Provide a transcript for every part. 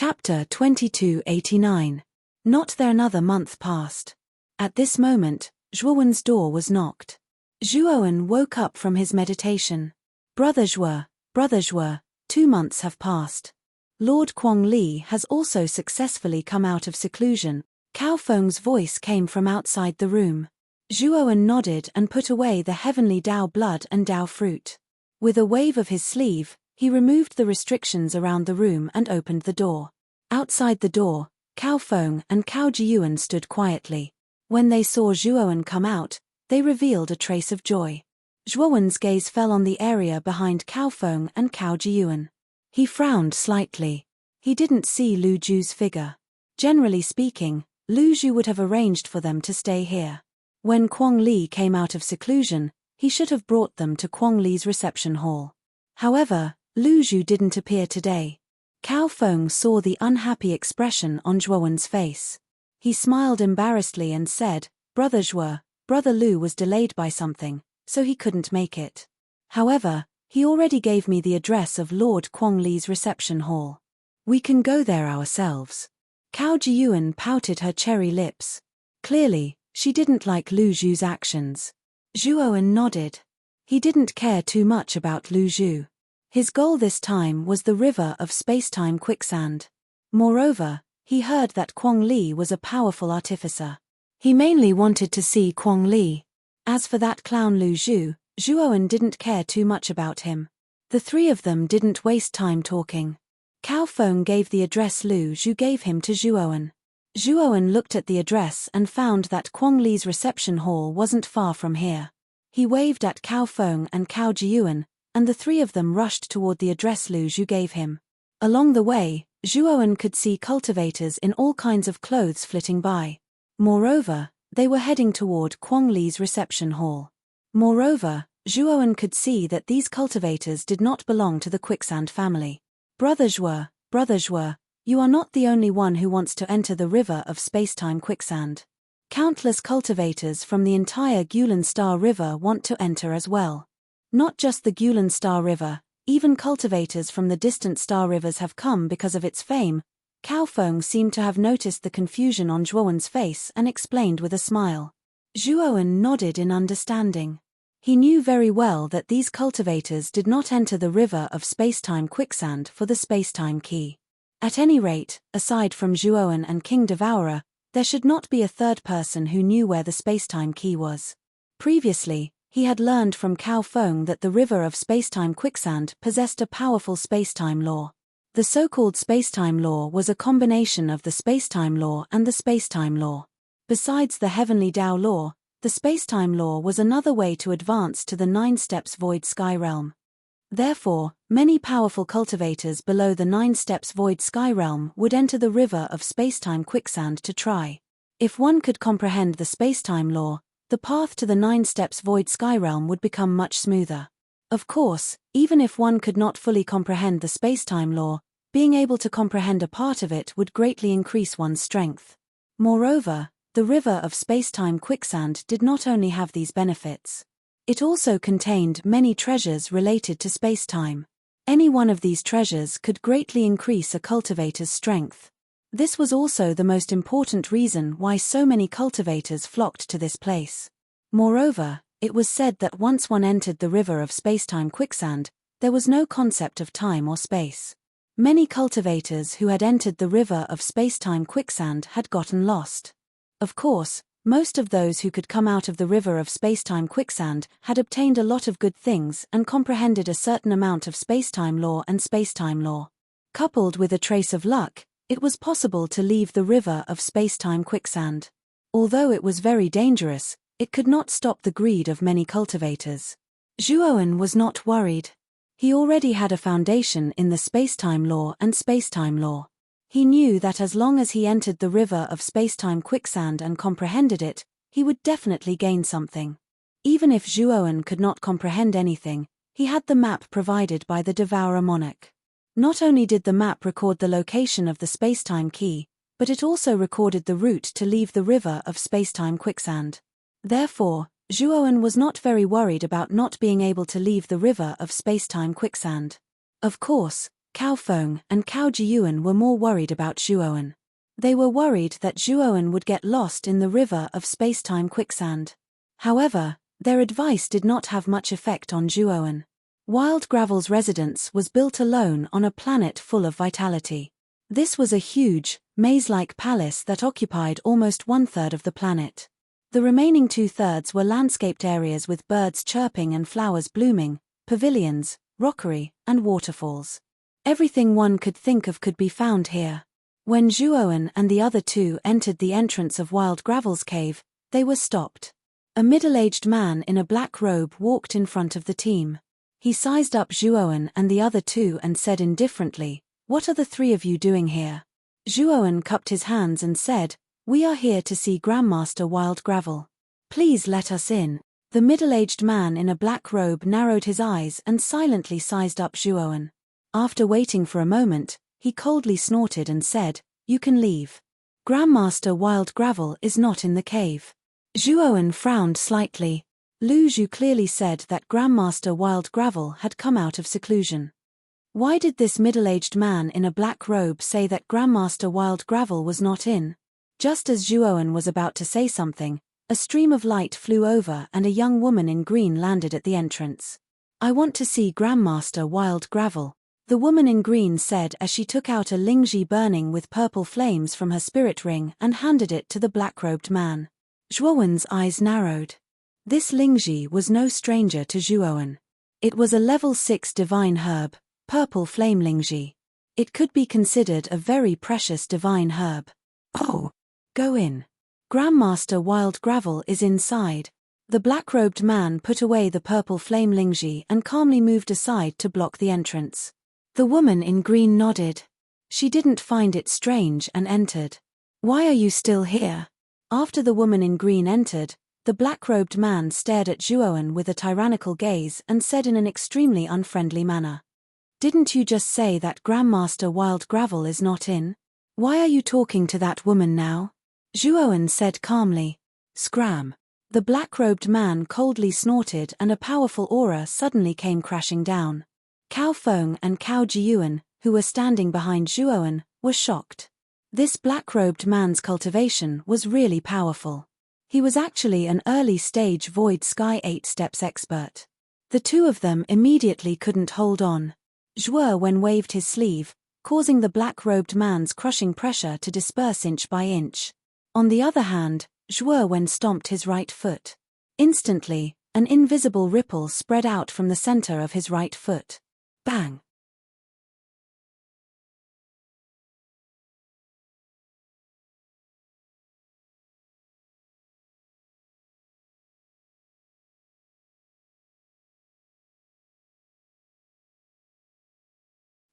Chapter 2289. Not there. Another month passed. At this moment, Zhuowen's door was knocked. Zhuowen woke up from his meditation. Brother Zhuo, 2 months have passed. Lord Kuang-li has also successfully come out of seclusion. Cao Feng's voice came from outside the room. Zhuowen nodded and put away the heavenly Dao blood and Dao fruit. With a wave of his sleeve, he removed the restrictions around the room and opened the door. Outside the door, Cao Feng and Cao Jiyuan stood quietly. When they saw Zhuowen come out, they revealed a trace of joy. Zhuowen's gaze fell on the area behind Cao Feng and Cao Jiyuan. He frowned slightly. He didn't see Lu Zhu's figure. Generally speaking, Lu Zhu would have arranged for them to stay here. When Kuang Li came out of seclusion, he should have brought them to Kuang Li's reception hall. However, Lu Zhu didn't appear today. Cao Feng saw the unhappy expression on Zhuowen's face. He smiled embarrassedly and said, "Brother Zhuo, Brother Lu was delayed by something, so he couldn't make it. However, he already gave me the address of Lord Kuang Li's reception hall. We can go there ourselves." Cao Jiyuan pouted her cherry lips. Clearly, she didn't like Lu Zhu's actions. Zhuowen nodded. He didn't care too much about Lu Zhu. His goal this time was the river of space-time quicksand. Moreover, he heard that Kuang Li was a powerful artificer. He mainly wanted to see Kuang Li. As for that clown Lu Zhu, Zhuowen didn't care too much about him. The three of them didn't waste time talking. Cao Feng gave the address Lu Zhu gave him to Zhuowen. Zhuowen looked at the address and found that Kuang Li's reception hall wasn't far from here. He waved at Cao Feng and Cao Jiyuan, and the three of them rushed toward the address Lu Zhu gave him. Along the way, Zhuowen could see cultivators in all kinds of clothes flitting by. Moreover, they were heading toward Kuang Li's reception hall. Moreover, Zhuowen could see that these cultivators did not belong to the Quicksand family. Brother Zhuo, you are not the only one who wants to enter the river of space-time quicksand. Countless cultivators from the entire Gulan Star River want to enter as well. Not just the Gulan Star River, even cultivators from the distant star rivers have come because of its fame. Cao Feng seemed to have noticed the confusion on Zhuowen's face and explained with a smile. Zhuowen nodded in understanding. He knew very well that these cultivators did not enter the river of space-time quicksand for the space-time key. At any rate, aside from Zhuowen and King Devourer, there should not be a third person who knew where the space-time key was. Previously, he had learned from Cao Feng that the river of space-time quicksand possessed a powerful space-time law. The so-called space-time law was a combination of the space-time law and the space-time law. Besides the heavenly Dao law, the space-time law was another way to advance to the 9 steps void sky realm. Therefore, many powerful cultivators below the 9 steps void sky realm would enter the river of space-time quicksand to try. If one could comprehend the space-time law, the path to the 9 steps void sky realm would become much smoother. Of course, even if one could not fully comprehend the space-time law, being able to comprehend a part of it would greatly increase one's strength. Moreover, the river of space-time quicksand did not only have these benefits. It also contained many treasures related to space-time. Any one of these treasures could greatly increase a cultivator's strength. This was also the most important reason why so many cultivators flocked to this place. Moreover, it was said that once one entered the river of space-time quicksand, there was no concept of time or space. Many cultivators who had entered the river of space-time quicksand had gotten lost. Of course, most of those who could come out of the river of space-time quicksand had obtained a lot of good things and comprehended a certain amount of space-time law and space-time law. Coupled with a trace of luck, it was possible to leave the river of space-time quicksand. Although it was very dangerous, it could not stop the greed of many cultivators. Zhuowen was not worried. He already had a foundation in the space-time law and space-time law. He knew that as long as he entered the river of space-time quicksand and comprehended it, he would definitely gain something. Even if Zhuowen could not comprehend anything, he had the map provided by the Devourer Monarch. Not only did the map record the location of the space-time key, but it also recorded the route to leave the river of space-time quicksand. Therefore, Zhuowen was not very worried about not being able to leave the river of space-time quicksand. Of course, Cao Feng and Cao Jiyuan were more worried about Zhuowen. They were worried that Zhuowen would get lost in the river of spacetime quicksand. However, their advice did not have much effect on Zhuowen. Wild Gravel's residence was built alone on a planet full of vitality. This was a huge, maze-like palace that occupied almost 1/3 of the planet. The remaining 2/3 were landscaped areas with birds chirping and flowers blooming, pavilions, rockery, and waterfalls. Everything one could think of could be found here. When Zhuowen and the other two entered the entrance of Wild Gravel's cave, they were stopped. A middle-aged man in a black robe walked in front of the team. He sized up Zhuowen and the other two and said indifferently, "What are the three of you doing here?" Zhuowen cupped his hands and said, "We are here to see Grandmaster Wild Gravel. Please let us in." The middle-aged man in a black robe narrowed his eyes and silently sized up Zhuowen. After waiting for a moment, he coldly snorted and said, "You can leave. Grandmaster Wild Gravel is not in the cave." Zhuowen frowned slightly. Lu Zhu clearly said that Grandmaster Wild Gravel had come out of seclusion. Why did this middle-aged man in a black robe say that Grandmaster Wild Gravel was not in? Just as Zhuowen was about to say something, a stream of light flew over and a young woman in green landed at the entrance. "I want to see Grandmaster Wild Gravel," the woman in green said as she took out a lingzhi burning with purple flames from her spirit ring and handed it to the black-robed man. Zhuowen's eyes narrowed. This lingzhi was no stranger to Zhuowen. It was a level 6 divine herb, purple flame lingzhi. It could be considered a very precious divine herb. "Oh, go in. Grandmaster Wild Gravel is inside." The black-robed man put away the purple flame lingzhi and calmly moved aside to block the entrance. The woman in green nodded. She didn't find it strange and entered. "Why are you still here?" After the woman in green entered, the black-robed man stared at Zhuowen with a tyrannical gaze and said in an extremely unfriendly manner, "Didn't you just say that Grandmaster Wild Gravel is not in? Why are you talking to that woman now?" Zhuowen said calmly. "Scram." The black-robed man coldly snorted and a powerful aura suddenly came crashing down. Cao Feng and Cao Jiyuan, who were standing behind Zhuowen, were shocked. This black-robed man's cultivation was really powerful. He was actually an early-stage Void Sky 8 steps expert. The two of them immediately couldn't hold on. Zhuowen waved his sleeve, causing the black-robed man's crushing pressure to disperse inch by inch. On the other hand, Zhuowen stomped his right foot. Instantly, an invisible ripple spread out from the center of his right foot. Bang!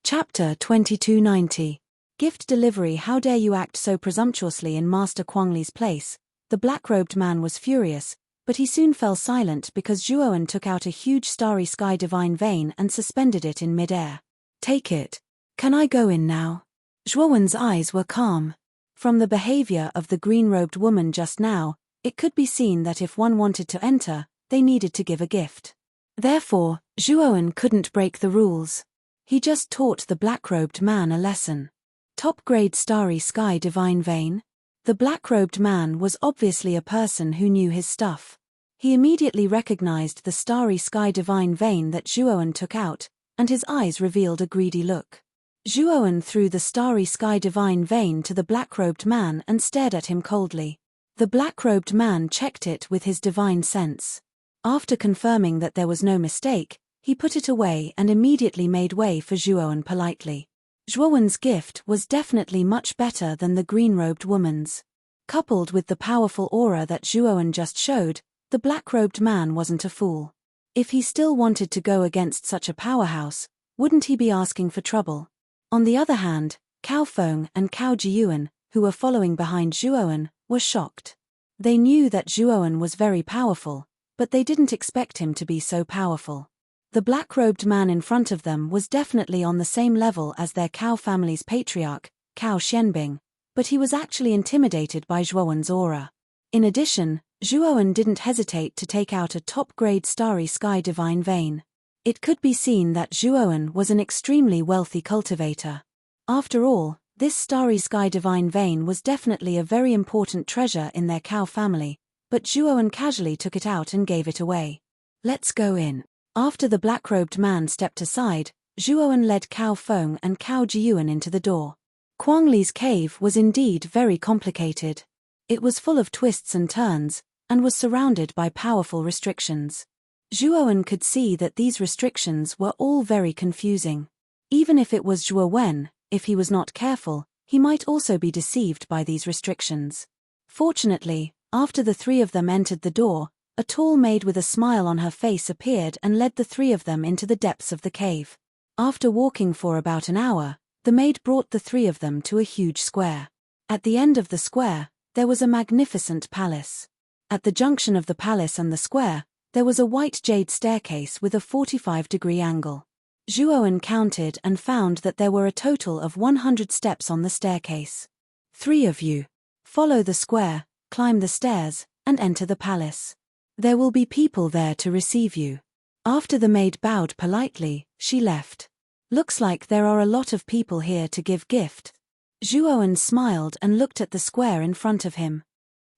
Chapter 2290. Gift Delivery. How dare you act so presumptuously in Master Kuangli's place? The black-robed man was furious, but he soon fell silent because Zhuowen took out a huge starry sky divine vein and suspended it in mid-air. "Take it. Can I go in now?" Zhuowen's eyes were calm. From the behavior of the green-robed woman just now, it could be seen that if one wanted to enter, they needed to give a gift. Therefore, Zhuowen couldn't break the rules. He just taught the black-robed man a lesson. Top-grade starry sky divine vein? The black-robed man was obviously a person who knew his stuff. He immediately recognized the starry sky divine vein that Zhuowen took out, and his eyes revealed a greedy look. Zhuowen threw the starry sky divine vein to the black-robed man and stared at him coldly. The black-robed man checked it with his divine sense. After confirming that there was no mistake, he put it away and immediately made way for Zhuowen politely. Zhuowen's gift was definitely much better than the green-robed woman's. Coupled with the powerful aura that Zhuowen just showed, the black-robed man wasn't a fool. If he still wanted to go against such a powerhouse, wouldn't he be asking for trouble? On the other hand, Cao Feng and Cao Jiyuan, who were following behind Zhuowen, were shocked. They knew that Zhuowen was very powerful, but they didn't expect him to be so powerful. The black-robed man in front of them was definitely on the same level as their Cao family's patriarch, Cao Xianbing, but he was actually intimidated by Zhuowen's aura. In addition, Zhuowen didn't hesitate to take out a top-grade starry sky divine vein. It could be seen that Zhuowen was an extremely wealthy cultivator. After all, this starry sky divine vein was definitely a very important treasure in their cow family, but Zhuowen casually took it out and gave it away. Let's go in. After the black-robed man stepped aside, Zhuowen led Cao Feng and Cao Jiuan into the door. Quangli's cave was indeed very complicated. It was full of twists and turns, and was surrounded by powerful restrictions. Zhuowen could see that these restrictions were all very confusing. Even if it was Zhuowen, if he was not careful, he might also be deceived by these restrictions. Fortunately, after the three of them entered the door, a tall maid with a smile on her face appeared and led the three of them into the depths of the cave. After walking for about an hour, the maid brought the three of them to a huge square. At the end of the square, there was a magnificent palace. At the junction of the palace and the square, there was a white jade staircase with a 45-degree angle. Zhuowen counted and found that there were a total of 100 steps on the staircase. 3 of you. Follow the square, climb the stairs, and enter the palace. There will be people there to receive you. After the maid bowed politely, she left. Looks like there are a lot of people here to give gift. Zhuowen smiled and looked at the square in front of him.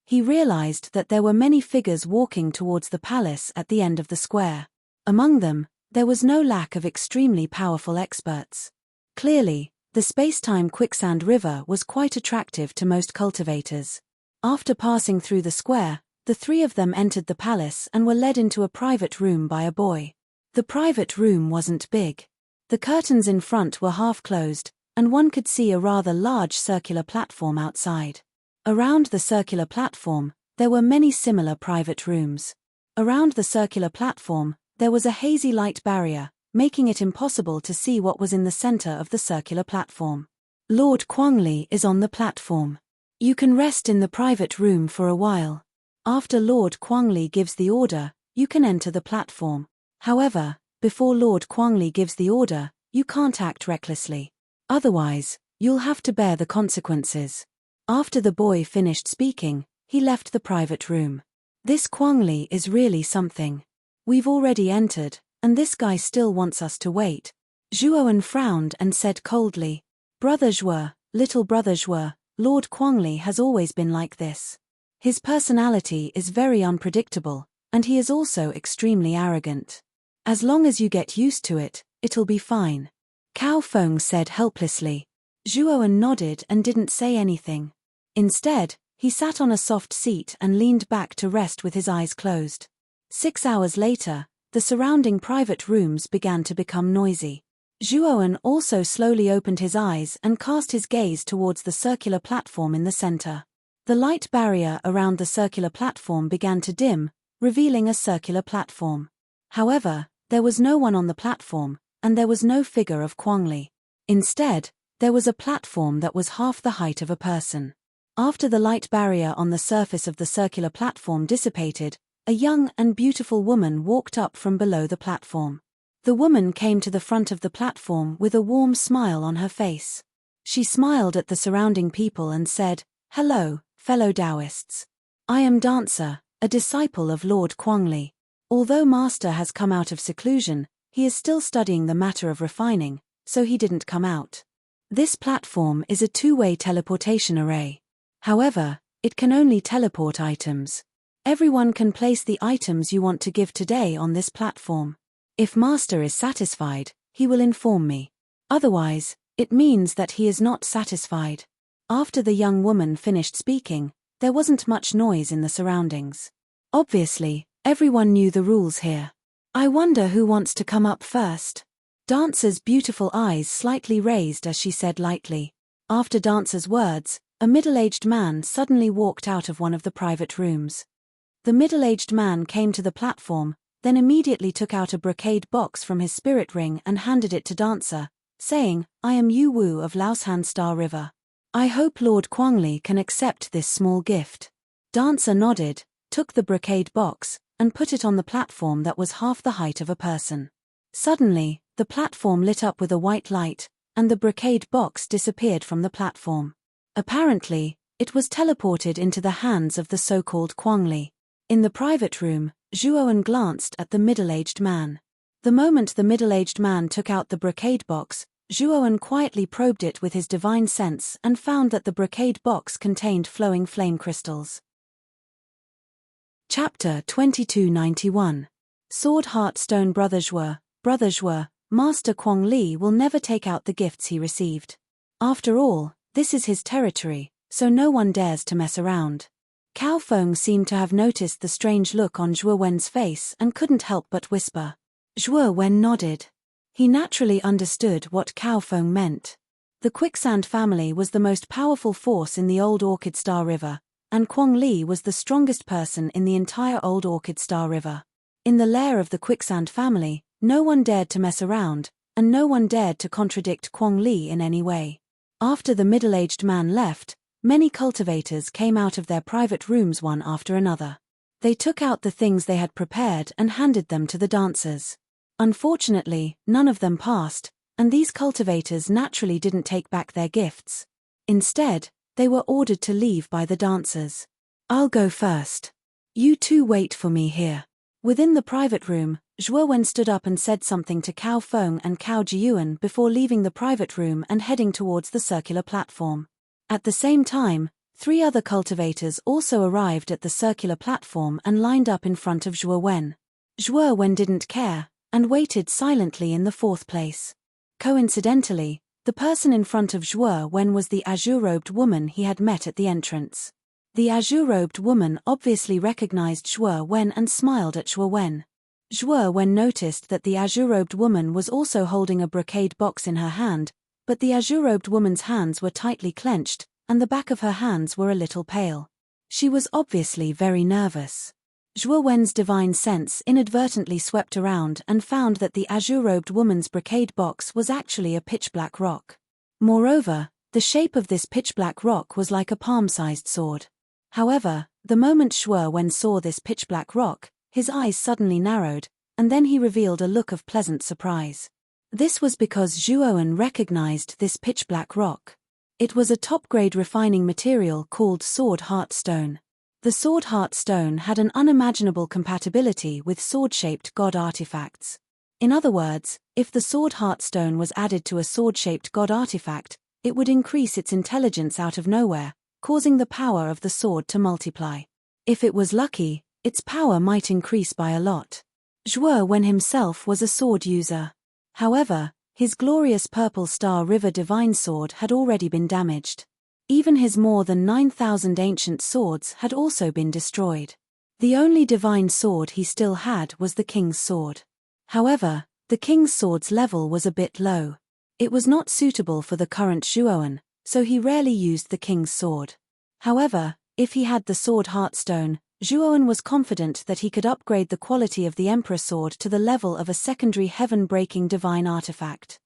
He realized that there were many figures walking towards the palace at the end of the square. Among them, there was no lack of extremely powerful experts. Clearly, the space-time quicksand river was quite attractive to most cultivators. After passing through the square, the three of them entered the palace and were led into a private room by a boy. The private room wasn't big. The curtains in front were half closed, and one could see a rather large circular platform outside. Around the circular platform, there were many similar private rooms. Around the circular platform, there was a hazy light barrier, making it impossible to see what was in the center of the circular platform. Lord Quangli is on the platform. You can rest in the private room for a while. After Lord Quangli gives the order, you can enter the platform. However, before Lord Quangli gives the order, you can't act recklessly. Otherwise, you'll have to bear the consequences. After the boy finished speaking, he left the private room. This Quangli is really something. We've already entered, and this guy still wants us to wait. Zhuowen frowned and said coldly, Brother Zhuo, little brother Zhuo, Lord Quangli has always been like this. His personality is very unpredictable, and he is also extremely arrogant. As long as you get used to it, it'll be fine. Cao Feng said helplessly. Zhuowen nodded and didn't say anything. Instead, he sat on a soft seat and leaned back to rest with his eyes closed. 6 hours later, the surrounding private rooms began to become noisy. Zhuowen also slowly opened his eyes and cast his gaze towards the circular platform in the center. The light barrier around the circular platform began to dim, revealing a circular platform. However, there was no one on the platform, and there was no figure of Quangli. Instead, there was a platform that was half the height of a person. After the light barrier on the surface of the circular platform dissipated, a young and beautiful woman walked up from below the platform. The woman came to the front of the platform with a warm smile on her face. She smiled at the surrounding people and said, Hello, fellow Taoists. I am Dancer, a disciple of Lord Quangli. Although Master has come out of seclusion, he is still studying the matter of refining, so he didn't come out. This platform is a two-way teleportation array. However, it can only teleport items. Everyone can place the items you want to give today on this platform. If Master is satisfied, he will inform me. Otherwise, it means that he is not satisfied. After the young woman finished speaking, there wasn't much noise in the surroundings. Obviously, everyone knew the rules here. I wonder who wants to come up first. Dancer's beautiful eyes slightly raised as she said lightly. After Dancer's words, a middle-aged man suddenly walked out of one of the private rooms. The middle-aged man came to the platform, then immediately took out a brocade box from his spirit ring and handed it to Dancer, saying, I am Yu Wu of Laoshan Star River. I hope Lord Quangli can accept this small gift. Dancer nodded, took the brocade box, and put it on the platform that was half the height of a person. Suddenly, the platform lit up with a white light, and the brocade box disappeared from the platform. Apparently, it was teleported into the hands of the so-called Quangli. In the private room, Zhuowen glanced at the middle-aged man. The moment the middle-aged man took out the brocade box, Zhuowen quietly probed it with his divine sense and found that the brocade box contained flowing flame crystals. Chapter 2291. Sword Heart Stone. Brother Zhuo, Master Kuang Li will never take out the gifts he received. After all, this is his territory, so no one dares to mess around. Cao Feng seemed to have noticed the strange look on Zhuo Wen's face and couldn't help but whisper. Zhuo Wen nodded. He naturally understood what Cao Feng meant. The Quicksand family was the most powerful force in the Old Orchid Star River, and Kuang Li was the strongest person in the entire Old Orchid Star River. In the lair of the Quicksand family, no one dared to mess around, and no one dared to contradict Kuang Li in any way. After the middle-aged man left, many cultivators came out of their private rooms one after another. They took out the things they had prepared and handed them to the dancers. Unfortunately, none of them passed, and these cultivators naturally didn't take back their gifts. Instead, they were ordered to leave by the dancers. I'll go first. You two wait for me here. Within the private room, Zhuo Wen stood up and said something to Cao Feng and Cao Jiyuan before leaving the private room and heading towards the circular platform. At the same time, 3 other cultivators also arrived at the circular platform and lined up in front of Zhuo Wen. Zhuo Wen didn't care, and waited silently in the 4th place. Coincidentally, the person in front of Zhuo Wen was the azure-robed woman he had met at the entrance. The azure-robed woman obviously recognized Zhuo Wen and smiled at Zhuo Wen. Zhuo Wen noticed that the azure-robed woman was also holding a brocade box in her hand, but the azure-robed woman's hands were tightly clenched, and the back of her hands were a little pale. She was obviously very nervous. Zhuo Wen's divine sense inadvertently swept around and found that the azure-robed woman's brocade box was actually a pitch-black rock. Moreover, the shape of this pitch-black rock was like a palm-sized sword. However, the moment Zhuo Wen saw this pitch-black rock, his eyes suddenly narrowed, and then he revealed a look of pleasant surprise. This was because Zhuo Wen recognized this pitch-black rock. It was a top-grade refining material called Sword Heart Stone. The Sword Heart Stone had an unimaginable compatibility with sword-shaped god artifacts. In other words, if the Sword Heart Stone was added to a sword-shaped god artifact, it would increase its intelligence out of nowhere, causing the power of the sword to multiply. If it was lucky, its power might increase by a lot. Zhuo Wen himself was a sword user. However, his glorious Purple Star River divine sword had already been damaged. Even his more than 9,000 ancient swords had also been destroyed. The only divine sword he still had was the King's Sword. However, the King's Sword's level was a bit low. It was not suitable for the current Zhuo Wen, so he rarely used the King's Sword. However, if he had the Sword Heart Stone, Zhuo Wen was confident that he could upgrade the quality of the Emperor Sword to the level of a secondary heaven-breaking divine artifact.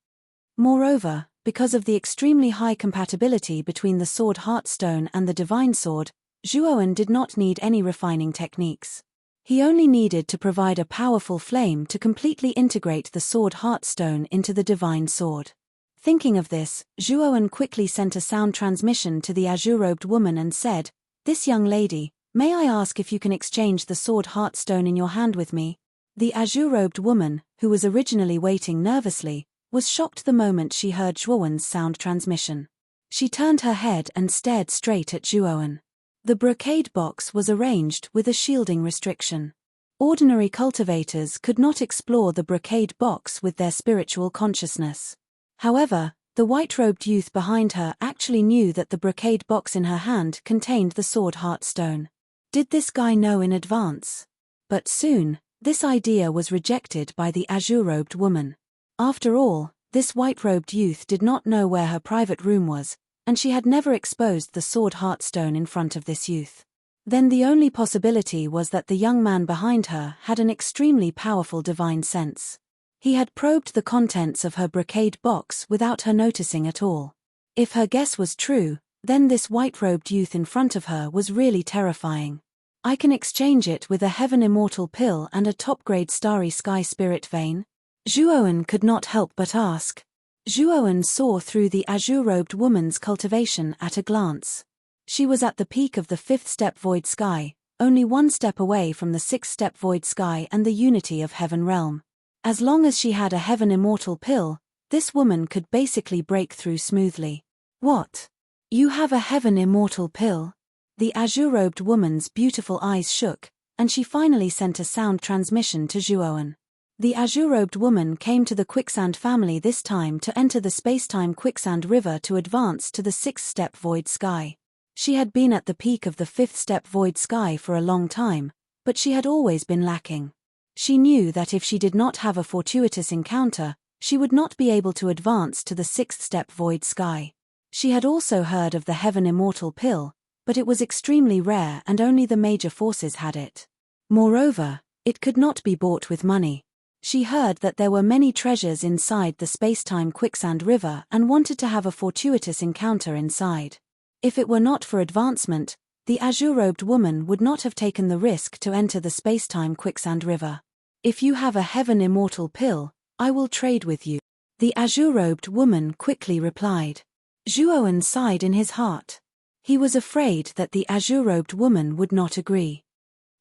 Moreover, because of the extremely high compatibility between the Sword Heart Stone and the Divine Sword, Zhuo Wen did not need any refining techniques. He only needed to provide a powerful flame to completely integrate the Sword Heart Stone into the Divine Sword. Thinking of this, Zhuo Wen quickly sent a sound transmission to the azure-robed woman and said, "This young lady, may I ask if you can exchange the Sword Heart Stone in your hand with me?" The azure-robed woman, who was originally waiting nervously, was shocked the moment she heard Zhuo Wen's sound transmission. She turned her head and stared straight at Zhuo Wen. The brocade box was arranged with a shielding restriction. Ordinary cultivators could not explore the brocade box with their spiritual consciousness. However, the white-robed youth behind her actually knew that the brocade box in her hand contained the Sword Heart Stone. Did this guy know in advance? But soon, this idea was rejected by the azure-robed woman. After all, this white-robed youth did not know where her private room was, and she had never exposed the Sword Heart Stone in front of this youth. Then the only possibility was that the young man behind her had an extremely powerful divine sense. He had probed the contents of her brocade box without her noticing at all. If her guess was true, then this white-robed youth in front of her was really terrifying. I can exchange it with a Heaven Immortal Pill and a top-grade Starry Sky Spirit Vein? Zhuo Wen could not help but ask. Zhuo Wen saw through the azure-robed woman's cultivation at a glance. She was at the peak of the 5th step Void Sky, only 1 step away from the 6th step Void Sky and the unity of Heaven Realm. As long as she had a heaven immortal pill, this woman could basically break through smoothly. What? You have a heaven immortal pill? The azure-robed woman's beautiful eyes shook, and she finally sent a sound transmission to Zhuowen. The azure-robed woman came to the quicksand family this time to enter the spacetime quicksand river to advance to the 6th-step void sky. She had been at the peak of the 5th-step void sky for a long time, but she had always been lacking. She knew that if she did not have a fortuitous encounter, she would not be able to advance to the 6th-step void sky. She had also heard of the heaven immortal pill, but it was extremely rare and only the major forces had it. Moreover, it could not be bought with money. She heard that there were many treasures inside the spacetime quicksand river and wanted to have a fortuitous encounter inside. If it were not for advancement, the azure-robed woman would not have taken the risk to enter the spacetime quicksand river. If you have a heaven immortal pill, I will trade with you, the azure-robed woman quickly replied. Zhuowen sighed in his heart. He was afraid that the azure-robed woman would not agree.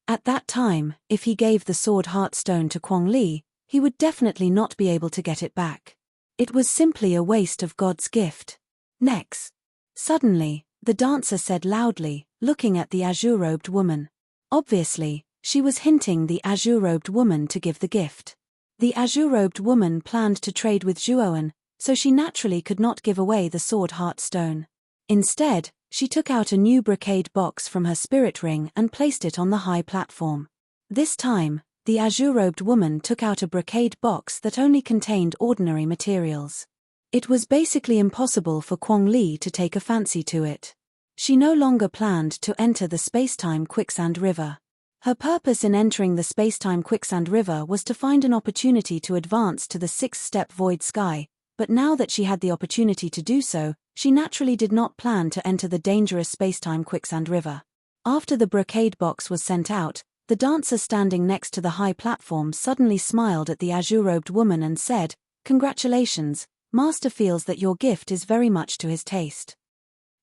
At that time, if he gave the sword heartstone to Kwong Li, he would definitely not be able to get it back. It was simply a waste of God's gift. Next. Suddenly, the dancer said loudly, looking at the azure-robed woman. Obviously, she was hinting the azure-robed woman to give the gift. The azure-robed woman planned to trade with Zhuowen, so she naturally could not give away the sword heartstone. Instead, she took out a new brocade box from her spirit ring and placed it on the high platform. This time, the azure-robed woman took out a brocade box that only contained ordinary materials. It was basically impossible for Kwong Li to take a fancy to it. She no longer planned to enter the spacetime quicksand river. Her purpose in entering the spacetime quicksand river was to find an opportunity to advance to the 6th-step void sky, but now that she had the opportunity to do so, she naturally did not plan to enter the dangerous spacetime quicksand river. After the brocade box was sent out, the dancer standing next to the high platform suddenly smiled at the azure-robed woman and said, "Congratulations, Master feels that your gift is very much to his taste.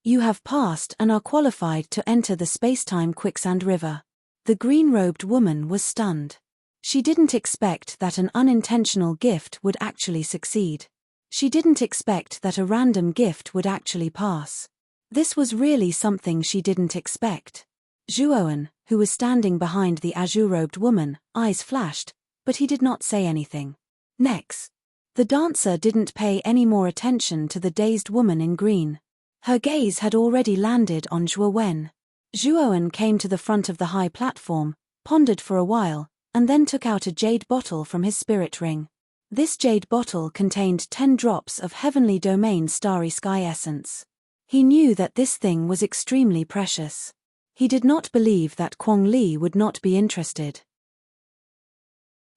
You have passed and are qualified to enter the spacetime quicksand river." The green-robed woman was stunned. She didn't expect that an unintentional gift would actually succeed. She didn't expect that a random gift would actually pass. This was really something she didn't expect. Zhuowen, who was standing behind the azure-robed woman, eyes flashed, but he did not say anything. Next. The dancer didn't pay any more attention to the dazed woman in green. Her gaze had already landed on Zhuowen. Zhuowen came to the front of the high platform, pondered for a while, and then took out a jade bottle from his spirit ring. This jade bottle contained 10 drops of heavenly domain starry sky essence. He knew that this thing was extremely precious. He did not believe that Kwong Li would not be interested.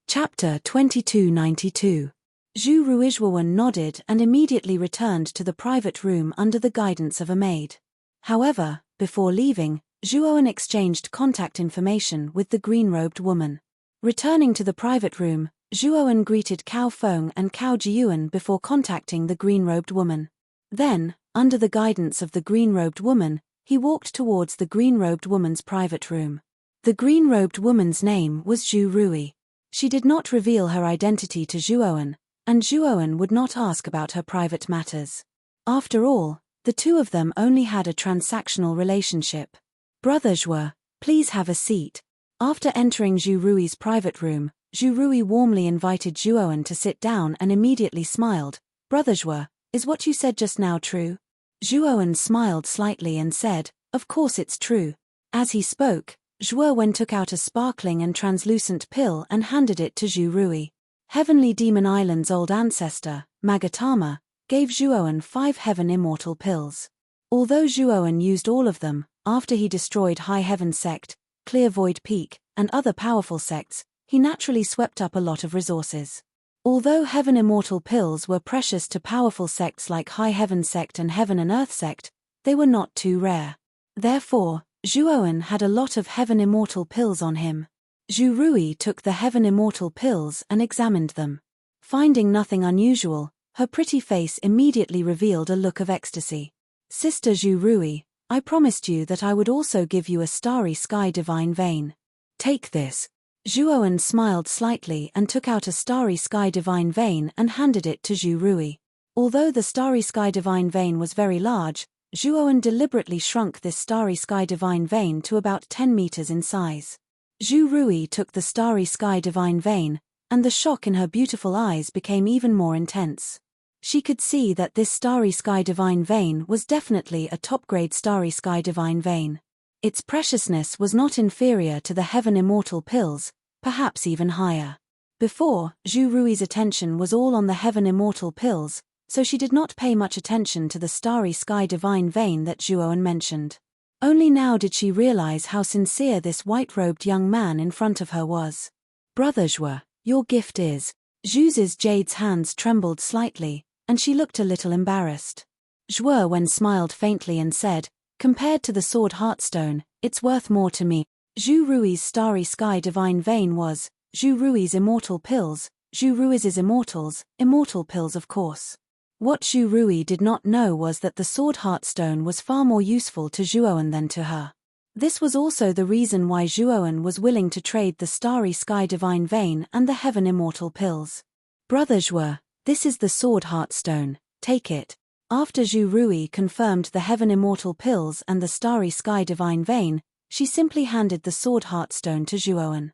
Chapter 2292. Zhu Ruizhuowen nodded and immediately returned to the private room under the guidance of a maid. However, before leaving, Zhuowen exchanged contact information with the green-robed woman. Returning to the private room, Zhuowen greeted Cao Feng and Cao Jiyuan before contacting the green-robed woman. Then, under the guidance of the green-robed woman, he walked towards the green-robed woman's private room. The green-robed woman's name was Zhu Rui. She did not reveal her identity to Zhuowen, and Zhuowen would not ask about her private matters. After all, the two of them only had a transactional relationship. "Brother Zhuo, please have a seat." After entering Zhu Rui's private room, Zhu Rui warmly invited Zhuowen to sit down and immediately smiled. "Brother Zhuo, is what you said just now true?" Zhuowen smiled slightly and said, "Of course it's true." As he spoke, Zhuowen took out a sparkling and translucent pill and handed it to Zhu Rui. Heavenly Demon Island's old ancestor, Magatama, gave Zhuowen 5 heaven immortal pills. Although Zhuowen used all of them, after he destroyed High Heaven Sect, Clear Void Peak, and other powerful sects, he naturally swept up a lot of resources. Although heaven immortal pills were precious to powerful sects like High Heaven Sect and Heaven and Earth Sect, they were not too rare. Therefore, Zhuowen had a lot of heaven immortal pills on him. Zhu Rui took the heaven immortal pills and examined them. Finding nothing unusual, her pretty face immediately revealed a look of ecstasy. "Sister Zhu Rui, I promised you that I would also give you a starry sky divine vein. Take this." Zhuoan smiled slightly and took out a starry sky divine vein and handed it to Zhu Rui. Although the starry sky divine vein was very large, Zhuoan deliberately shrunk this starry sky divine vein to about 10 meters in size. Zhu Rui took the starry sky divine vein, and the shock in her beautiful eyes became even more intense. She could see that this starry sky divine vein was definitely a top-grade starry sky divine vein. Its preciousness was not inferior to the Heaven Immortal pills, perhaps even higher. Before, Zhu Rui's attention was all on the Heaven Immortal pills, so she did not pay much attention to the starry sky divine vein that Zhuoan mentioned. Only now did she realize how sincere this white-robed young man in front of her was. "Brother Zhuo, your gift is..." Zhu's Jade's hands trembled slightly, and she looked a little embarrassed. Zhuoan smiled faintly and said, "Compared to the sword heartstone, it's worth more to me." Zhu Rui's starry sky divine vein was Zhu Rui's immortal pills, Zhu Rui's immortal pills of course. What Zhu Rui did not know was that the sword heartstone was far more useful to Zhuoan than to her. This was also the reason why Zhuoan was willing to trade the starry sky divine vein and the Heaven Immortal pills. "Brother Zhuo, this is the sword heartstone, take it." After Zhu Rui confirmed the Heaven Immortal pills and the starry sky divine vein, she simply handed the sword heartstone to Zhuoan.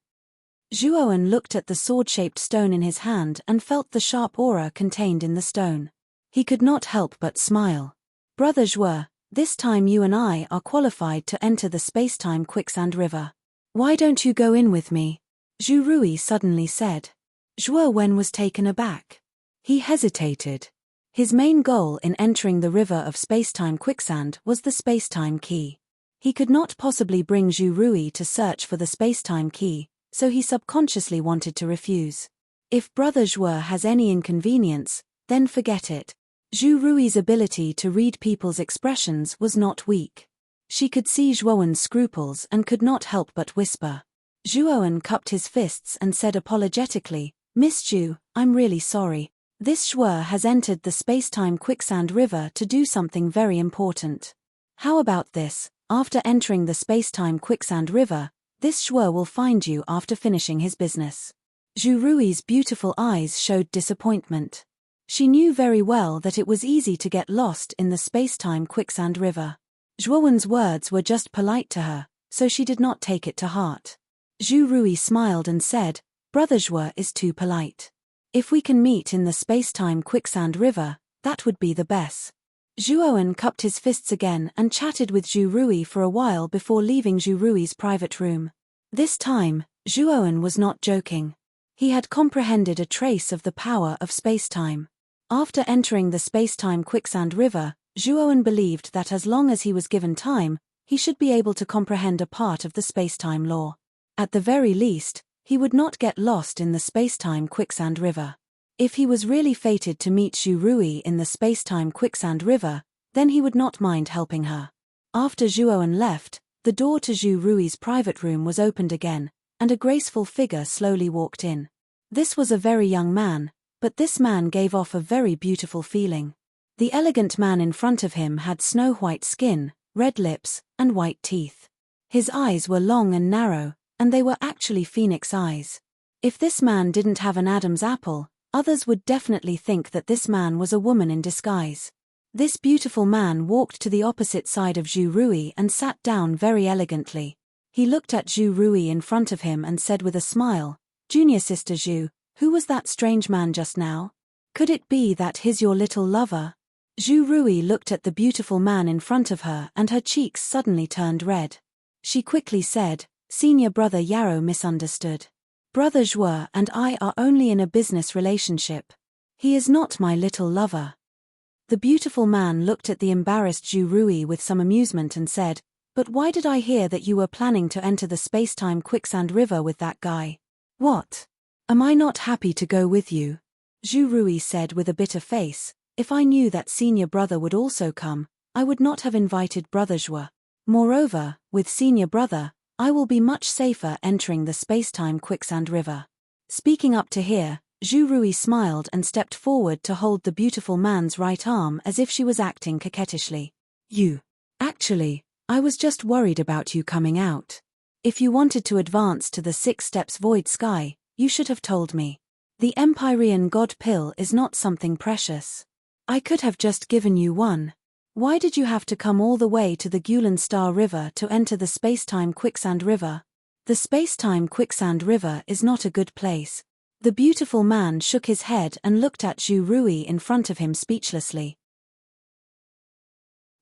Zhuoan looked at the sword-shaped stone in his hand and felt the sharp aura contained in the stone. He could not help but smile. "Brother Zhuo, this time you and I are qualified to enter the space-time quicksand river. Why don't you go in with me?" Zhu Rui suddenly said. Zhuoan was taken aback. He hesitated. His main goal in entering the river of space-time quicksand was the space-time key. He could not possibly bring Zhu Rui to search for the space-time key, so he subconsciously wanted to refuse. If Brother Zhuo has any inconvenience, then forget it. Zhu Rui's ability to read people's expressions was not weak. She could see Zhuoan's scruples and could not help but whisper. Zhuoan cupped his fists and said apologetically, "Miss Zhu, I'm really sorry. This Zhuo has entered the space-time quicksand river to do something very important. How about this? After entering the space-time quicksand river, this Zhuo will find you after finishing his business." Zhu Rui's beautiful eyes showed disappointment. She knew very well that it was easy to get lost in the space-time quicksand river. Zhuoan's words were just polite to her, so she did not take it to heart. Zhu Rui smiled and said, "Brother Zhuo is too polite. If we can meet in the space-time quicksand river, that would be the best." Zhuoan cupped his fists again and chatted with Zhu Rui for a while before leaving Zhu Rui's private room. This time, Zhuoan was not joking. He had comprehended a trace of the power of space-time. After entering the space-time quicksand river, Zhuoan believed that as long as he was given time, he should be able to comprehend a part of the space-time law. At the very least, he would not get lost in the space-time quicksand river. If he was really fated to meet Zhu Rui in the space-time quicksand river, then he would not mind helping her. After Zhuoan left, the door to Zhu Rui's private room was opened again, and a graceful figure slowly walked in. This was a very young man, but this man gave off a very beautiful feeling. The elegant man in front of him had snow-white skin, red lips, and white teeth. His eyes were long and narrow, and they were actually phoenix eyes. If this man didn't have an Adam's apple, others would definitely think that this man was a woman in disguise. This beautiful man walked to the opposite side of Zhu Rui and sat down very elegantly. He looked at Zhu Rui in front of him and said with a smile, "Junior sister Zhu, who was that strange man just now? Could it be that he's your little lover?" Zhu Rui looked at the beautiful man in front of her and her cheeks suddenly turned red. She quickly said, "Senior brother Yarrow misunderstood. Brother Zhuo and I are only in a business relationship. He is not my little lover." The beautiful man looked at the embarrassed Zhu Rui with some amusement and said, "But why did I hear that you were planning to enter the space-time quicksand river with that guy? What? Am I not happy to go with you?" Zhu Rui said with a bitter face, "If I knew that senior brother would also come, I would not have invited brother Zhuo. Moreover, with senior brother, I will be much safer entering the space-time quicksand river." Speaking up to here, Zhu Rui smiled and stepped forward to hold the beautiful man's right arm as if she was acting coquettishly. Actually, I was just worried about you coming out. If you wanted to advance to the 6 steps void sky, you should have told me. The Empyrean God pill is not something precious. I could have just given you one. Why did you have to come all the way to the Gulen Star River to enter the Spacetime Quicksand River? The Spacetime Quicksand River is not a good place. The beautiful man shook his head and looked at Zhu Rui in front of him speechlessly.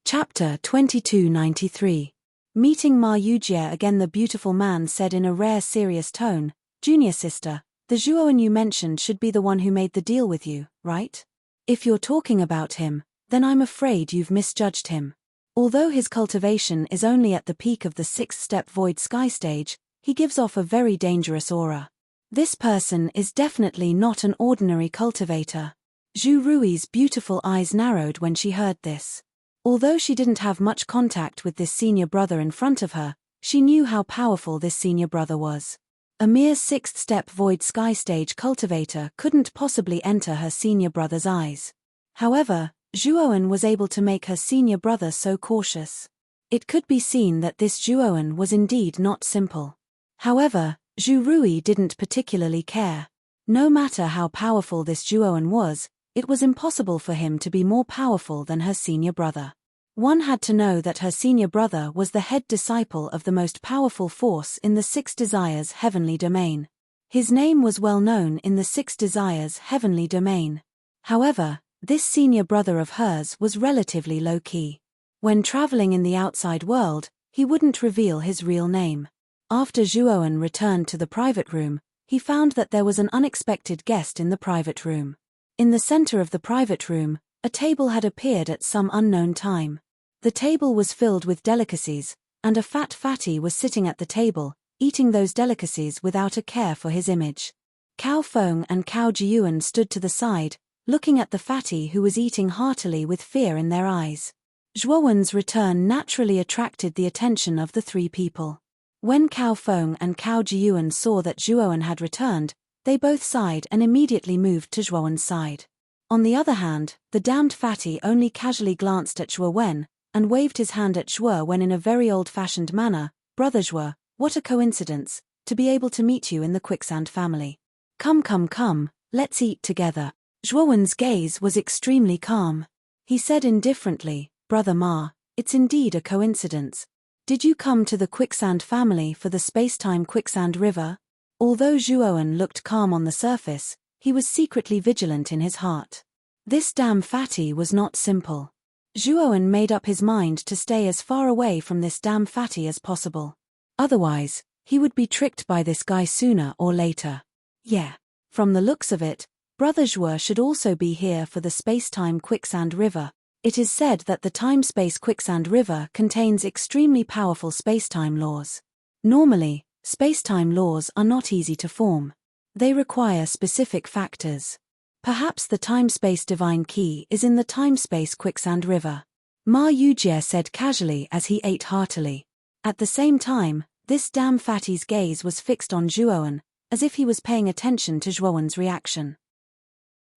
Chapter 2293. Meeting Ma Yujie again, the beautiful man said in a rare serious tone, "Junior sister, the Zhuoan you mentioned should be the one who made the deal with you, right? If you're talking about him, then I'm afraid you've misjudged him. Although his cultivation is only at the peak of the 6th-step void sky stage, he gives off a very dangerous aura. This person is definitely not an ordinary cultivator." Zhu Rui's beautiful eyes narrowed when she heard this. Although she didn't have much contact with this senior brother in front of her, she knew how powerful this senior brother was. A mere 6th-step void sky stage cultivator couldn't possibly enter her senior brother's eyes. However, Zhuoan was able to make her senior brother so cautious. It could be seen that this Zhuoan was indeed not simple. However, Zhu Rui didn't particularly care. No matter how powerful this Zhuoan was, it was impossible for him to be more powerful than her senior brother. One had to know that her senior brother was the head disciple of the most powerful force in the 6 Desires heavenly domain. His name was well known in the 6 Desires heavenly domain. However, this senior brother of hers was relatively low-key. When traveling in the outside world, he wouldn't reveal his real name. After Zhuoan returned to the private room, he found that there was an unexpected guest in the private room. In the center of the private room, a table had appeared at some unknown time. The table was filled with delicacies, and a fat fatty was sitting at the table, eating those delicacies without a care for his image. Cao Feng and Cao Jiuan stood to the side, looking at the fatty who was eating heartily with fear in their eyes. Zhuoan's return naturally attracted the attention of the 3 people. When Cao Feng and Cao Jiuan saw that Zhuoan had returned, they both sighed and immediately moved to Zhuoan's side. On the other hand, the damned fatty only casually glanced at Zhuowen, and waved his hand at Zhuowen in a very old-fashioned manner. "Brother Zhuo, what a coincidence, to be able to meet you in the Quicksand family. Come, let's eat together." Zhuowen's gaze was extremely calm. He said indifferently, "Brother Ma, it's indeed a coincidence. Did you come to the Quicksand family for the Spacetime Quicksand River?" Although Zhuowen looked calm on the surface, he was secretly vigilant in his heart. This damn fatty was not simple. Zhuowen made up his mind to stay as far away from this damn fatty as possible. Otherwise, he would be tricked by this guy sooner or later. Yeah. From the looks of it, Brother Zhuo should also be here for the Spacetime Quicksand River. It is said that the Time-Space Quicksand River contains extremely powerful spacetime laws. Normally, spacetime laws are not easy to form. They require specific factors. Perhaps the time-space divine key is in the time-space Quicksand River. Ma Yujie said casually as he ate heartily. At the same time, this damn fatty's gaze was fixed on Zhuowen, as if he was paying attention to Zhuowen's reaction.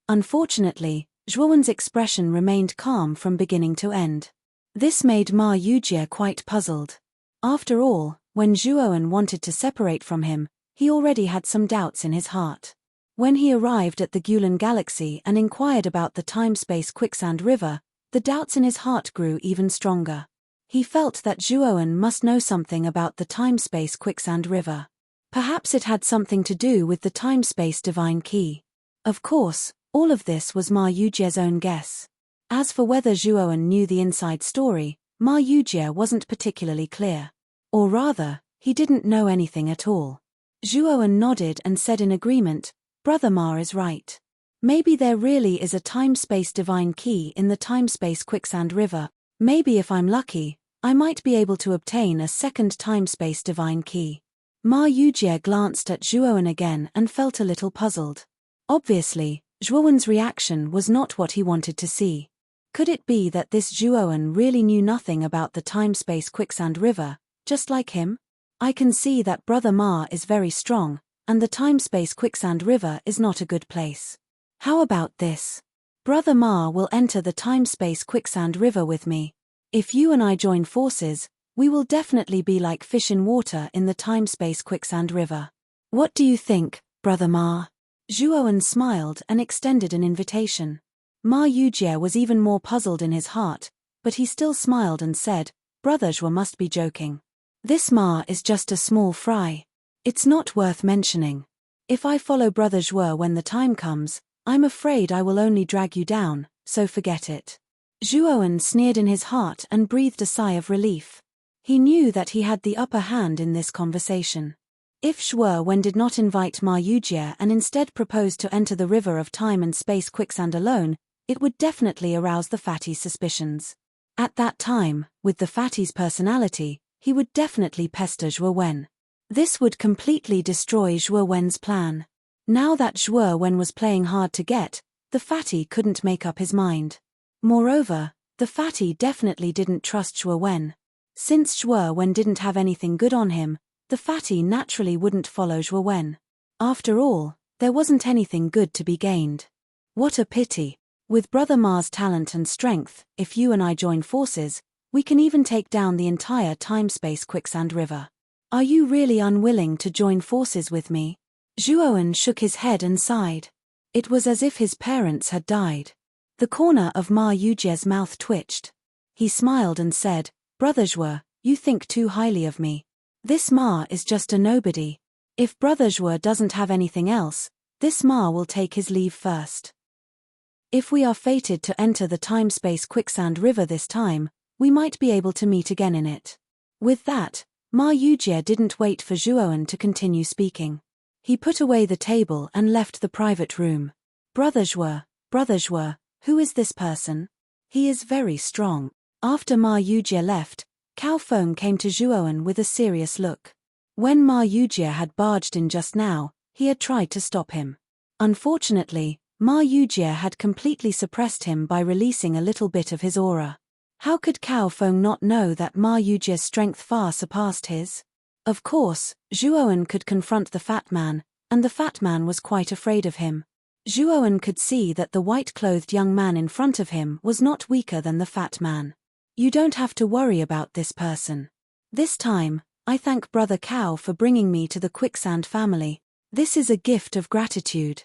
Unfortunately, Zhuowen's expression remained calm from beginning to end. This made Ma Yujie quite puzzled. After all, when Zhuowen wanted to separate from him, he already had some doubts in his heart. When he arrived at the Gulen Galaxy and inquired about the time-space Quicksand River, the doubts in his heart grew even stronger. He felt that Zhuowen must know something about the time-space Quicksand River. Perhaps it had something to do with the time-space divine key. Of course, all of this was Ma Yujie's own guess. As for whether Zhuowen knew the inside story, Ma Yujie wasn't particularly clear. Or rather, he didn't know anything at all. Zhuowen nodded and said in agreement, "Brother Ma is right. Maybe there really is a time-space divine key in the time-space Quicksand River. Maybe if I'm lucky, I might be able to obtain a second time-space divine key." Ma Yujie glanced at Zhuowen again and felt a little puzzled. Obviously, Zhuowen's reaction was not what he wanted to see. Could it be that this Zhuowen really knew nothing about the time-space Quicksand River, just like him? I can see that Brother Ma is very strong, and the time-space Quicksand River is not a good place. How about this? Brother Ma will enter the time-space Quicksand River with me. If you and I join forces, We will definitely be like fish in water in the time-space quicksand river. What do you think, Brother Ma? Zhuowen smiled and extended an invitation. Ma Yujie was even more puzzled in his heart, but he still smiled and said, Brother Zhuo must be joking. This Ma is just a small fry. It's not worth mentioning. If I follow Brother Zhuo when the time comes, I'm afraid I will only drag you down, so forget it. Zhuowen sneered in his heart and breathed a sigh of relief. He knew that he had the upper hand in this conversation. If Zhuowen did not invite Ma Yujie and instead proposed to enter the river of time and space quicksand alone, it would definitely arouse the fatty's suspicions. At that time, with the fatty's personality, he would definitely pester Zhuowen. This would completely destroy Zhuowen's plan. Now that Zhuowen was playing hard to get, the fatty couldn't make up his mind. Moreover, the fatty definitely didn't trust Zhuowen. Since Zhuowen didn't have anything good on him, the fatty naturally wouldn't follow Zhuowen. After all, there wasn't anything good to be gained. What a pity. With Brother Ma's talent and strength, if you and I join forces, we can even take down the entire time-space quicksand river. Are you really unwilling to join forces with me? Zhuowen shook his head and sighed. It was as if his parents had died. The corner of Ma Yujie's mouth twitched. He smiled and said, Brother Zhuo, you think too highly of me. This Ma is just a nobody. If Brother Zhuo doesn't have anything else, this Ma will take his leave first. If we are fated to enter the time-space quicksand river this time, we might be able to meet again in it. With that, Ma Yujie didn't wait for Zhuowen to continue speaking. He put away the table and left the private room. Brother Zhuo, who is this person? He is very strong. After Ma Yujie left, Cao Feng came to Zhuowen with a serious look. When Ma Yujie had barged in just now, he had tried to stop him. Unfortunately, Ma Yujie had completely suppressed him by releasing a little bit of his aura. How could Cao Feng not know that Ma Yujie's strength far surpassed his? Of course, Zhuowen could confront the fat man, and the fat man was quite afraid of him. Zhuowen could see that the white-clothed young man in front of him was not weaker than the fat man. You don't have to worry about this person. This time, I thank Brother Cao for bringing me to the Quicksand family. This is a gift of gratitude.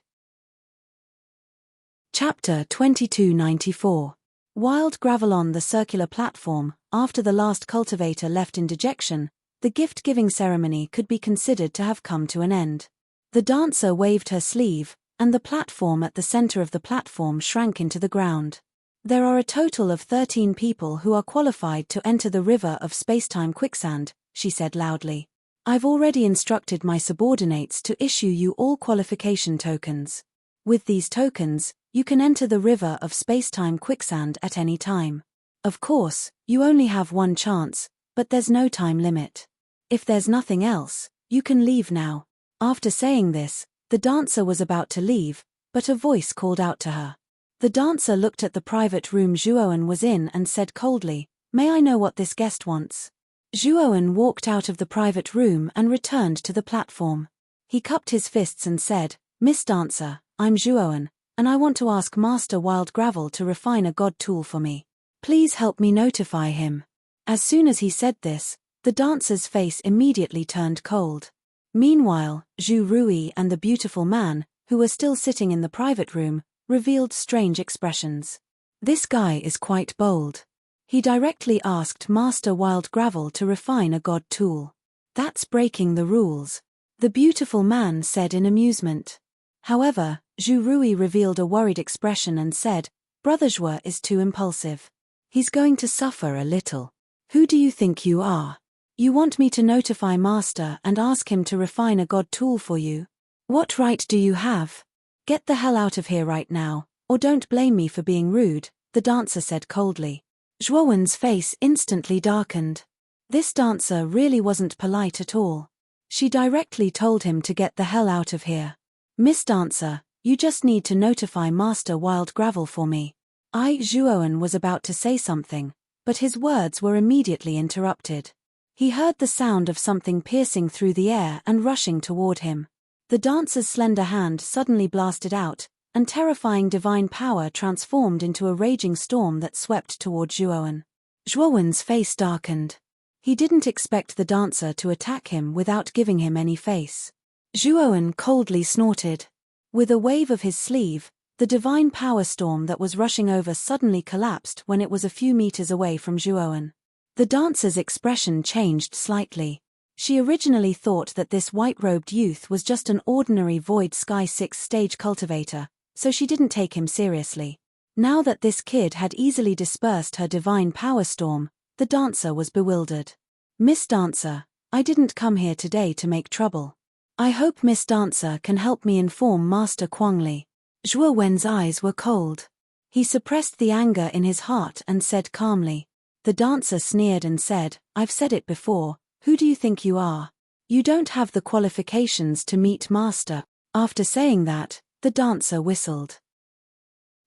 Chapter 2294. Wild gravel. On the circular platform, after the last cultivator left in dejection, the gift-giving ceremony could be considered to have come to an end. The dancer waved her sleeve, and the platform at the center of the platform shrank into the ground. There are a total of 13 people who are qualified to enter the river of spacetime quicksand, she said loudly. I've already instructed my subordinates to issue you all qualification tokens. With these tokens, you can enter the river of spacetime quicksand at any time. Of course, you only have one chance, but there's no time limit. If there's nothing else, you can leave now. After saying this, the dancer was about to leave, but a voice called out to her. The dancer looked at the private room Zhuowen was in and said coldly, May I know what this guest wants? Zhuowen walked out of the private room and returned to the platform. He cupped his fists and said, Miss Dancer, I'm Zhuowen, and I want to ask Master Wild Gravel to refine a god tool for me. Please help me notify him. As soon as he said this, the dancer's face immediately turned cold. Meanwhile, Zhu Rui and the beautiful man, who were still sitting in the private room, revealed strange expressions. This guy is quite bold. He directly asked Master Wild Gravel to refine a god tool. That's breaking the rules, the beautiful man said in amusement. However, Zhu Rui revealed a worried expression and said, Brother Zhuo is too impulsive. He's going to suffer a little. Who do you think you are? You want me to notify Master and ask him to refine a god tool for you? What right do you have? Get the hell out of here right now, or don't blame me for being rude, the dancer said coldly. Zhuowen's face instantly darkened. This dancer really wasn't polite at all. She directly told him to get the hell out of here. Miss Dancer, you just need to notify Master Wild Gravel for me. Zhuowen was about to say something, but his words were immediately interrupted. He heard the sound of something piercing through the air and rushing toward him. The dancer's slender hand suddenly blasted out, and terrifying divine power transformed into a raging storm that swept toward Zhuowen. Zhuowen's face darkened. He didn't expect the dancer to attack him without giving him any face. Zhuowen coldly snorted. With a wave of his sleeve, the divine power storm that was rushing over suddenly collapsed when it was a few meters away from Zhuowen. The dancer's expression changed slightly. She originally thought that this white-robed youth was just an ordinary Void Sky 6-stage cultivator, so she didn't take him seriously. Now that this kid had easily dispersed her divine power storm, the dancer was bewildered. "Miss Dancer, I didn't come here today to make trouble. I hope Miss Dancer can help me inform Master Kuangli." Zhuo Wen's eyes were cold. He suppressed the anger in his heart and said calmly. The dancer sneered and said, "I've said it before, who do you think you are? You don't have the qualifications to meet Master." After saying that, the dancer whistled.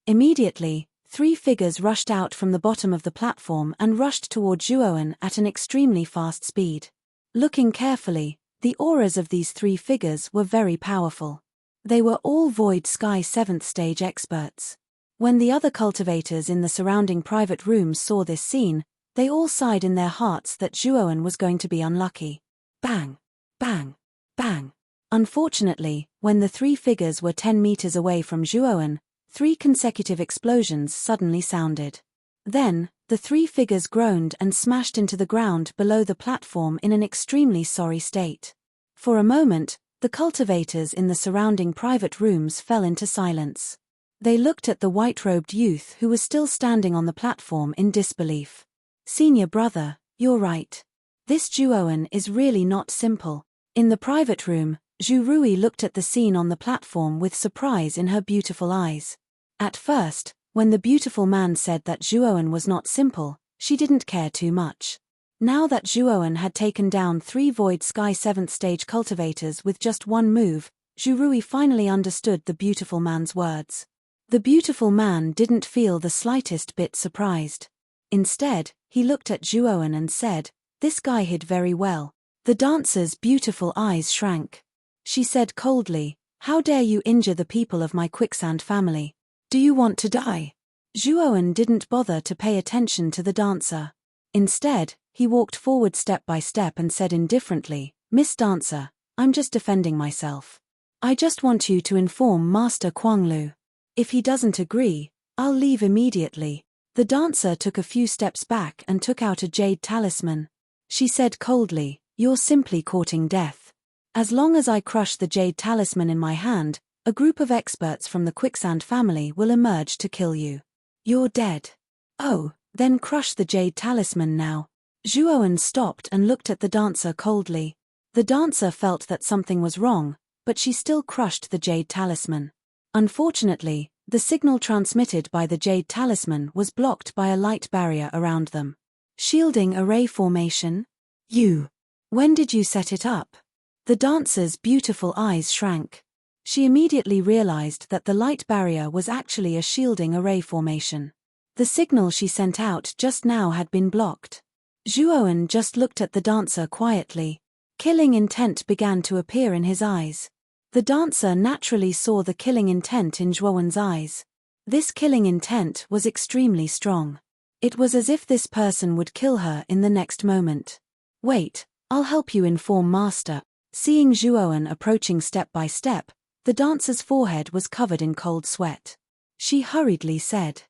Immediately, 3 figures rushed out from the bottom of the platform and rushed toward Zhuowen at an extremely fast speed. Looking carefully, the auras of these 3 figures were very powerful. They were all Void Sky 7th stage experts. When the other cultivators in the surrounding private rooms saw this scene, they all sighed in their hearts that Zhuowen was going to be unlucky. Bang! Bang! Bang! Unfortunately, when the 3 figures were 10 meters away from Zhuowen, 3 consecutive explosions suddenly sounded. Then, the 3 figures groaned and smashed into the ground below the platform in an extremely sorry state. For a moment, the cultivators in the surrounding private rooms fell into silence. They looked at the white-robed youth who was still standing on the platform in disbelief. "Senior brother, you're right. This Zhuowen is really not simple." In the private room, Zhu Rui looked at the scene on the platform with surprise in her beautiful eyes. At first, when the beautiful man said that Zhuowen was not simple, she didn't care too much. Now that Zhuowen had taken down 3 Void Sky 7th stage cultivators with just one move, Zhu Rui finally understood the beautiful man's words. The beautiful man didn't feel the slightest bit surprised. Instead, he looked at Zhuowen and said, "This guy hid very well." The dancer's beautiful eyes shrank. She said coldly, "How dare you injure the people of my quicksand family? Do you want to die?" Zhuowen didn't bother to pay attention to the dancer. Instead, he walked forward step by step and said indifferently, "Miss Dancer, I'm just defending myself. I just want you to inform Master Kuanglu. If he doesn't agree, I'll leave immediately." The dancer took a few steps back and took out a jade talisman. She said coldly, "You're simply courting death. As long as I crush the jade talisman in my hand, a group of experts from the quicksand family will emerge to kill you. You're dead." "Oh, then crush the jade talisman now." Zhuowen stopped and looked at the dancer coldly. The dancer felt that something was wrong, but she still crushed the jade talisman. Unfortunately, the signal transmitted by the jade talisman was blocked by a light barrier around them. "Shielding array formation? You. When did you set it up?" The dancer's beautiful eyes shrank. She immediately realized that the light barrier was actually a shielding array formation. The signal she sent out just now had been blocked. Zhuowen just looked at the dancer quietly. Killing intent began to appear in his eyes. The dancer naturally saw the killing intent in Zhuowen's eyes. This killing intent was extremely strong. It was as if this person would kill her in the next moment. "Wait, I'll help you inform Master." Seeing Zhuowen approaching step by step, the dancer's forehead was covered in cold sweat. She hurriedly said.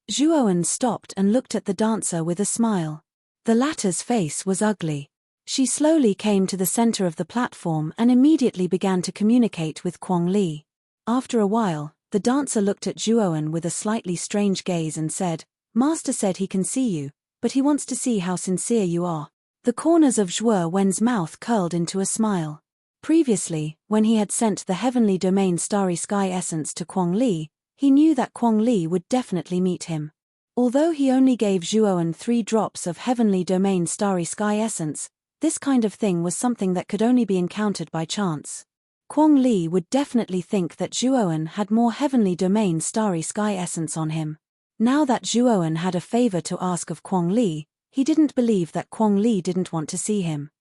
Zhuowen stopped and looked at the dancer with a smile. The latter's face was ugly. She slowly came to the center of the platform and immediately began to communicate with Kuang Li. After a while, the dancer looked at Zhuowen with a slightly strange gaze and said, "Master said he can see you, but he wants to see how sincere you are." The corners of Zhuo Wen's mouth curled into a smile. Previously, when he had sent the Heavenly Domain Starry Sky Essence to Kuang Li, he knew that Kuang Li would definitely meet him. Although he only gave Zhuowen 3 drops of Heavenly Domain Starry Sky Essence, this kind of thing was something that could only be encountered by chance. Kuang Li would definitely think that Zhuowen had more Heavenly Domain Starry Sky Essence on him. Now that Zhuowen had a favor to ask of Kuang Li, he didn't believe that Kuang Li didn't want to see him.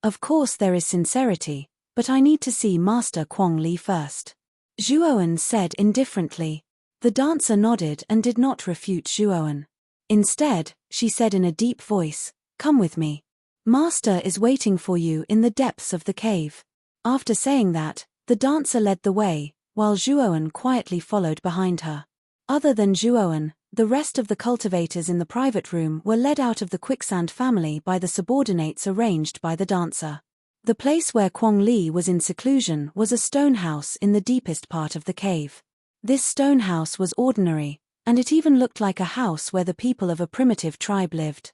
Of course there is sincerity, but I need to see Master Kwong Li first. Zhuowen said indifferently. The dancer nodded and did not refute Zhuowen. Instead, she said in a deep voice, "Come with me. Master is waiting for you in the depths of the cave." After saying that, the dancer led the way, while Zhuowen quietly followed behind her. Other than Zhuowen, the rest of the cultivators in the private room were led out of the quicksand family by the subordinates arranged by the dancer. The place where Kwong Li was in seclusion was a stone house in the deepest part of the cave. This stone house was ordinary, and it even looked like a house where the people of a primitive tribe lived.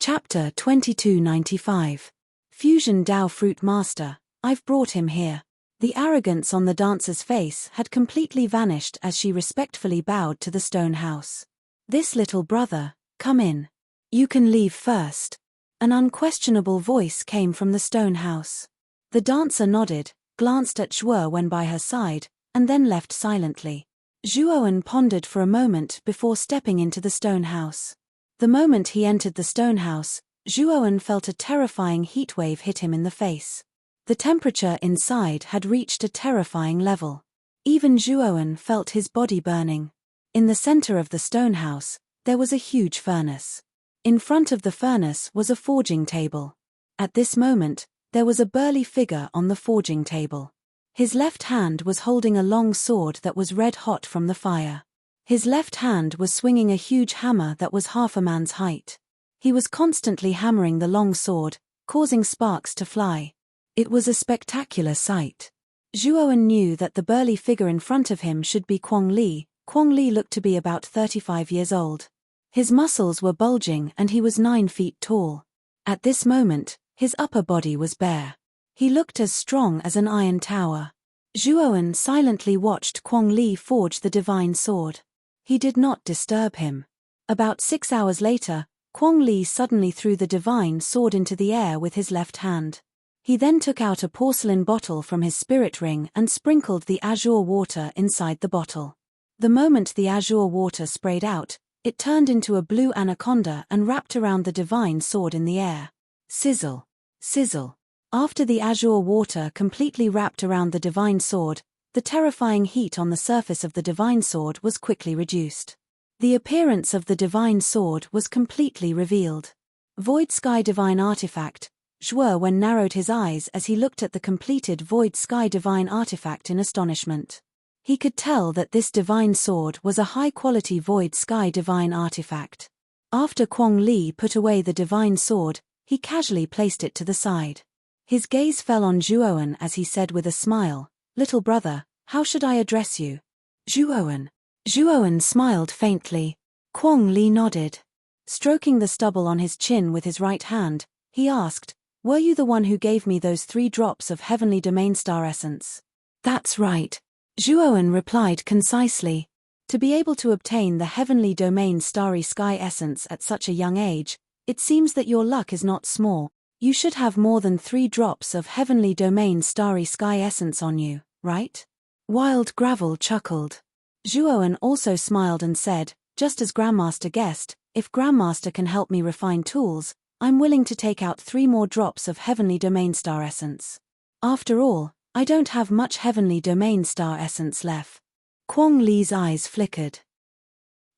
Chapter 2295. Fusion Dao Fruit Master, I've brought him here. The arrogance on the dancer's face had completely vanished as she respectfully bowed to the stone house. "This little brother, come in. You can leave first." An unquestionable voice came from the stone house. The dancer nodded, glanced at Zhuowen by her side, and then left silently. Zhuowen pondered for a moment before stepping into the stone house. The moment he entered the stone house, Zhuowen felt a terrifying heatwave hit him in the face. The temperature inside had reached a terrifying level. Even Zhuowen felt his body burning. In the center of the stone house, there was a huge furnace. In front of the furnace was a forging table. At this moment, there was a burly figure on the forging table. His left hand was holding a long sword that was red hot from the fire. His left hand was swinging a huge hammer that was half a man's height. He was constantly hammering the long sword, causing sparks to fly. It was a spectacular sight. Zhuowen knew that the burly figure in front of him should be Kwong Li. Kwong Li looked to be about 35 years old. His muscles were bulging and he was 9 feet tall. At this moment, his upper body was bare. He looked as strong as an iron tower. Zhuowen silently watched Kwong Li forge the divine sword. He did not disturb him. About 6 hours later, Kwong Li suddenly threw the divine sword into the air with his left hand. He then took out a porcelain bottle from his spirit ring and sprinkled the azure water inside the bottle. The moment the azure water sprayed out, it turned into a blue anaconda and wrapped around the divine sword in the air. Sizzle. Sizzle. After the azure water completely wrapped around the divine sword, the terrifying heat on the surface of the divine sword was quickly reduced. The appearance of the divine sword was completely revealed. Void Sky Divine Artifact. Zhuowen narrowed his eyes as he looked at the completed Void Sky Divine Artifact in astonishment. He could tell that this divine sword was a high-quality Void Sky Divine Artifact. After Kwong Li put away the divine sword, he casually placed it to the side. His gaze fell on Zhuowen as he said with a smile, "Little brother, how should I address you?" "Zhuowen." Zhuowen smiled faintly. Kwong Li nodded. Stroking the stubble on his chin with his right hand, he asked, "Were you the one who gave me those 3 drops of Heavenly Domain Star Essence?" "That's right," Zhuowen replied concisely. To be able to obtain the Heavenly Domain Starry Sky Essence at such a young age, it seems that your luck is not small. You should have more than 3 drops of Heavenly Domain Starry Sky Essence on you, right? Wild Gravel chuckled. Zhuowen also smiled and said, "Just as Grandmaster guessed, if Grandmaster can help me refine tools, I'm willing to take out 3 more drops of Heavenly Domain Star Essence. After all, I don't have much Heavenly Domain Star Essence left." Kwong Li's eyes flickered.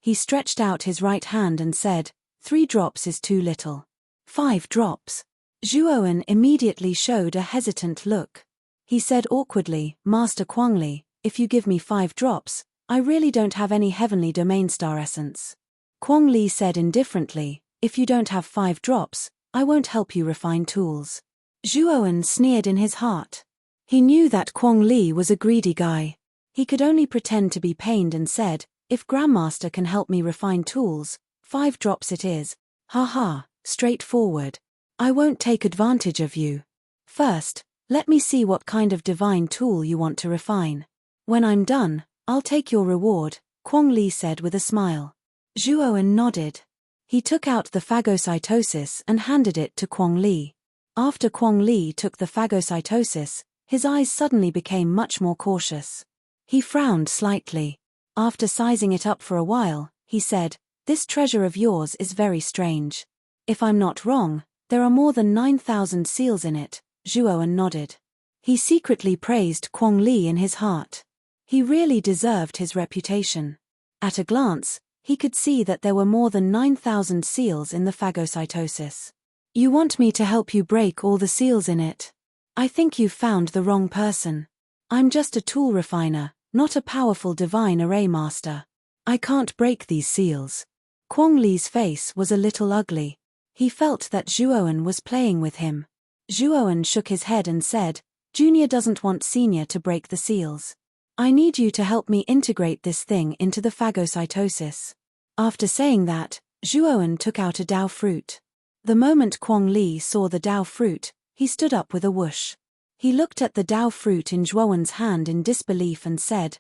He stretched out his right hand and said, "3 drops is too little. 5 drops. Zhuowen immediately showed a hesitant look. He said awkwardly, "Master Kwong Li, if you give me 5 drops, I really don't have any Heavenly Domain Star Essence." Kwong Li said indifferently, "If you don't have 5 drops, I won't help you refine tools." Zhuowen sneered in his heart. He knew that Kwong Li was a greedy guy. He could only pretend to be pained and said, "If Grandmaster can help me refine tools, 5 drops it is. Ha, straightforward. I won't take advantage of you. First, let me see what kind of divine tool you want to refine. When I'm done, I'll take your reward," Kwong Li said with a smile. Zhuowen nodded. He took out the phagocytosis and handed it to Kwong Li. After Kwong Li took the phagocytosis, his eyes suddenly became much more cautious. He frowned slightly. After sizing it up for a while, he said, "This treasure of yours is very strange. If I'm not wrong, There are more than 9,000 seals in it, Zhuowen nodded. He secretly praised Kuang Li in his heart. He really deserved his reputation. At a glance, he could see that there were more than 9,000 seals in the phagocytosis. You want me to help you break all the seals in it? I think you've found the wrong person. I'm just a tool refiner, not a powerful divine array master. I can't break these seals. Kuang Li's face was a little ugly. He felt that Zhuowen was playing with him. Zhuowen shook his head and said, Junior doesn't want Senior to break the seals. I need you to help me integrate this thing into the phagocytosis. After saying that, Zhuowen took out a Dao fruit. The moment Kuang Li saw the Dao fruit, he stood up with a whoosh. He looked at the Dao fruit in Zhuowen's hand in disbelief and said,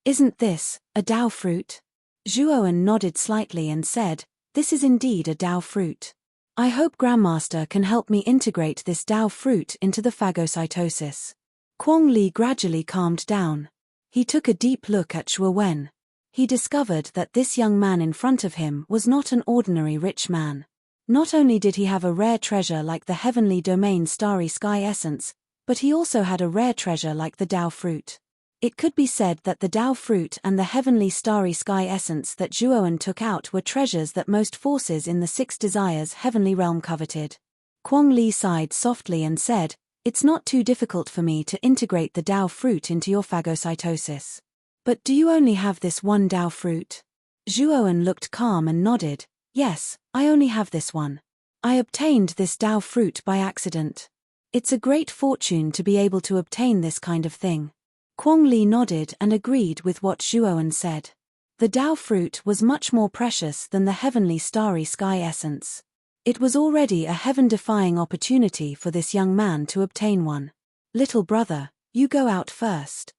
Isn't this a Dao fruit? Zhuowen nodded slightly and said, This is indeed a Dao fruit. I hope Grandmaster can help me integrate this Dao fruit into the phagocytosis. Kuang Li gradually calmed down. He took a deep look at Zhuowen. He discovered that this young man in front of him was not an ordinary rich man. Not only did he have a rare treasure like the heavenly domain starry sky essence, but he also had a rare treasure like the Dao fruit. It could be said that the Dao fruit and the heavenly starry sky essence that Zhuowen took out were treasures that most forces in the Six Desires heavenly realm coveted. Kuang Li sighed softly and said, It's not too difficult for me to integrate the Dao fruit into your phagocytosis. But do you only have this one Dao fruit? Zhuowen looked calm and nodded, Yes, I only have this one. I obtained this Dao fruit by accident. It's a great fortune to be able to obtain this kind of thing. Kuang Li nodded and agreed with what Zhuowen said. The Dao fruit was much more precious than the heavenly starry sky essence. It was already a heaven-defying opportunity for this young man to obtain one. Little brother, you go out first.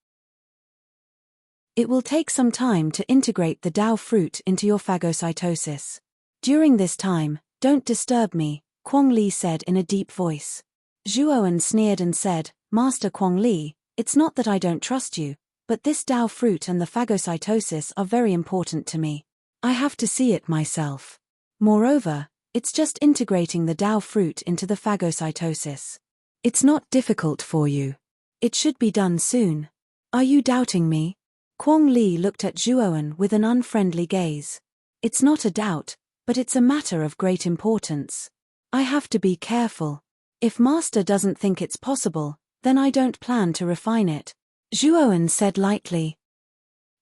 It will take some time to integrate the Dao fruit into your phagocytosis. During this time, don't disturb me, Kuang Li said in a deep voice. Zhuowen sneered and said, Master Kuang Li, it's not that I don't trust you, but this Dao fruit and the phagocytosis are very important to me. I have to see it myself. Moreover, it's just integrating the Dao fruit into the phagocytosis. It's not difficult for you. It should be done soon. Are you doubting me? Kuang Li looked at Zhuowen with an unfriendly gaze. It's not a doubt, but it's a matter of great importance. I have to be careful. If Master doesn't think it's possible, then I don't plan to refine it, Zhuowen said lightly.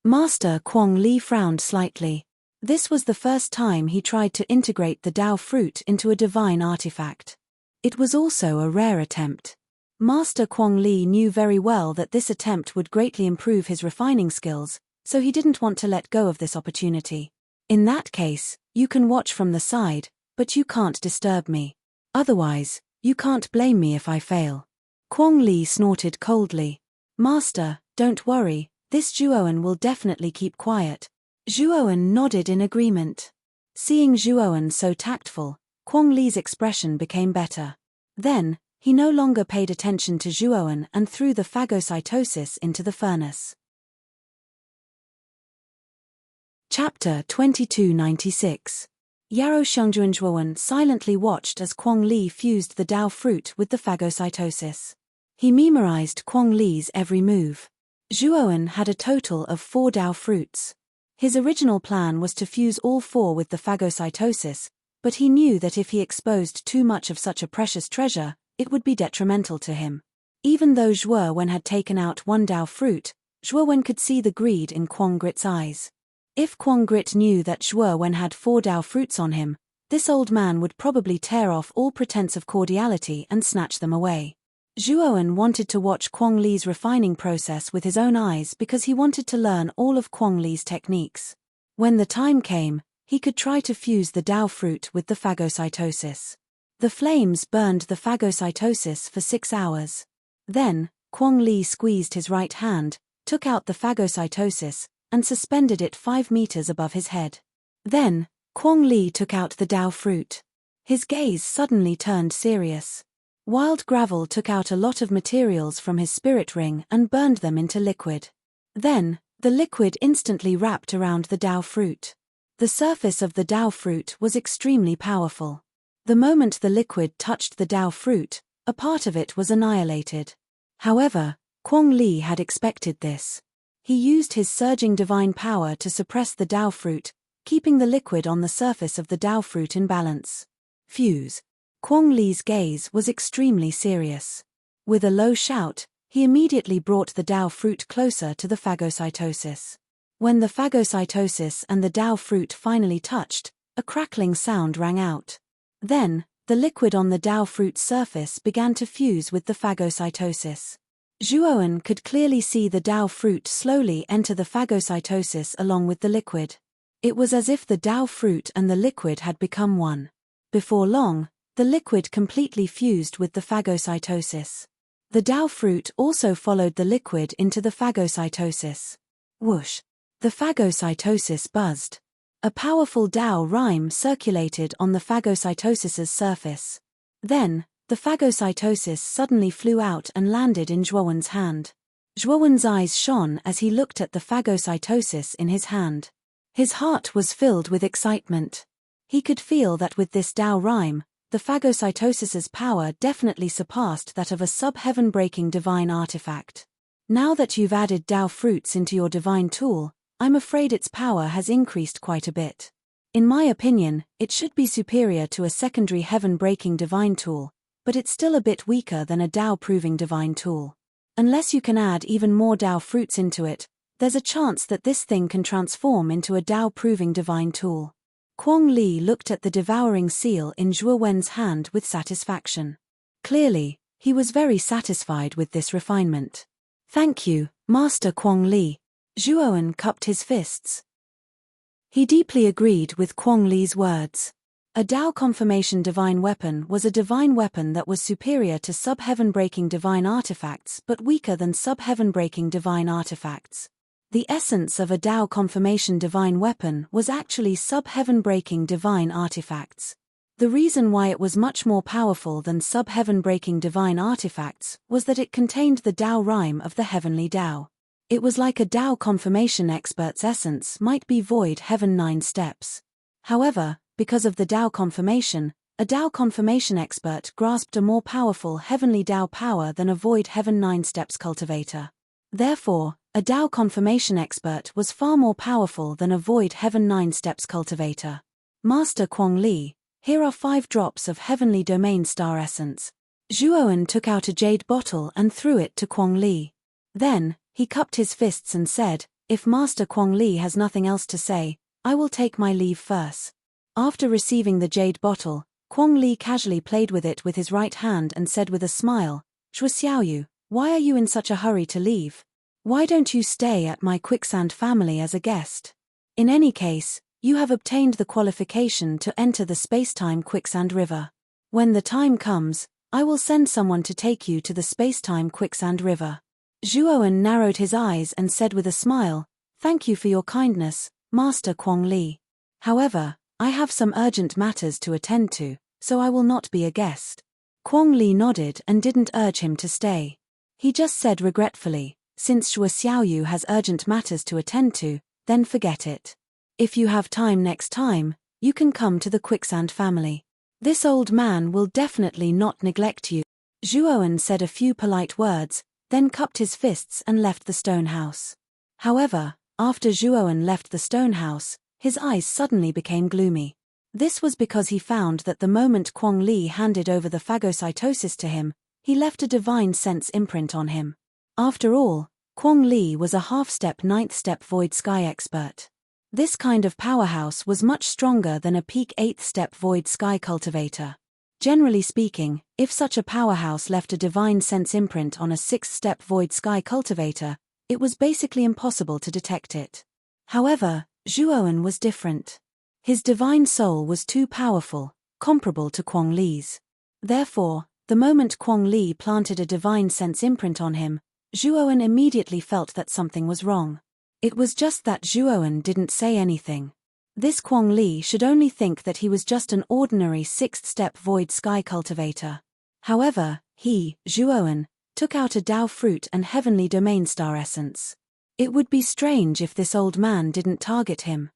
Master Kuang Li frowned slightly. This was the first time he tried to integrate the Dao fruit into a divine artifact. It was also a rare attempt. Master Kuang Li knew very well that this attempt would greatly improve his refining skills, so he didn't want to let go of this opportunity. In that case, you can watch from the side, but you can't disturb me. Otherwise, you can't blame me if I fail. Kuang Li snorted coldly. Master, don't worry, this Zhuowen will definitely keep quiet. Zhuowen nodded in agreement. Seeing Zhuowen so tactful, Kuang Li's expression became better. Then, he no longer paid attention to Zhuowen and threw the phagocytosis into the furnace. Chapter 2296. Yarou Shengjuan Zhuowen silently watched as Kuang Li fused the Dao fruit with the phagocytosis. He memorized Kuang Li's every move. Zhuowen had a total of 4 Dao fruits. His original plan was to fuse all 4 with the phagocytosis, but he knew that if he exposed too much of such a precious treasure, it would be detrimental to him. Even though Zhuowen had taken out 1 Dao fruit, Zhuowen could see the greed in Kuang Grit's eyes. If Kuang Grit knew that Zhuowen had 4 Dao fruits on him, this old man would probably tear off all pretense of cordiality and snatch them away. Zhuowen wanted to watch Kuang Li's refining process with his own eyes because he wanted to learn all of Kuang Li's techniques. When the time came, he could try to fuse the Dao fruit with the phagocytosis. The flames burned the phagocytosis for 6 hours. Then, Kuang Li squeezed his right hand, took out the phagocytosis, and suspended it 5 meters above his head. Then, Kuang Li took out the Dao fruit. His gaze suddenly turned serious. Wild Gravel took out a lot of materials from his spirit ring and burned them into liquid. Then, the liquid instantly wrapped around the Dao fruit. The surface of the Dao fruit was extremely powerful. The moment the liquid touched the Dao fruit, a part of it was annihilated. However, Kuang Li had expected this. He used his surging divine power to suppress the Dao fruit, keeping the liquid on the surface of the Dao fruit in balance. Fuse. Kuang Li's gaze was extremely serious. With a low shout, he immediately brought the Dao fruit closer to the phagocytosis. When the phagocytosis and the Dao fruit finally touched, a crackling sound rang out. Then, the liquid on the Dao fruit's surface began to fuse with the phagocytosis. Zhuowen could clearly see the Dao fruit slowly enter the phagocytosis along with the liquid. It was as if the Dao fruit and the liquid had become one. Before long, the liquid completely fused with the phagocytosis. The Dao fruit also followed the liquid into the phagocytosis. Whoosh! The phagocytosis buzzed. A powerful Dao rhyme circulated on the phagocytosis's surface. Then, the phagocytosis suddenly flew out and landed in Zhuowen's hand. Zhuowen's eyes shone as he looked at the phagocytosis in his hand. His heart was filled with excitement. He could feel that with this Dao rhyme, the phagocytosis's power definitely surpassed that of a sub-heaven-breaking divine artifact. Now that you've added Dao fruits into your divine tool, I'm afraid its power has increased quite a bit. In my opinion, it should be superior to a secondary heaven-breaking divine tool, but it's still a bit weaker than a Dao-proving divine tool. Unless you can add even more Dao fruits into it, there's a chance that this thing can transform into a Dao-proving divine tool. Kuang Li looked at the devouring seal in Zhuowen's hand with satisfaction. Clearly, he was very satisfied with this refinement. Thank you, Master Kuang Li. Zhuowen cupped his fists. He deeply agreed with Kuang Li's words. A Dao confirmation divine weapon was a divine weapon that was superior to sub-heaven-breaking divine artifacts but weaker than sub-heaven-breaking divine artifacts. The essence of a Dao confirmation divine weapon was actually sub-heaven-breaking divine artifacts. The reason why it was much more powerful than sub-heaven-breaking divine artifacts was that it contained the Dao rhyme of the heavenly Dao. It was like a Dao confirmation expert's essence might be void heaven 9 steps. However, because of the Dao confirmation, a Dao confirmation expert grasped a more powerful heavenly Dao power than a void heaven 9 steps cultivator. Therefore, a Dao confirmation expert was far more powerful than a void heaven 9 steps cultivator. Master Kuang Li, here are 5 drops of heavenly domain star essence. Zhuowen took out a jade bottle and threw it to Kuang Li. Then, he cupped his fists and said, "If Master Kuang Li has nothing else to say, I will take my leave first." After receiving the jade bottle, Kuang Li casually played with it with his right hand and said with a smile, "Zhuo Xiaoyu, why are you in such a hurry to leave? Why don't you stay at my quicksand family as a guest? In any case, you have obtained the qualification to enter the space-time quicksand river. When the time comes, I will send someone to take you to the space-time quicksand river." Zhuowen narrowed his eyes and said with a smile, "Thank you for your kindness, Master Kuang Li. However, I have some urgent matters to attend to, so I will not be a guest." Kuang Li nodded and didn't urge him to stay. He just said regretfully, "Since Zhuo Xiaoyu has urgent matters to attend to, then forget it. If you have time next time, you can come to the quicksand family. This old man will definitely not neglect you." Zhuowen said a few polite words, then cupped his fists and left the stone house. However, after Zhuowen left the stone house, his eyes suddenly became gloomy. This was because he found that the moment Kuang Li handed over the phagocytosis to him, he left a divine sense imprint on him. After all, Kuang Li was a half-step 9th step void sky expert. This kind of powerhouse was much stronger than a peak 8th step void sky cultivator. Generally speaking, if such a powerhouse left a divine sense imprint on a 6th step void sky cultivator, it was basically impossible to detect it. However, Zhuowen was different. His divine soul was too powerful, comparable to Kuang Li's. Therefore, the moment Kuang Li planted a divine sense imprint on him, Zhuowen immediately felt that something was wrong. It was just that Zhuowen didn't say anything. This Kuang Li should only think that he was just an ordinary 6th step void sky cultivator. However, he, Zhuowen, took out a Dao fruit and heavenly domain star essence. It would be strange if this old man didn't target him.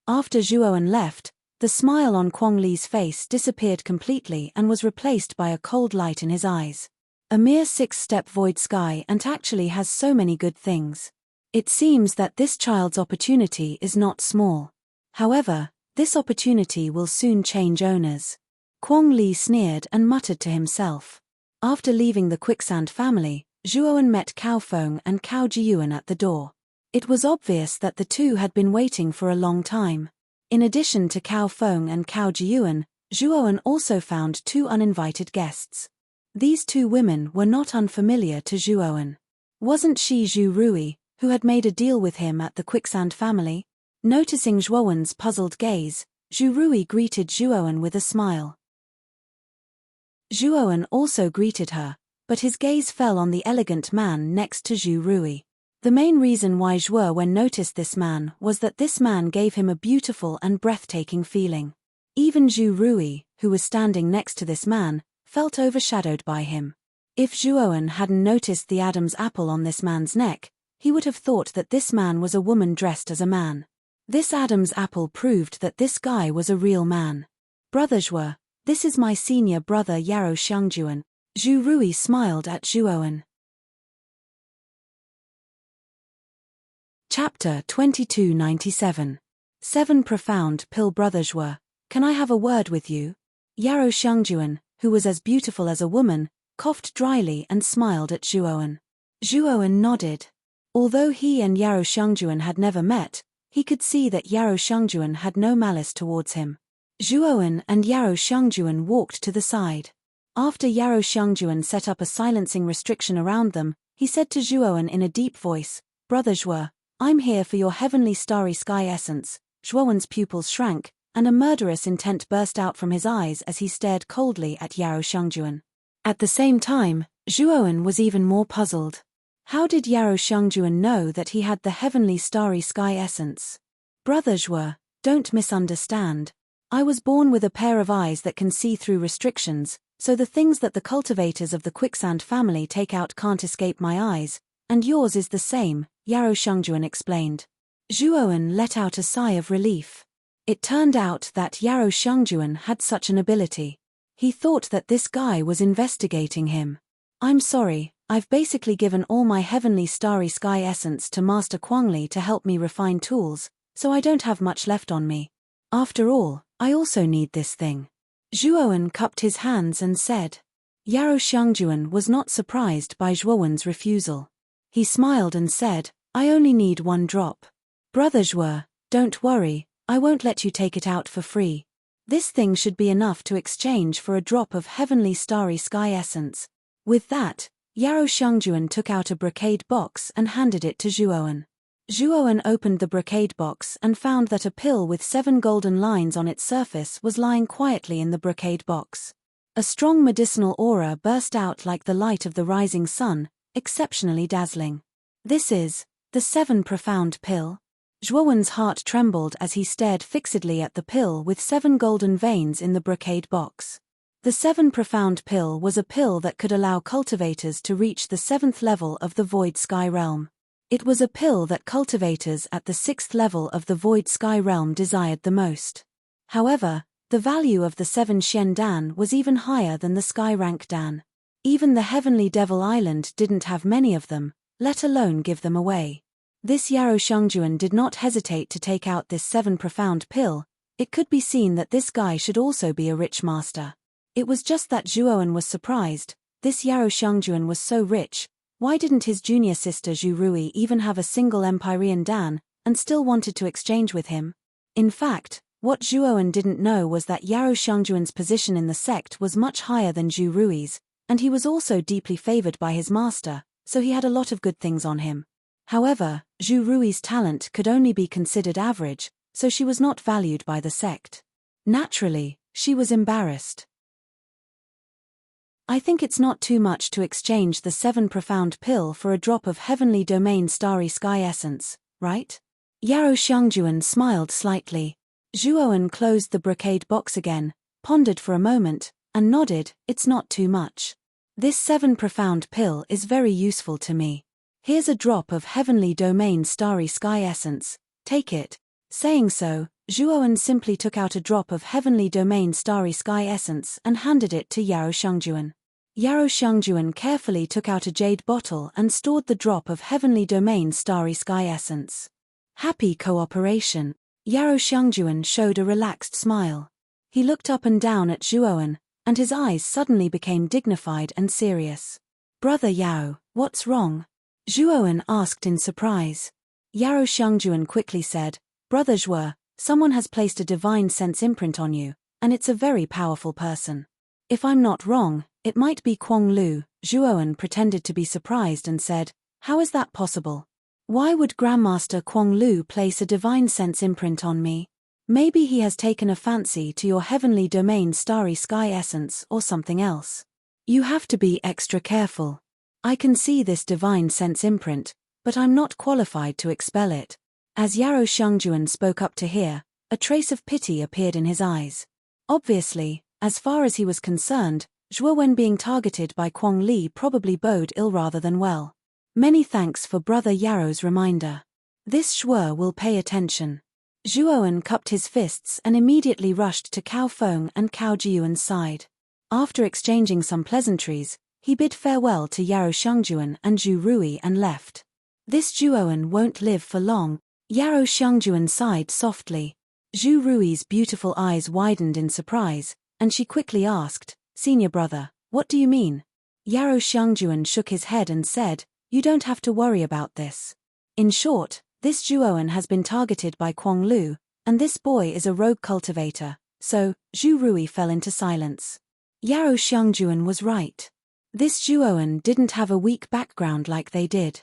After Zhuowen left, The smile on Quang Li's face disappeared completely and was replaced by a cold light in his eyes. A mere 6-step void sky and actually has so many good things. It seems that this child's opportunity is not small. However, this opportunity will soon change owners. Quang Li sneered and muttered to himself. After leaving the Quicksand family, Zhuowen met Cao Feng and Cao Jiyuan at the door. It was obvious that the two had been waiting for a long time. In addition to Cao Feng and Cao Jiyuan, Zhuowen also found 2 uninvited guests. These 2 women were not unfamiliar to Zhuowen. Wasn't she Zhu Rui, who had made a deal with him at the Quicksand family? Noticing Zhuowen's puzzled gaze, Zhu Rui greeted Zhuowen with a smile. Zhuowen also greeted her, but his gaze fell on the elegant man next to Zhu Rui. The main reason why Zhuowen noticed this man was that this man gave him a beautiful and breathtaking feeling. Even Zhu Rui, who was standing next to this man, felt overshadowed by him. If Zhuowen hadn't noticed the Adam's apple on this man's neck, he would have thought that this man was a woman dressed as a man. This Adam's apple proved that this guy was a real man. Brother Zhuo, this is my senior brother Yarou Xiangjuan. Zhu Rui smiled at Zhuowen. Chapter 2297. 7 Profound Pill. Brother Zhuo, can I have a word with you? Yarou Xiangjuan, who was as beautiful as a woman, coughed dryly and smiled at Zhuowen. Zhuowen nodded. Although he and Yarou Xiangjuan had never met, he could see that Yarou Xiangjuan had no malice towards him. Zhuowen and Yarou Xiangjuan walked to the side. After Yarou Xiangjuan set up a silencing restriction around them, he said to Zhuowen in a deep voice, Brother Zhuo, I'm here for your heavenly starry sky essence. Zhuowen's pupils shrank, and a murderous intent burst out from his eyes as he stared coldly at Yarou Xiangjuan. At the same time, Zhuowen was even more puzzled. How did Yarou Xiangjuan know that he had the heavenly starry sky essence? Brother Zhuo, don't misunderstand. I was born with a pair of eyes that can see through restrictions, so the things that the cultivators of the Quicksand family take out can't escape my eyes, and yours is the same, Yarou Xiangjuan explained. Zhuowen let out a sigh of relief. It turned out that Yarou Xiangjuan had such an ability. He thought that this guy was investigating him. I'm sorry, I've basically given all my heavenly starry sky essence to Master Quang Li to help me refine tools, so I don't have much left on me. After all, I also need this thing. Zhuowen cupped his hands and said. Yarou Xiangjuan was not surprised by Zhuowen's refusal. He smiled and said, I only need 1 drop. Brother Zhuo, don't worry, I won't let you take it out for free. This thing should be enough to exchange for a drop of heavenly starry sky essence. With that, Yarou Xiangjuan took out a brocade box and handed it to Zhuowen. Zhuowen opened the brocade box and found that a pill with 7 golden lines on its surface was lying quietly in the brocade box. A strong medicinal aura burst out like the light of the rising sun, exceptionally dazzling. This is the 7 Profound Pill. Zhuowen's heart trembled as he stared fixedly at the pill with 7 golden veins in the brocade box. The 7 Profound Pill was a pill that could allow cultivators to reach the 7th level of the Void Sky Realm. It was a pill that cultivators at the 6th level of the Void Sky Realm desired the most. However, the value of the 7 Xian Dan was even higher than the Sky Rank Dan. Even the Heavenly Devil Island didn't have many of them, let alone give them away. This Yarou Xiangjuan did not hesitate to take out this 7 Profound Pill. It could be seen that this guy should also be a rich master. It was just that Zhuowen was surprised. This Yarou Xiangjuan was so rich. Why didn't his junior sister Zhu Rui even have a single Empyrean Dan, and still wanted to exchange with him? In fact, what Zhuowen didn't know was that Yarou Xiangjuan's position in the sect was much higher than Zhu Rui's, and he was also deeply favored by his master, so he had a lot of good things on him. However, Zhu Rui's talent could only be considered average, so she was not valued by the sect. Naturally, she was embarrassed. I think it's not too much to exchange the 7 Profound Pill for a drop of Heavenly Domain Starry Sky Essence, right? Yarou Xiangjuan smiled slightly. Zhuowen closed the brocade box again, pondered for a moment, and nodded, it's not too much. This 7 Profound Pill is very useful to me. Here's a drop of Heavenly Domain Starry Sky Essence, take it. Saying so, Zhuowen simply took out a drop of Heavenly Domain Starry Sky Essence and handed it to Yarou Shangjuan. Yarou Shangjuan carefully took out a jade bottle and stored the drop of Heavenly Domain Starry Sky Essence. Happy cooperation. Yarou Shangjuan showed a relaxed smile. He looked up and down at Zhuowen, and his eyes suddenly became dignified and serious. Brother Yao, what's wrong? Zhuowen asked in surprise. Yarou Shangjuan quickly said, Brother Zhuo, someone has placed a divine sense imprint on you, and it's a very powerful person. If I'm not wrong, it might be Kuang Lu. Zhuowen pretended to be surprised and said, How is that possible? Why would Grandmaster Kuang Lu place a divine sense imprint on me? Maybe he has taken a fancy to your Heavenly Domain Starry Sky Essence or something else. You have to be extra careful. I can see this divine sense imprint, but I'm not qualified to expel it. As Yarou Shangjuan spoke up to hear, a trace of pity appeared in his eyes. Obviously, as far as he was concerned, Zhuowen being targeted by Kuang Li probably bode ill rather than well. Many thanks for Brother Yarou's reminder. This Zhuo will pay attention. Zhuowen cupped his fists and immediately rushed to Cao Feng and Cao Jiyuan's side. After exchanging some pleasantries, he bid farewell to Yarou Shangjuan and Zhu Rui and left. This Zhuowen won't live for long. Yarou Shangjuan sighed softly. Zhu Rui's beautiful eyes widened in surprise, and she quickly asked, Senior brother, what do you mean? Yarou Shangjuan shook his head and said, You don't have to worry about this. In short, this Zhuowen has been targeted by Kuang Lu, and this boy is a rogue cultivator, so, Zhu Rui fell into silence. Yarou Shangjuan was right. This Zhuowen didn't have a weak background like they did.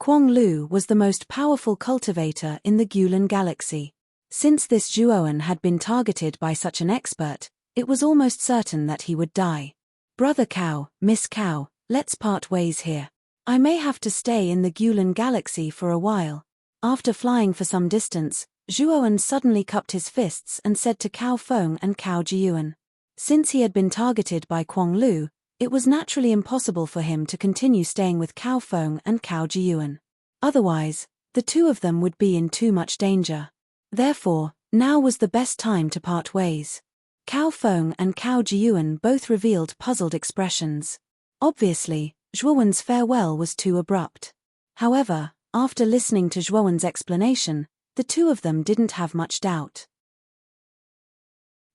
Kuang Lu was the most powerful cultivator in the Gulan galaxy. Since this Zhuowen had been targeted by such an expert, it was almost certain that he would die. Brother Cao, Miss Cao, let's part ways here. I may have to stay in the Gulan galaxy for a while. After flying for some distance, Zhuowen suddenly cupped his fists and said to Cao Feng and Cao Jiyuan. Since he had been targeted by Kuang Lu, it was naturally impossible for him to continue staying with Cao Feng and Cao Jiyuan. Otherwise, the two of them would be in too much danger. Therefore, now was the best time to part ways. Cao Feng and Cao Jiyuan both revealed puzzled expressions. Obviously, Zhuowen's farewell was too abrupt. However, after listening to Zhuowen's explanation, the two of them didn't have much doubt.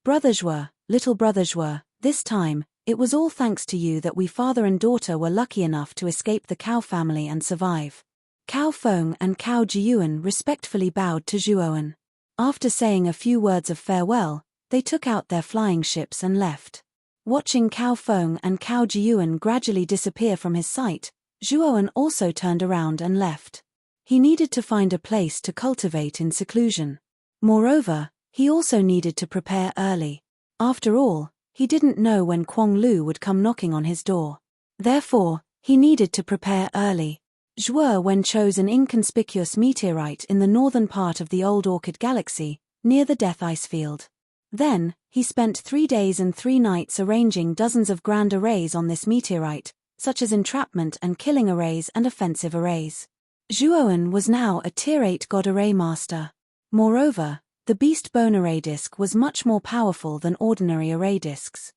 Brother Zhuo, little brother Zhuo, this time, it was all thanks to you that we father and daughter were lucky enough to escape the Cao family and survive. Cao Feng and Cao Jiyuan respectfully bowed to Zhuowen. After saying a few words of farewell, they took out their flying ships and left. Watching Cao Feng and Cao Jiyuan gradually disappear from his sight, Zhuowen also turned around and left. He needed to find a place to cultivate in seclusion. Moreover, he also needed to prepare early. After all, he didn't know when Kuang Lu would come knocking on his door. Therefore, he needed to prepare early. Zhuowen chose an inconspicuous meteorite in the northern part of the old Orchid Galaxy, near the Death Ice Field. Then, he spent 3 days and 3 nights arranging dozens of grand arrays on this meteorite, such as entrapment and killing arrays and offensive arrays. Zhuowen was now a Tier 8 God Array Master. Moreover, the Beast Bone Array Disc was much more powerful than ordinary array discs.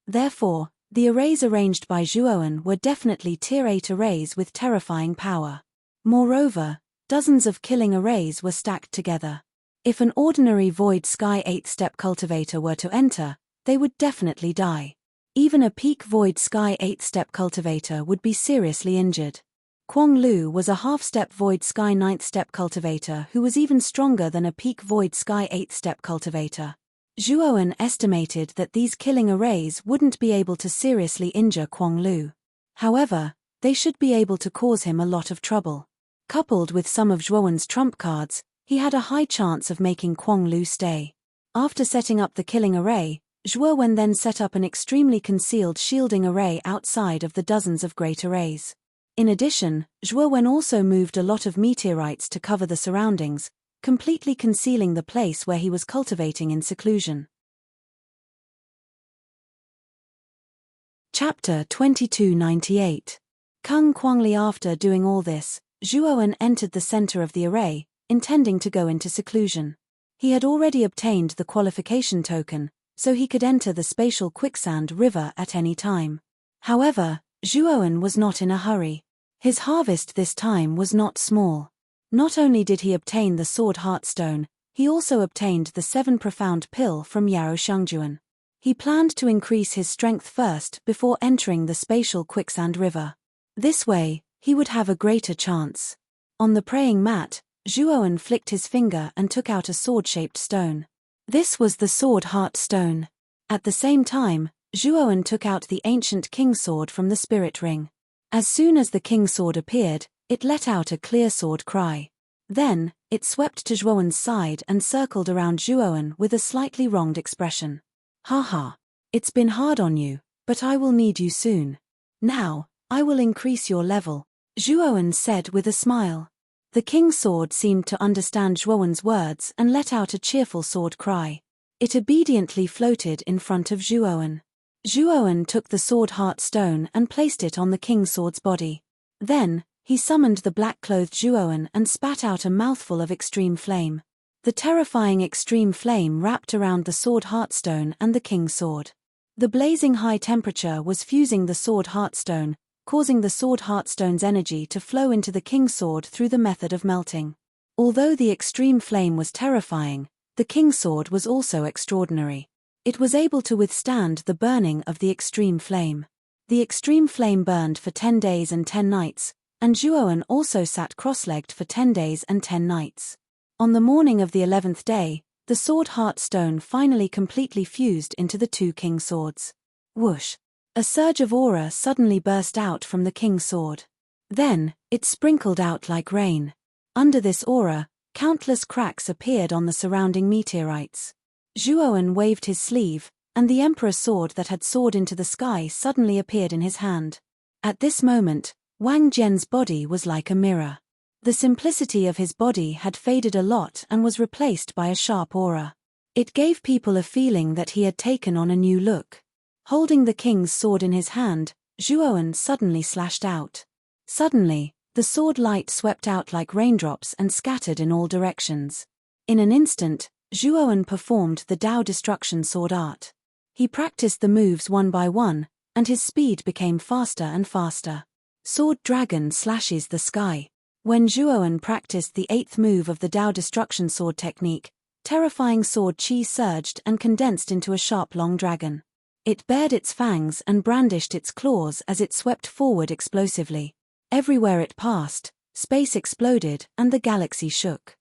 Therefore, the arrays arranged by Zhuowen were definitely Tier 8 arrays with terrifying power. Moreover, dozens of killing arrays were stacked together. If an ordinary Void Sky 8-step cultivator were to enter, they would definitely die. Even a peak Void Sky 8-step cultivator would be seriously injured. Kuang Lu was a half-step Void Sky 9th-step cultivator who was even stronger than a peak Void Sky 8th-step cultivator. Zhuowen estimated that these killing arrays wouldn't be able to seriously injure Kuang Lu. However, they should be able to cause him a lot of trouble. Coupled with some of Zhuowen's trump cards, he had a high chance of making Kuang Lu stay. After setting up the killing array, Zhuowen then set up an extremely concealed shielding array outside of the dozens of great arrays. In addition, Zhuowen also moved a lot of meteorites to cover the surroundings, completely concealing the place where he was cultivating in seclusion. Chapter 2298. Kung Kuangli. After doing all this, Zhuowen entered the center of the array, intending to go into seclusion. He had already obtained the qualification token, so he could enter the spatial quicksand river at any time. However, Zhuowen was not in a hurry. His harvest this time was not small. Not only did he obtain the sword heartstone, he also obtained the 7 profound pill from Yao Shangjuan. He planned to increase his strength first before entering the spatial quicksand river. This way, he would have a greater chance. On the praying mat, Zhuowen flicked his finger and took out a sword-shaped stone. This was the sword heart stone. At the same time, Zhuowen took out the ancient king sword from the spirit ring. As soon as the king sword appeared, it let out a clear sword cry. Then, it swept to Zhuowen's side and circled around Zhuowen with a slightly wronged expression. Haha. It's been hard on you, but I will need you soon. Now, I will increase your level, Zhuowen said with a smile. The king's sword seemed to understand Zhuowen's words and let out a cheerful sword cry. It obediently floated in front of Zhuowen. Zhuowen took the sword heart stone and placed it on the king's sword's body. Then, he summoned the black-clothed Zhuowen and spat out a mouthful of extreme flame. The terrifying extreme flame wrapped around the sword heartstone and the king's sword. The blazing high temperature was fusing the sword heartstone, causing the sword heartstone's energy to flow into the king's sword through the method of melting. Although the extreme flame was terrifying, the king's sword was also extraordinary. It was able to withstand the burning of the extreme flame. The extreme flame burned for 10 days and 10 nights, and Zhuowen also sat cross-legged for 10 days and 10 nights. On the morning of the 11th day, the sword heartstone finally completely fused into the 2 king swords. Whoosh! A surge of aura suddenly burst out from the king's sword. Then, it sprinkled out like rain. Under this aura, countless cracks appeared on the surrounding meteorites. Zhuowen waved his sleeve, and the emperor's sword that had soared into the sky suddenly appeared in his hand. At this moment, Wang Jian's body was like a mirror. The simplicity of his body had faded a lot and was replaced by a sharp aura. It gave people a feeling that he had taken on a new look. Holding the king's sword in his hand, Zhuowen suddenly slashed out. Suddenly, the sword light swept out like raindrops and scattered in all directions. In an instant, Zhuowen performed the Dao destruction sword art. He practiced the moves one by one, and his speed became faster and faster. Sword dragon slashes the sky. When Zhuowen practiced the 8th move of the Dao destruction sword technique, terrifying sword chi surged and condensed into a sharp long dragon. It bared its fangs and brandished its claws as it swept forward explosively. Everywhere it passed, space exploded and the galaxy shook.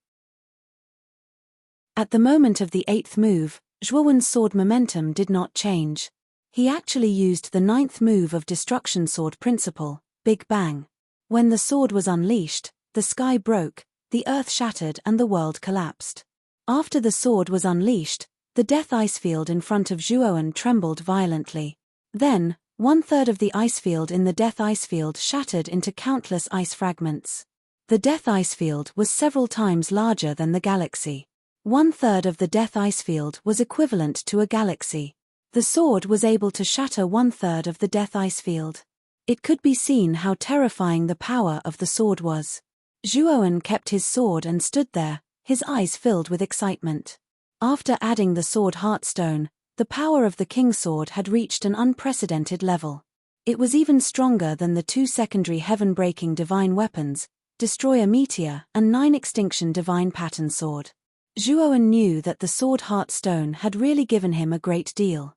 At the moment of the 8th move, Zhuowen's sword momentum did not change. He actually used the 9th move of destruction sword principle, Big Bang. When the sword was unleashed, the sky broke, the earth shattered and the world collapsed. After the sword was unleashed, the death ice field in front of Zhuowen trembled violently. Then, 1/3 of the ice field in the death ice field shattered into countless ice fragments. The death ice field was several times larger than the galaxy. 1/3 of the death ice field was equivalent to a galaxy. The sword was able to shatter 1/3 of the death ice field. It could be seen how terrifying the power of the sword was. Zhuowen kept his sword and stood there, his eyes filled with excitement. After adding the sword heartstone, the power of the king's sword had reached an unprecedented level. It was even stronger than the 2 secondary heaven-breaking divine weapons, Destroyer Meteor and 9 Extinction Divine Pattern Sword. Zhuowen knew that the sword heartstone had really given him a great deal.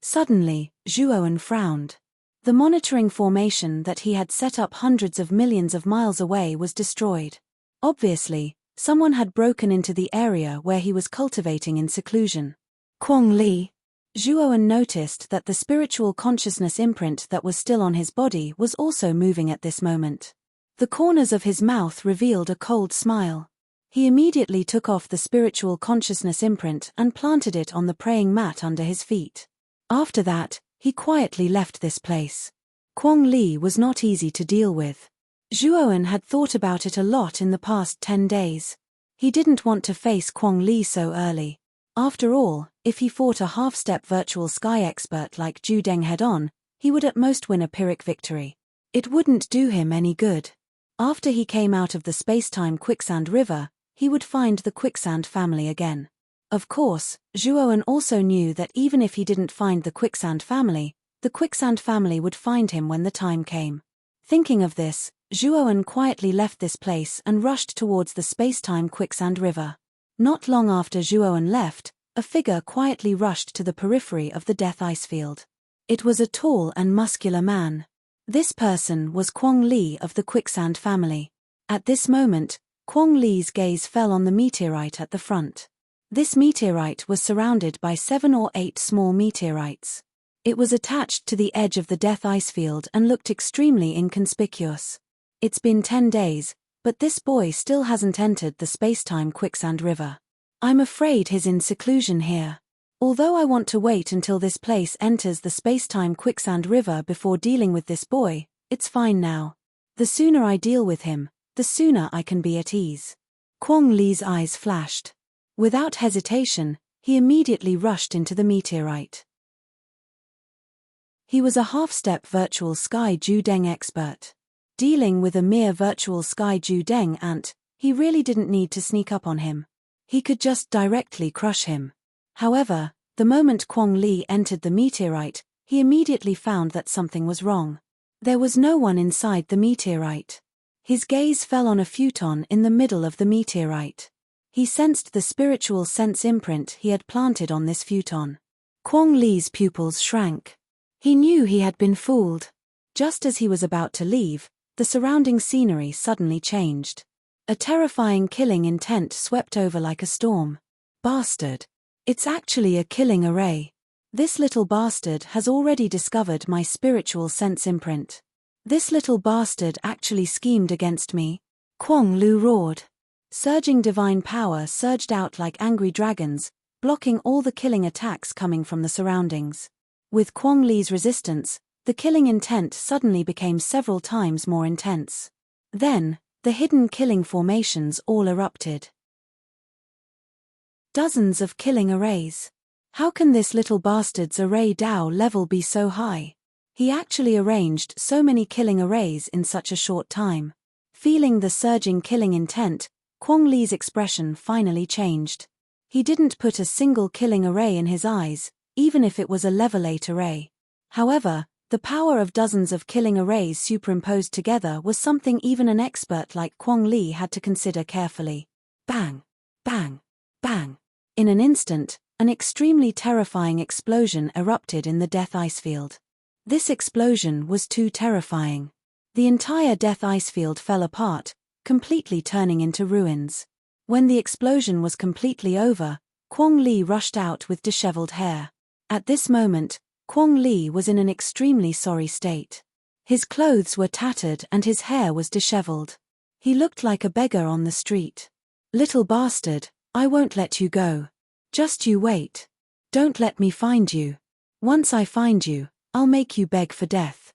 Suddenly, Zhuowen frowned. The monitoring formation that he had set up hundreds of millions of miles away was destroyed. Obviously, someone had broken into the area where he was cultivating in seclusion. Quang Li. Zhuowen noticed that the spiritual consciousness imprint that was still on his body was also moving at this moment. The corners of his mouth revealed a cold smile. He immediately took off the spiritual consciousness imprint and planted it on the praying mat under his feet. After that, he quietly left this place. Quang Li was not easy to deal with. Zhuowen had thought about it a lot in the past 10 days. He didn't want to face Quang Li so early. After all, if he fought a half-step virtual sky expert like Zhu Deng head-on, he would at most win a Pyrrhic victory. It wouldn't do him any good. After he came out of the space-time quicksand river, he would find the quicksand family again. Of course, Zhuowen also knew that even if he didn't find the quicksand family would find him when the time came. Thinking of this, Zhuowen quietly left this place and rushed towards the space-time quicksand river. Not long after Zhuowen left, a figure quietly rushed to the periphery of the death ice field. It was a tall and muscular man. This person was Kwong Li of the quicksand family. At this moment, Kwong Li's gaze fell on the meteorite at the front. This meteorite was surrounded by 7 or 8 small meteorites. It was attached to the edge of the death ice field and looked extremely inconspicuous. It's been 10 days, but this boy still hasn't entered the space-time quicksand river. I'm afraid he's in seclusion here. Although I want to wait until this place enters the space-time quicksand river before dealing with this boy, it's fine now. The sooner I deal with him, the sooner I can be at ease. Kwong Li's eyes flashed. Without hesitation, he immediately rushed into the meteorite. He was a half-step virtual sky Judeng expert. Dealing with a mere virtual sky Judeng ant, he really didn't need to sneak up on him. He could just directly crush him. However, the moment Kwong Li entered the meteorite, he immediately found that something was wrong. There was no one inside the meteorite. His gaze fell on a futon in the middle of the meteorite. He sensed the spiritual sense imprint he had planted on this futon. Kwong Li's pupils shrank. He knew he had been fooled. Just as he was about to leave, the surrounding scenery suddenly changed. A terrifying killing intent swept over like a storm. Bastard. It's actually a killing array. This little bastard has already discovered my spiritual sense imprint. This little bastard actually schemed against me. Kwong Lu roared. Surging divine power surged out like angry dragons, blocking all the killing attacks coming from the surroundings. With Kwong Li's resistance, the killing intent suddenly became several times more intense. Then, the hidden killing formations all erupted. Dozens of killing arrays. How can this little bastard's array Dao level be so high? He actually arranged so many killing arrays in such a short time. Feeling the surging killing intent, Kwong Li's expression finally changed. He didn't put a single killing array in his eyes, even if it was a level 8 array. However, the power of dozens of killing arrays superimposed together was something even an expert like Kwong Li had to consider carefully. Bang! Bang! Bang! In an instant, an extremely terrifying explosion erupted in the death ice field. This explosion was too terrifying. The entire death ice field fell apart, completely turning into ruins. When the explosion was completely over, Kwong Li rushed out with disheveled hair. At this moment, Kwong Li was in an extremely sorry state. His clothes were tattered and his hair was disheveled. He looked like a beggar on the street. Little bastard, I won't let you go. Just you wait. Don't let me find you. Once I find you, I'll make you beg for death.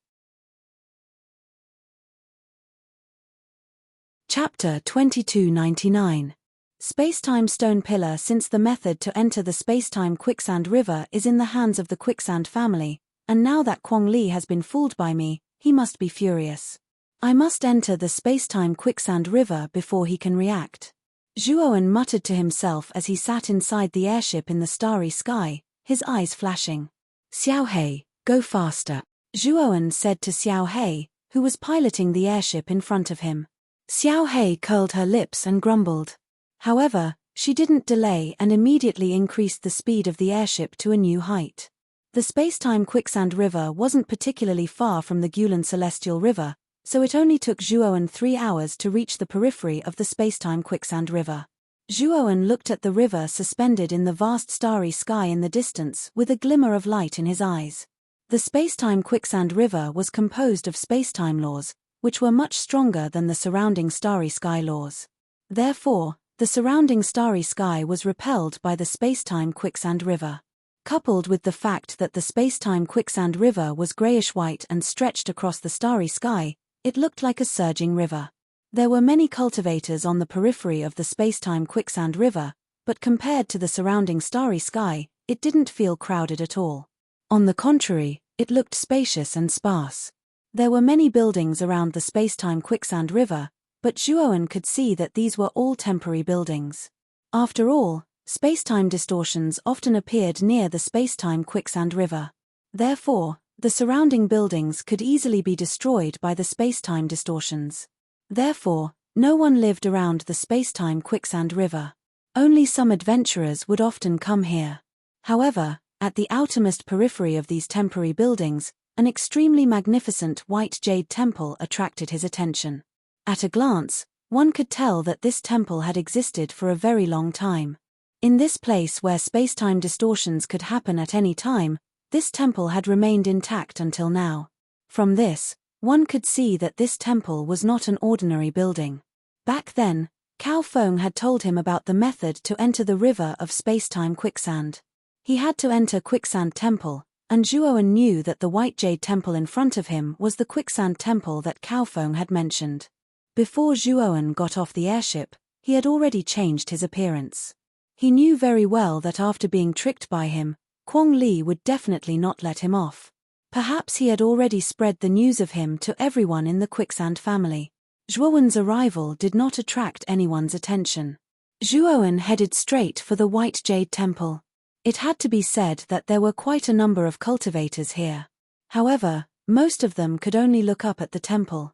Chapter 2299. Spacetime Stone Pillar. Since the method to enter the spacetime quicksand river is in the hands of the quicksand family, and now that Kwong Li has been fooled by me, he must be furious. I must enter the spacetime quicksand river before he can react. Zhuowen muttered to himself as he sat inside the airship in the starry sky, his eyes flashing. Xiao Hei, go faster, Zhuowen said to Xiao Hei, who was piloting the airship in front of him. Xiao Hei curled her lips and grumbled. However, she didn't delay and immediately increased the speed of the airship to a new height. The spacetime quicksand river wasn't particularly far from the Gulan Celestial River, so it only took Zhuowen 3 hours to reach the periphery of the spacetime quicksand river. Zhuowen looked at the river suspended in the vast starry sky in the distance with a glimmer of light in his eyes. The spacetime quicksand river was composed of spacetime laws, which were much stronger than the surrounding starry sky laws. Therefore, the surrounding starry sky was repelled by the spacetime quicksand river. Coupled with the fact that the spacetime quicksand river was grayish-white and stretched across the starry sky, it looked like a surging river. There were many cultivators on the periphery of the spacetime quicksand river, but compared to the surrounding starry sky, it didn't feel crowded at all. On the contrary, it looked spacious and sparse. There were many buildings around the spacetime quicksand river, but Zhuowen could see that these were all temporary buildings. After all, spacetime distortions often appeared near the spacetime quicksand river. Therefore, the surrounding buildings could easily be destroyed by the spacetime distortions. Therefore, no one lived around the spacetime quicksand river. Only some adventurers would often come here. However, at the outermost periphery of these temporary buildings, an extremely magnificent white jade temple attracted his attention. At a glance, one could tell that this temple had existed for a very long time. In this place where spacetime distortions could happen at any time, this temple had remained intact until now. From this, one could see that this temple was not an ordinary building. Back then, Cao Feng had told him about the method to enter the river of spacetime quicksand. He had to enter Quicksand Temple, and Zhuowen knew that the White Jade Temple in front of him was the Quicksand Temple that Cao Feng had mentioned. Before Zhuowen got off the airship, he had already changed his appearance. He knew very well that after being tricked by him, Quang Li would definitely not let him off. Perhaps he had already spread the news of him to everyone in the Quicksand family. Zhuowen's arrival did not attract anyone's attention. Zhuowen headed straight for the White Jade Temple. It had to be said that there were quite a number of cultivators here. However, most of them could only look up at the temple.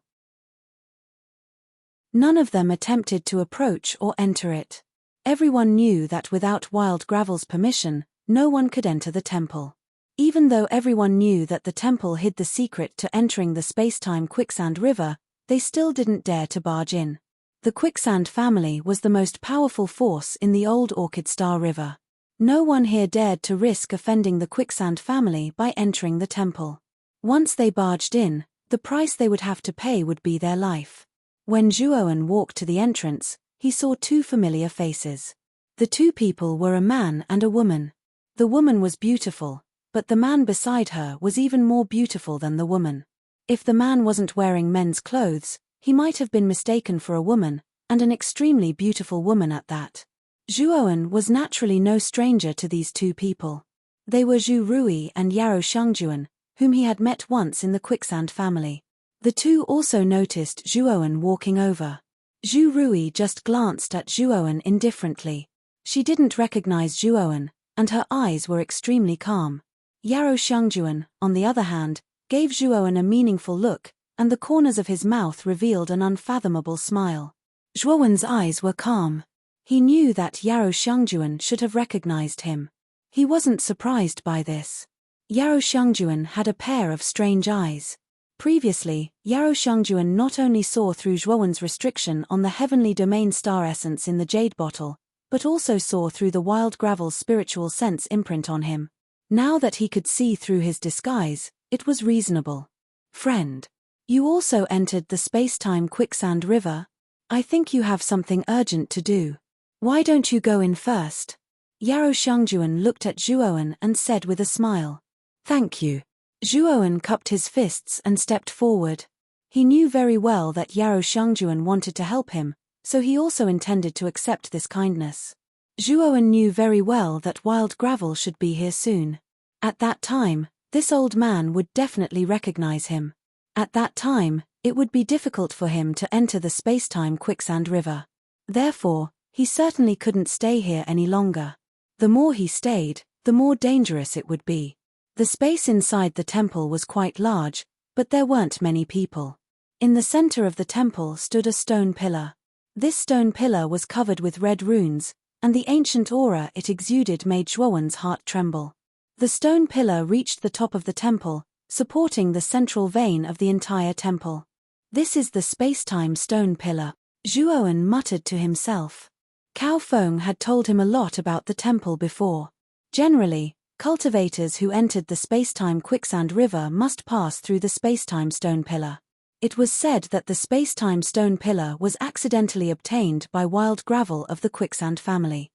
None of them attempted to approach or enter it. Everyone knew that without Wild Gravel's permission, no one could enter the temple. Even though everyone knew that the temple hid the secret to entering the spacetime quicksand river, they still didn't dare to barge in. The Quicksand family was the most powerful force in the old Orchid Star River. No one here dared to risk offending the Quicksand family by entering the temple. Once they barged in, the price they would have to pay would be their life. When Zhuowen walked to the entrance, he saw two familiar faces. The two people were a man and a woman. The woman was beautiful, but the man beside her was even more beautiful than the woman. If the man wasn't wearing men's clothes, he might have been mistaken for a woman, and an extremely beautiful woman at that. Zhuowen was naturally no stranger to these two people. They were Zhu Rui and Yarrow Shangjuan, whom he had met once in the Quicksand family. The two also noticed Zhuowen walking over. Zhu Rui just glanced at Zhuowen indifferently. She didn't recognize Zhuowen, and her eyes were extremely calm. Yarrow Shangjuan, on the other hand, gave Zhuowen a meaningful look, and the corners of his mouth revealed an unfathomable smile. Zhuowen's eyes were calm. He knew that Yarrow Shangjuan should have recognized him. He wasn't surprised by this. Yarrow Shangjuan had a pair of strange eyes. Previously, Yarrow Shangjuan not only saw through Zhuowen's restriction on the heavenly domain star essence in the jade bottle, but also saw through the Wild Gravel's spiritual sense imprint on him. Now that he could see through his disguise, it was reasonable. "Friend, you also entered the spacetime quicksand river? I think you have something urgent to do. Why don't you go in first?" Yarrow Shangjuan looked at Zhuowen and said with a smile. "Thank you." Zhuowen cupped his fists and stepped forward. He knew very well that Yarrow Shangjuan wanted to help him, so he also intended to accept this kindness. Zhuowen knew very well that Wild Gravel should be here soon. At that time, this old man would definitely recognize him. At that time, it would be difficult for him to enter the spacetime quicksand river. Therefore, he certainly couldn't stay here any longer. The more he stayed, the more dangerous it would be. The space inside the temple was quite large, but there weren't many people. In the center of the temple stood a stone pillar. This stone pillar was covered with red runes, and the ancient aura it exuded made Zhuowen's heart tremble. The stone pillar reached the top of the temple, supporting the central vein of the entire temple. "This is the spacetime stone pillar," Zhuowen muttered to himself. Cao Feng had told him a lot about the temple before. Generally, cultivators who entered the spacetime quicksand river must pass through the spacetime stone pillar. It was said that the spacetime stone pillar was accidentally obtained by Wild Gravel of the Quicksand family.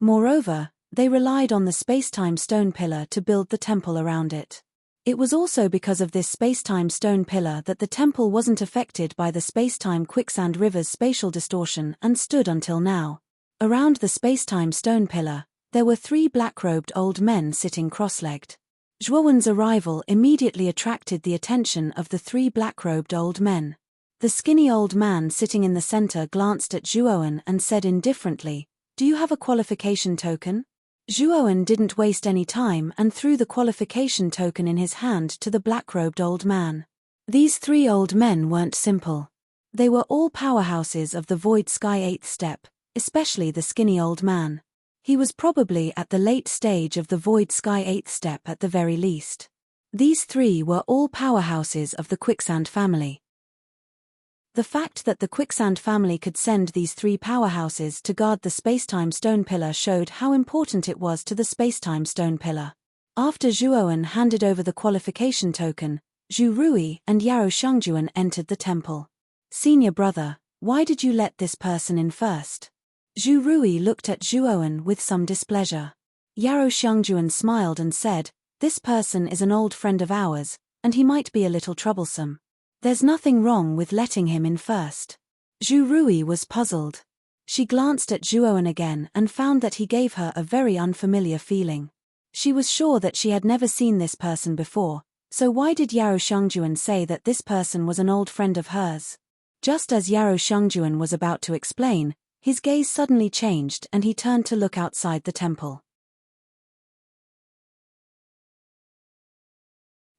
Moreover, they relied on the spacetime stone pillar to build the temple around it. It was also because of this spacetime stone pillar that the temple wasn't affected by the spacetime quicksand river's spatial distortion and stood until now. Around the spacetime stone pillar, there were three black-robed old men sitting cross-legged. Zhuowen's arrival immediately attracted the attention of the three black-robed old men. The skinny old man sitting in the center glanced at Zhuowen and said indifferently, "Do you have a qualification token?" Zhuowen didn't waste any time and threw the qualification token in his hand to the black-robed old man. These three old men weren't simple. They were all powerhouses of the Void Sky 8th step, especially the skinny old man. He was probably at the late stage of the Void Sky 8th step at the very least. These three were all powerhouses of the Quicksand family. The fact that the Quicksand family could send these three powerhouses to guard the spacetime stone pillar showed how important it was to the spacetime stone pillar. After Zhuowen handed over the qualification token, Zhu Rui and Yaro Shangjuan entered the temple. "Senior brother, why did you let this person in first?" Zhu Rui looked at Zhuowen with some displeasure. Yaro Shangjuan smiled and said, "This person is an old friend of ours, and he might be a little troublesome. There's nothing wrong with letting him in first." Zhu Rui was puzzled. She glanced at Zhuowen again and found that he gave her a very unfamiliar feeling. She was sure that she had never seen this person before, so why did Yaro Shangjuan say that this person was an old friend of hers? Just as Yaro Shangjuan was about to explain, his gaze suddenly changed and he turned to look outside the temple.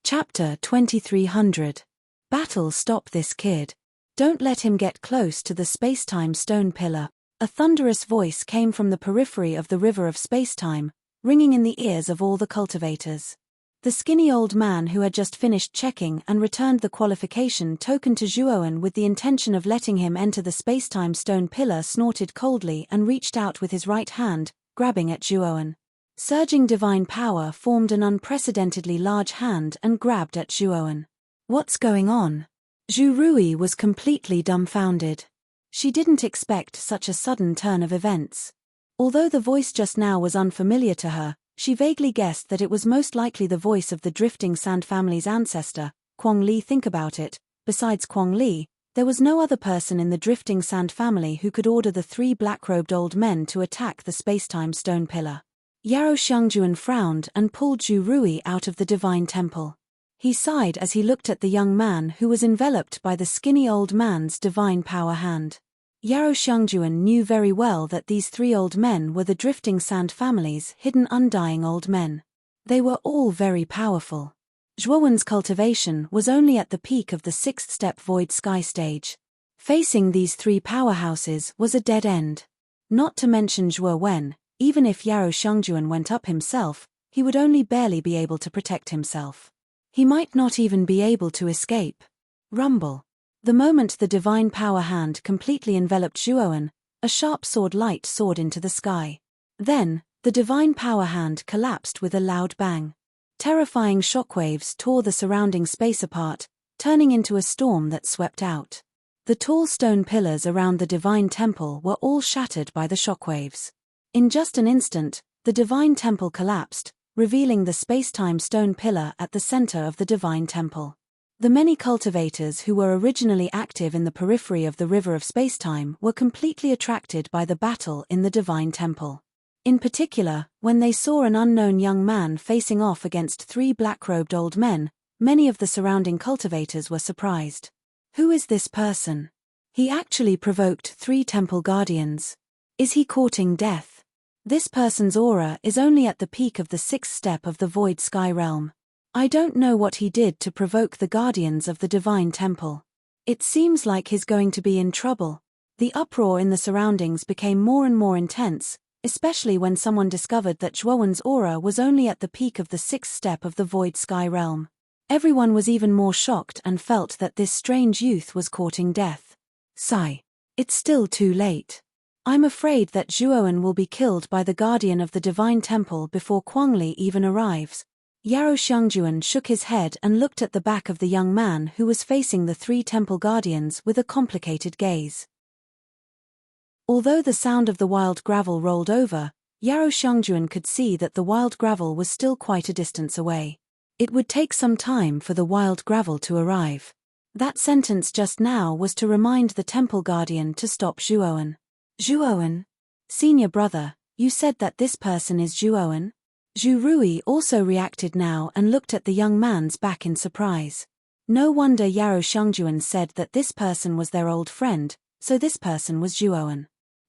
Chapter 2300. Battle. Stop this kid. Don't let him get close to the spacetime stone pillar. A thunderous voice came from the periphery of the river of spacetime, ringing in the ears of all the cultivators. The skinny old man who had just finished checking and returned the qualification token to Zhuowen with the intention of letting him enter the spacetime stone pillar snorted coldly and reached out with his right hand, grabbing at Zhuowen. Surging divine power formed an unprecedentedly large hand and grabbed at Zhuowen. What's going on? Zhu Rui was completely dumbfounded. She didn't expect such a sudden turn of events. Although the voice just now was unfamiliar to her, she vaguely guessed that it was most likely the voice of the Drifting Sand family's ancestor, Kwong Li. Think about it, besides Kwong Li, there was no other person in the Drifting Sand family who could order the three black-robed old men to attack the spacetime stone pillar. Yaro Shangjuan frowned and pulled Zhu Rui out of the divine temple. He sighed as he looked at the young man who was enveloped by the skinny old man's divine power hand. Yaro Shangjuan knew very well that these three old men were the Drifting Sand family's hidden undying old men. They were all very powerful. Zhuowen's cultivation was only at the peak of the 6th step Void Sky stage. Facing these three powerhouses was a dead end. Not to mention Zhuowen, even if Yaro Shangjuan went up himself, he would only barely be able to protect himself. He might not even be able to escape. Rumble. The moment the divine power hand completely enveloped Zhuowen, a sharp sword light soared into the sky. Then, the divine power hand collapsed with a loud bang. Terrifying shockwaves tore the surrounding space apart, turning into a storm that swept out. The tall stone pillars around the divine temple were all shattered by the shockwaves. In just an instant, the divine temple collapsed, revealing the spacetime stone pillar at the center of the divine temple. The many cultivators who were originally active in the periphery of the river of spacetime were completely attracted by the battle in the divine temple. In particular, when they saw an unknown young man facing off against three black-robed old men, many of the surrounding cultivators were surprised. Who is this person? He actually provoked three temple guardians. Is he courting death? This person's aura is only at the peak of the 6th step of the Void Sky realm. I don't know what he did to provoke the guardians of the divine temple. It seems like he's going to be in trouble. The uproar in the surroundings became more and more intense, especially when someone discovered that Zhuowen's aura was only at the peak of the 6th step of the Void Sky realm. Everyone was even more shocked and felt that this strange youth was courting death. Sigh. It's still too late. I'm afraid that Zhuowen will be killed by the guardian of the divine temple before Kwong Li even arrives. Yaro Shangjuan shook his head and looked at the back of the young man who was facing the three temple guardians with a complicated gaze. Although the sound of the wild gravel rolled over, Yaro Shangjuan could see that the wild gravel was still quite a distance away. It would take some time for the wild gravel to arrive. That sentence just now was to remind the temple guardian to stop Zhuowen. Zhuowen? Senior brother, you said that this person is Zhuowen? Zhu Rui also reacted now and looked at the young man's back in surprise. No wonder Yarou Shengjuan said that this person was their old friend, so this person was Zhuowen.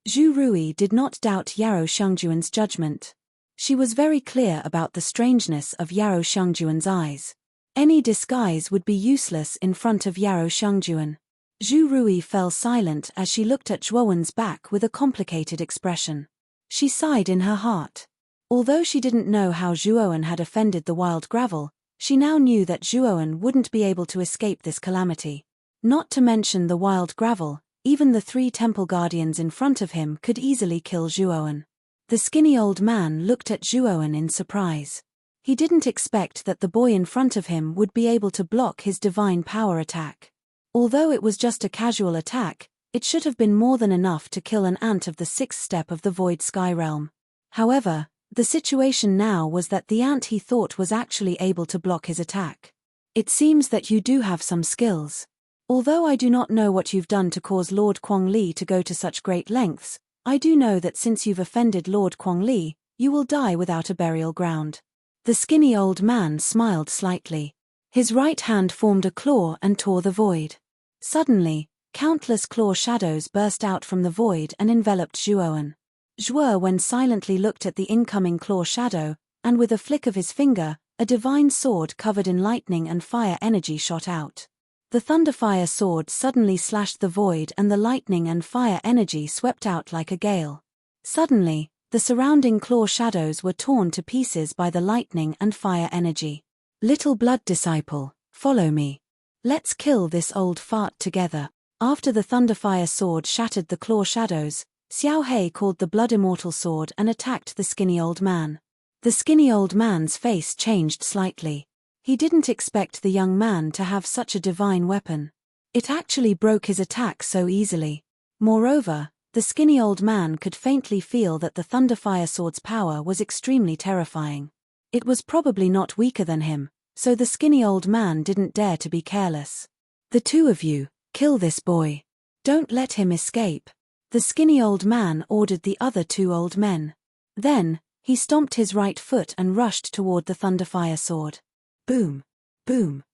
Zhu Rui did not doubt Yarou Shengjuan's judgment. She was very clear about the strangeness of Yarou Shengjuan's eyes. Any disguise would be useless in front of Yarou Shengjuan. Zhu Rui fell silent as she looked at Zhuowen's back with a complicated expression. She sighed in her heart. Although she didn't know how Zhuowen had offended the wild gravel, she now knew that Zhuowen wouldn't be able to escape this calamity. Not to mention the wild gravel, even the 3 temple guardians in front of him could easily kill Zhuowen. The skinny old man looked at Zhuowen in surprise. He didn't expect that the boy in front of him would be able to block his divine power attack. Although it was just a casual attack, it should have been more than enough to kill an ant of the 6th step of the Void Sky Realm. However, the situation now was that the ant he thought was actually able to block his attack. It seems that you do have some skills. Although I do not know what you've done to cause Lord Kuang-Li to go to such great lengths, I do know that since you've offended Lord Kuang-Li, you will die without a burial ground. The skinny old man smiled slightly. His right hand formed a claw and tore the void. Suddenly, countless claw shadows burst out from the void and enveloped Zhuowen. Zhuowen silently looked at the incoming claw shadow, and with a flick of his finger, a divine sword covered in lightning and fire energy shot out. The thunderfire sword suddenly slashed the void and the lightning and fire energy swept out like a gale. Suddenly, the surrounding claw shadows were torn to pieces by the lightning and fire energy. Little blood disciple, follow me. Let's kill this old fart together. After the thunderfire sword shattered the claw shadows, Xiao Hei called the blood immortal sword and attacked the skinny old man. The skinny old man's face changed slightly. He didn't expect the young man to have such a divine weapon. It actually broke his attack so easily. Moreover, the skinny old man could faintly feel that the thunderfire sword's power was extremely terrifying. It was probably not weaker than him, so the skinny old man didn't dare to be careless. The 2 of you, kill this boy. Don't let him escape. The skinny old man ordered the other 2 old men. Then, he stomped his right foot and rushed toward the thunderfire sword. Boom! Boom!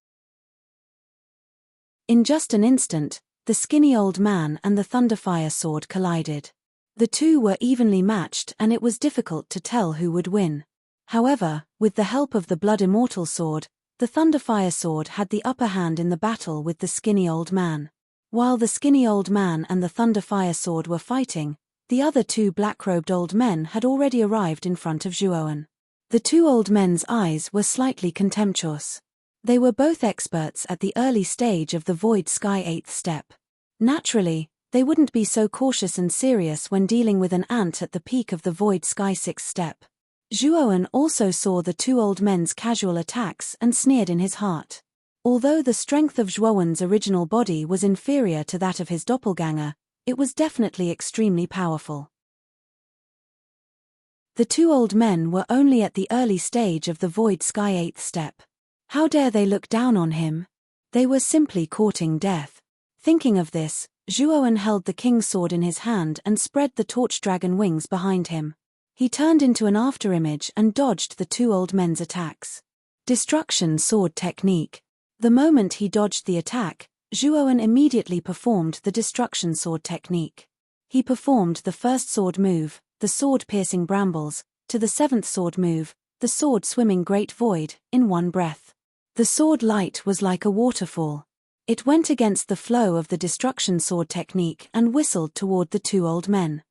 In just an instant, the skinny old man and the thunderfire sword collided. The 2 were evenly matched and it was difficult to tell who would win. However, with the help of the blood immortal sword, the thunderfire sword had the upper hand in the battle with the skinny old man. While the skinny old man and the thunderfire sword were fighting, the other 2 black-robed old men had already arrived in front of Zhuowen. The 2 old men's eyes were slightly contemptuous. They were both experts at the early stage of the Void Sky 8th step. Naturally, they wouldn't be so cautious and serious when dealing with an ant at the peak of the Void Sky 6th step. Zhuowen also saw the 2 old men's casual attacks and sneered in his heart. Although the strength of Zhuowen's original body was inferior to that of his doppelganger, it was definitely extremely powerful. The 2 old men were only at the early stage of the Void Sky 8th step. How dare they look down on him? They were simply courting death. Thinking of this, Zhuowen held the king's sword in his hand and spread the torch dragon wings behind him. He turned into an afterimage and dodged the 2 old men's attacks. Destruction sword technique. The moment he dodged the attack, Zhuowen immediately performed the destruction sword technique. He performed the first sword move, the sword piercing brambles, to the 7th sword move, the sword swimming great void, in one breath. The sword light was like a waterfall. It went against the flow of the destruction sword technique and whistled toward the 2 old men.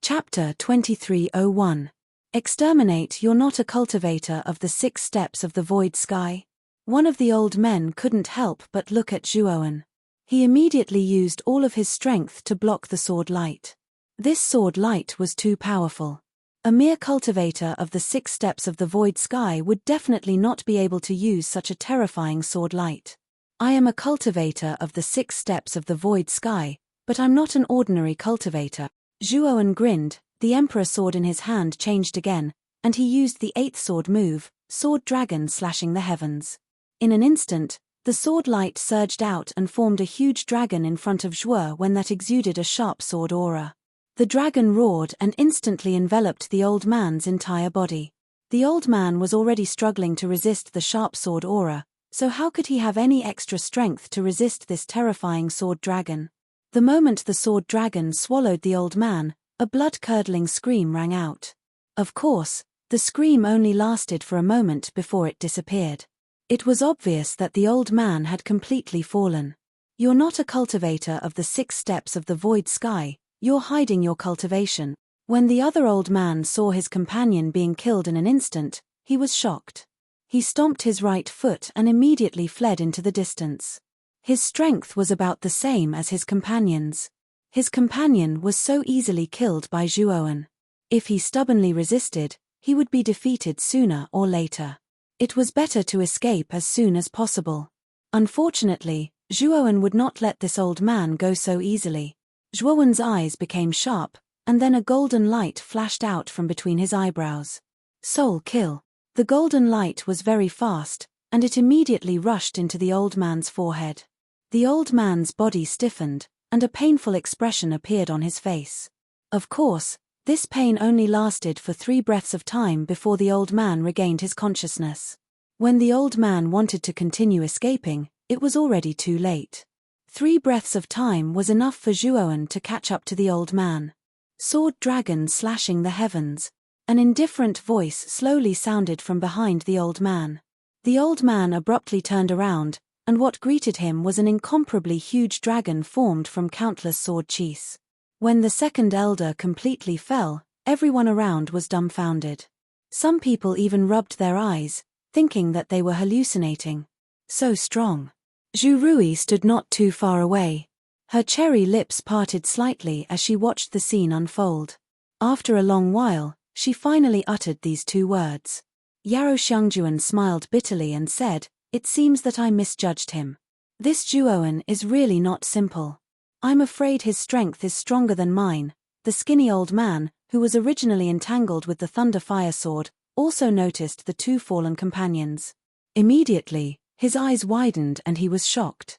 Chapter 2301. Exterminate. You're not a cultivator of the 6 steps of the Void Sky. One of the old men couldn't help but look at Zhuowen. He immediately used all of his strength to block the sword light. This sword light was too powerful. A mere cultivator of the 6 steps of the Void Sky would definitely not be able to use such a terrifying sword light. I am a cultivator of the 6 steps of the Void Sky, but I'm not an ordinary cultivator. Zhuowen grinned. The Emperor sword in his hand changed again, and he used the 8th sword move, Sword Dragon slashing the heavens. In an instant, the sword light surged out and formed a huge dragon in front of Zhuowen that exuded a sharp sword aura. The dragon roared and instantly enveloped the old man's entire body. The old man was already struggling to resist the sharp sword aura, so how could he have any extra strength to resist this terrifying sword dragon? The moment the sword dragon swallowed the old man, a blood-curdling scream rang out. Of course, the scream only lasted for a moment before it disappeared. It was obvious that the old man had completely fallen. You're not a cultivator of the 6 steps of the void sky, you're hiding your cultivation. When the other old man saw his companion being killed in an instant, he was shocked. He stomped his right foot and immediately fled into the distance. His strength was about the same as his companion's. His companion was so easily killed by Zhuowen. If he stubbornly resisted, he would be defeated sooner or later. It was better to escape as soon as possible. Unfortunately, Zhuowen would not let this old man go so easily. Zhuowen's eyes became sharp, and then a golden light flashed out from between his eyebrows. Soul kill. The golden light was very fast, and it immediately rushed into the old man's forehead. The old man's body stiffened, and a painful expression appeared on his face. Of course, this pain only lasted for 3 breaths of time before the old man regained his consciousness. When the old man wanted to continue escaping, it was already too late. 3 breaths of time was enough for Zhuowen to catch up to the old man. Sword dragon slashing the heavens. An indifferent voice slowly sounded from behind the old man. The old man abruptly turned around, and what greeted him was an incomparably huge dragon formed from countless sword cheese. When the second elder completely fell, everyone around was dumbfounded. Some people even rubbed their eyes, thinking that they were hallucinating. So strong. Zhu Rui stood not too far away. Her cherry lips parted slightly as she watched the scene unfold. After a long while, she finally uttered these 2 words. Yarou Xiangjuan smiled bitterly and said, "It seems that I misjudged him. This Zhuowen is really not simple. I'm afraid his strength is stronger than mine." The skinny old man, who was originally entangled with the thunder fire sword, also noticed the 2 fallen companions. Immediately, his eyes widened and he was shocked.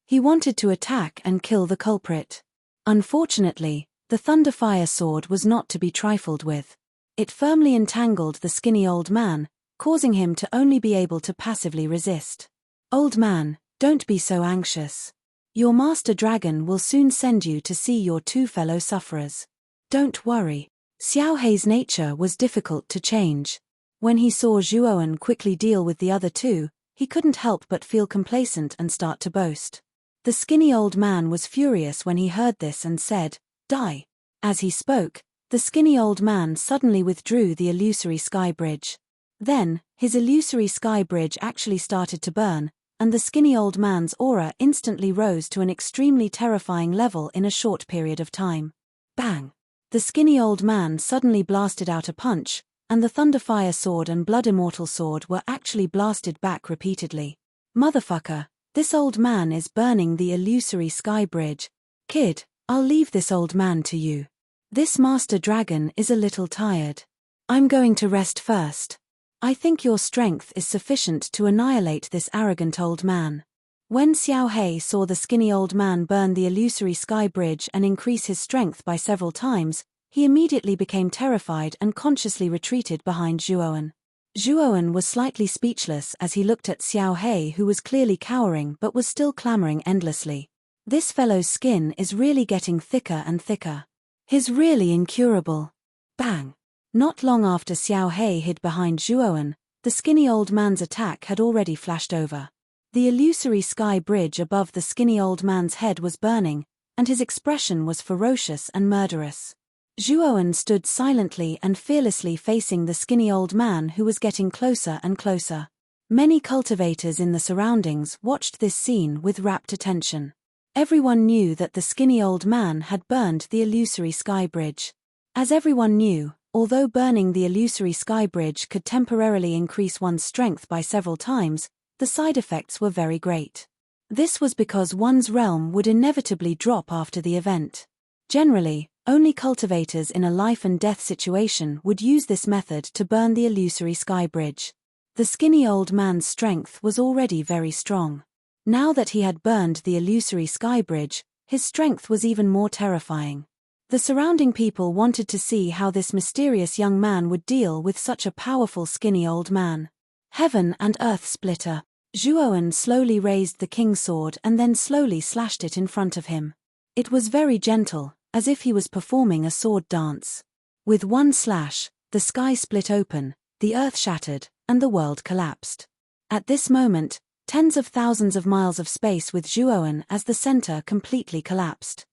He wanted to attack and kill the culprit. Unfortunately, the thunder fire sword was not to be trifled with. It firmly entangled the skinny old man, causing him to only be able to passively resist. "Old man, don't be so anxious. Your master dragon will soon send you to see your 2 fellow sufferers. Don't worry." Xiao Hei's nature was difficult to change. When he saw Zhuowen quickly deal with the other 2, he couldn't help but feel complacent and start to boast. The skinny old man was furious when he heard this and said, "Die." As he spoke, the skinny old man suddenly withdrew the illusory sky bridge. Then, his illusory sky bridge actually started to burn, and the skinny old man's aura instantly rose to an extremely terrifying level in a short period of time. Bang! The skinny old man suddenly blasted out a punch, and the Thunderfire sword and Blood Immortal sword were actually blasted back repeatedly. "Motherfucker, this old man is burning the illusory sky bridge. Kid, I'll leave this old man to you. This master dragon is a little tired. I'm going to rest first. I think your strength is sufficient to annihilate this arrogant old man." When Xiao Hei saw the skinny old man burn the illusory sky bridge and increase his strength by several times, he immediately became terrified and consciously retreated behind Zhuowen. Zhuowen was slightly speechless as he looked at Xiao Hei, who was clearly cowering but was still clamoring endlessly. This fellow's skin is really getting thicker and thicker. He's really incurable. Bang! Not long after Xiao Hei hid behind Zhuowen, the skinny old man's attack had already flashed over. The illusory sky bridge above the skinny old man's head was burning, and his expression was ferocious and murderous. Zhuowen stood silently and fearlessly facing the skinny old man who was getting closer and closer. Many cultivators in the surroundings watched this scene with rapt attention. Everyone knew that the skinny old man had burned the illusory sky bridge. As everyone knew, although burning the illusory sky bridge could temporarily increase one's strength by several times, the side effects were very great. This was because one's realm would inevitably drop after the event. Generally, only cultivators in a life and death situation would use this method to burn the illusory sky bridge. The skinny old man's strength was already very strong. Now that he had burned the illusory sky bridge, his strength was even more terrifying. The surrounding people wanted to see how this mysterious young man would deal with such a powerful skinny old man. Heaven and earth splitter. Zhuowen slowly raised the king's sword and then slowly slashed it in front of him. It was very gentle, as if he was performing a sword dance. With one slash, the sky split open, the earth shattered, and the world collapsed. At this moment, tens of thousands of miles of space with Zhuowen as the center completely collapsed.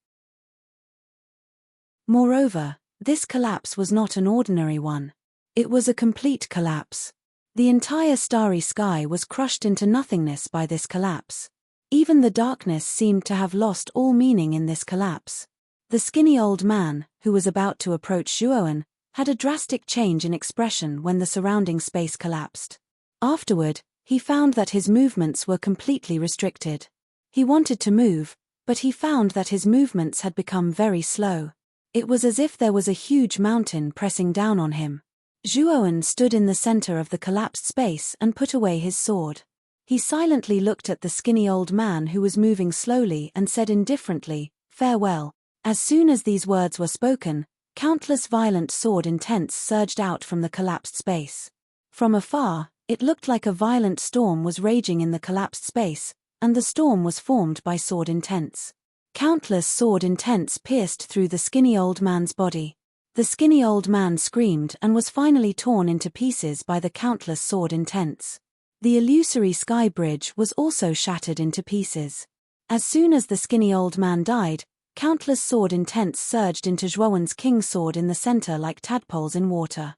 Moreover, this collapse was not an ordinary one. It was a complete collapse. The entire starry sky was crushed into nothingness by this collapse. Even the darkness seemed to have lost all meaning in this collapse. The skinny old man, who was about to approach Zhuowen, had a drastic change in expression when the surrounding space collapsed. Afterward, he found that his movements were completely restricted. He wanted to move, but he found that his movements had become very slow. It was as if there was a huge mountain pressing down on him. Zhuowen stood in the center of the collapsed space and put away his sword. He silently looked at the skinny old man who was moving slowly and said indifferently, "Farewell." As soon as these words were spoken, countless violent sword intents surged out from the collapsed space. From afar, it looked like a violent storm was raging in the collapsed space, and the storm was formed by sword intents. Countless sword intents pierced through the skinny old man's body. The skinny old man screamed and was finally torn into pieces by the countless sword intents. The illusory sky bridge was also shattered into pieces. As soon as the skinny old man died, countless sword intents surged into Zhuowen's king's sword in the center like tadpoles in water.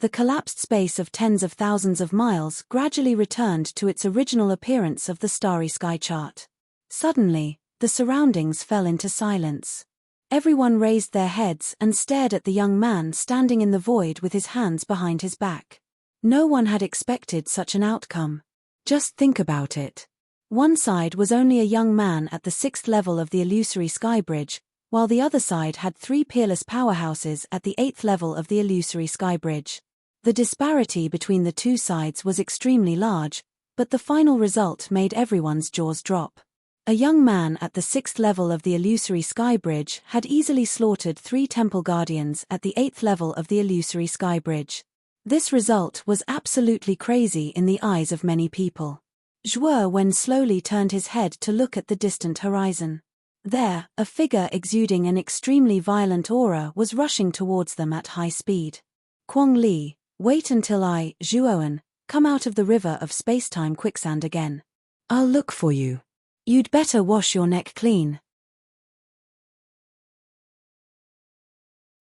The collapsed space of tens of thousands of miles gradually returned to its original appearance of the starry sky chart. Suddenly, the surroundings fell into silence. Everyone raised their heads and stared at the young man standing in the void with his hands behind his back. No one had expected such an outcome. Just think about it. One side was only a young man at the 6th level of the illusory sky bridge, while the other side had 3 peerless powerhouses at the 8th level of the illusory sky bridge. The disparity between the two sides was extremely large, but the final result made everyone's jaws drop. A young man at the 6th level of the illusory sky bridge had easily slaughtered 3 temple guardians at the 8th level of the illusory sky bridge. This result was absolutely crazy in the eyes of many people. Zhuowen slowly turned his head to look at the distant horizon. There, a figure exuding an extremely violent aura was rushing towards them at high speed. Quang Li, wait until I, Zhuowen, come out of the river of space-time quicksand again. I'll look for you. You'd better wash your neck clean.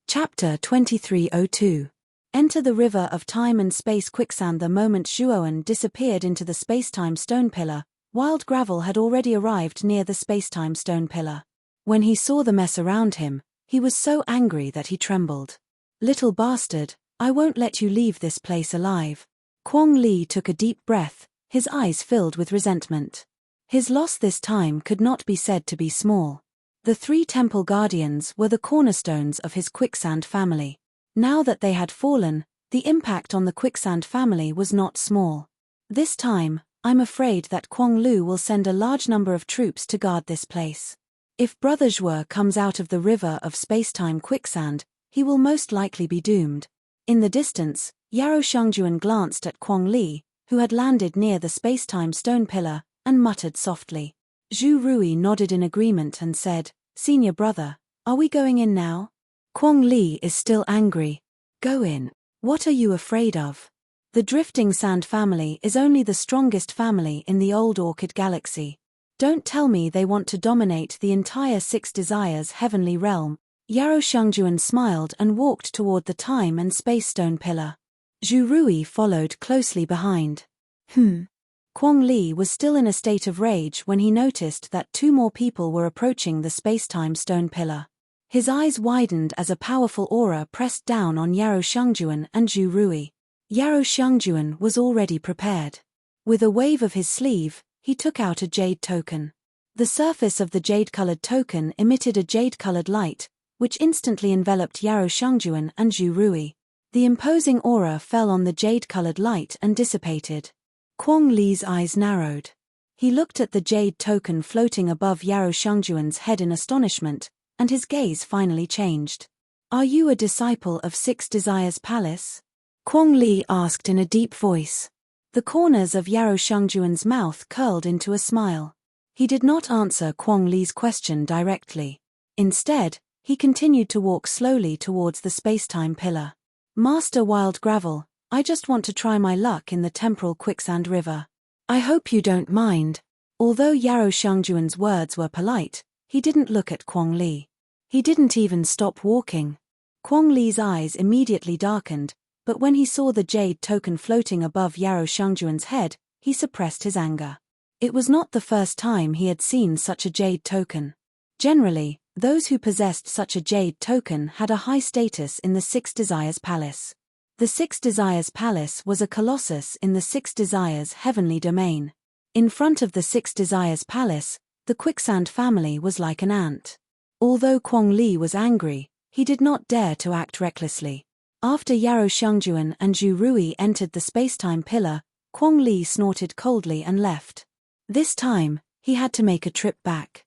Chapter 2302. Enter the river of time and space quicksand. The moment Zhuowen disappeared into the space-time stone pillar, Wild Gravel had already arrived near the space-time stone pillar. When he saw the mess around him, he was so angry that he trembled. Little bastard, I won't let you leave this place alive. Quang Li took a deep breath, his eyes filled with resentment. His loss this time could not be said to be small. The 3 temple guardians were the cornerstones of his quicksand family. Now that they had fallen, the impact on the quicksand family was not small. This time, I'm afraid that Quang Lu will send a large number of troops to guard this place. If Brother Zhuo comes out of the river of space-time quicksand, he will most likely be doomed. In the distance, Yarou Shangjuan glanced at Quang Li, who had landed near the space-time stone pillar, and muttered softly. Zhu Rui nodded in agreement and said, Senior brother, are we going in now? Quang Li is still angry. Go in. What are you afraid of? The Drifting Sand family is only the strongest family in the old Orchid Galaxy. Don't tell me they want to dominate the entire 6 Desires heavenly realm. Yarou Shangjuan smiled and walked toward the time and space stone pillar. Zhu Rui followed closely behind. Quang Li was still in a state of rage when he noticed that 2 more people were approaching the space-time stone pillar. His eyes widened as a powerful aura pressed down on Yarou Shangjuan and Zhu Rui. Yarou Shangjuan was already prepared. With a wave of his sleeve, he took out a jade token. The surface of the jade-colored token emitted a jade-colored light, which instantly enveloped Yarou Shangjuan and Zhu Rui. The imposing aura fell on the jade-colored light and dissipated. Quang Li's eyes narrowed. He looked at the jade token floating above Yarou Shangjuan's head in astonishment, and his gaze finally changed. "Are you a disciple of Six Desires Palace?" Kwong Li asked in a deep voice. The corners of Yarou Shangjuan's mouth curled into a smile. He did not answer Kwong Li's question directly. Instead, he continued to walk slowly towards the space-time pillar. "Master Wild Gravel, I just want to try my luck in the temporal quicksand river. I hope you don't mind." Although Yarou Shangjuan's words were polite, he didn't look at Kwong Li. He didn't even stop walking. Kwong Li's eyes immediately darkened, but when he saw the jade token floating above Yarou Shangjuan's head, he suppressed his anger. It was not the first time he had seen such a jade token. Generally, those who possessed such a jade token had a high status in the Six Desires Palace. The Six Desires Palace was a colossus in the Six Desires heavenly domain. In front of the Six Desires Palace, the Quicksand family was like an ant. Although Kwong Li was angry, he did not dare to act recklessly. After Yarou Shangjuan and Zhu Rui entered the spacetime pillar, Kwong Li snorted coldly and left. This time, he had to make a trip back.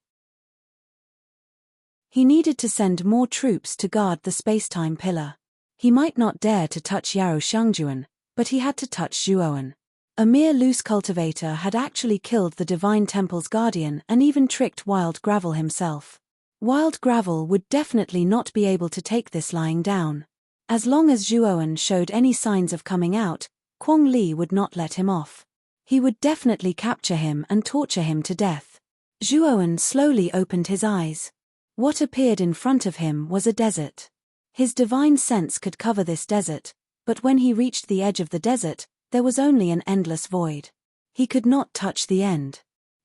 He needed to send more troops to guard the spacetime pillar. He might not dare to touch Yarou Shangjuan, but he had to touch Zhuowen. A mere loose cultivator had actually killed the Divine Temple's guardian and even tricked Wild Gravel himself. Wild Gravel would definitely not be able to take this lying down. As long as Zhuowen showed any signs of coming out, Kwong Li would not let him off. He would definitely capture him and torture him to death. Zhuowen slowly opened his eyes. What appeared in front of him was a desert. His divine sense could cover this desert, but when he reached the edge of the desert, there was only an endless void. He could not touch the end.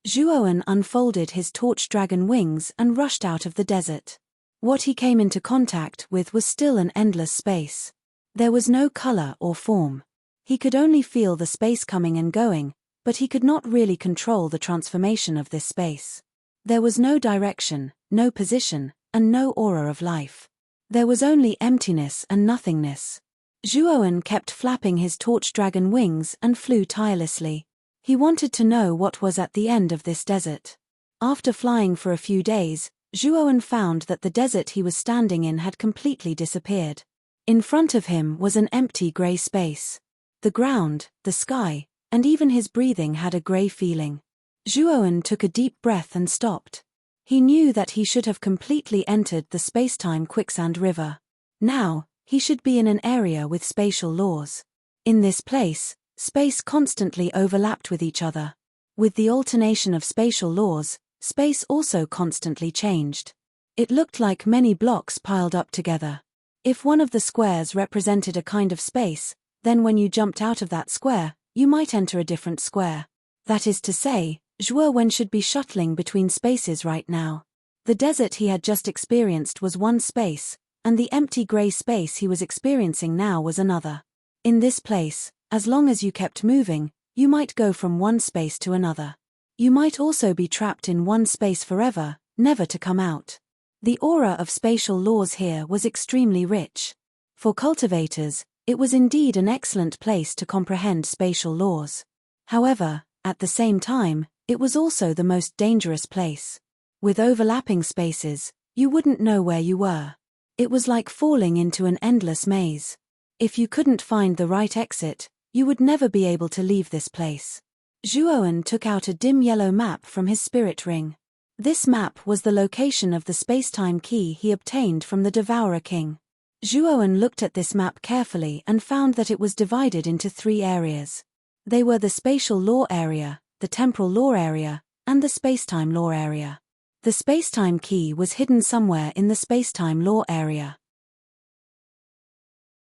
Zhuowen unfolded his torch dragon wings and rushed out of the desert. What he came into contact with was still an endless space. There was no color or form. He could only feel the space coming and going, but he could not really control the transformation of this space. There was no direction, no position, and no aura of life. There was only emptiness and nothingness. Zhuowen kept flapping his torch dragon wings and flew tirelessly. He wanted to know what was at the end of this desert. After flying for a few days, Zhuowen found that the desert he was standing in had completely disappeared. In front of him was an empty gray space. The ground, the sky, and even his breathing had a gray feeling. Zhuowen took a deep breath and stopped. He knew that he should have completely entered the spacetime quicksand river. Now, he should be in an area with spatial laws. In this place, space constantly overlapped with each other. With the alternation of spatial laws, space also constantly changed. It looked like many blocks piled up together. If one of the squares represented a kind of space, then when you jumped out of that square, you might enter a different square. That is to say, Zhuowen should be shuttling between spaces right now. The desert he had just experienced was one space, and the empty gray space he was experiencing now was another. In this place, as long as you kept moving, you might go from one space to another. You might also be trapped in one space forever, never to come out. The aura of spatial laws here was extremely rich. For cultivators, it was indeed an excellent place to comprehend spatial laws. However, at the same time, it was also the most dangerous place. With overlapping spaces, you wouldn't know where you were. It was like falling into an endless maze. If you couldn't find the right exit, you would never be able to leave this place. Zhuowen took out a dim yellow map from his spirit ring. This map was the location of the spacetime key he obtained from the Devourer King. Zhuowen looked at this map carefully and found that it was divided into 3 areas. They were the spatial law area, the temporal law area, and the spacetime law area. The spacetime key was hidden somewhere in the spacetime law area.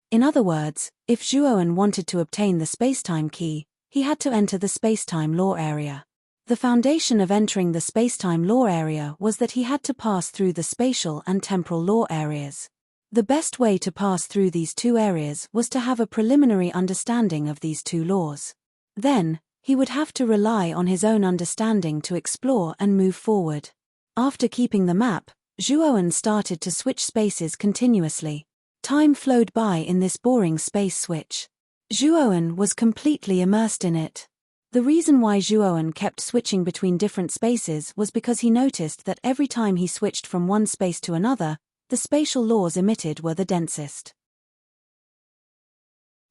In other words, if Zhuowen wanted to obtain the spacetime key, he had to enter the spacetime law area. The foundation of entering the spacetime law area was that he had to pass through the spatial and temporal law areas. The best way to pass through these 2 areas was to have a preliminary understanding of these 2 laws. Then, he would have to rely on his own understanding to explore and move forward. After keeping the map, Zhuowen started to switch spaces continuously. Time flowed by in this boring space switch. Zhuowen was completely immersed in it. The reason why Zhuowen kept switching between different spaces was because he noticed that every time he switched from one space to another, the spatial laws emitted were the densest.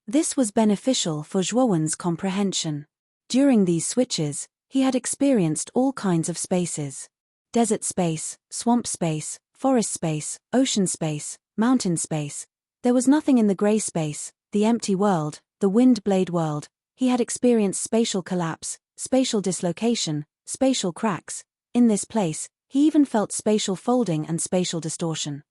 This was beneficial for Zhuowen's comprehension. During these switches, he had experienced all kinds of spaces. Desert space, swamp space, forest space, ocean space, mountain space. There was nothing in the gray space, the empty world, the wind blade world. He had experienced spatial collapse, spatial dislocation, spatial cracks. In this place, he even felt spatial folding and spatial distortion.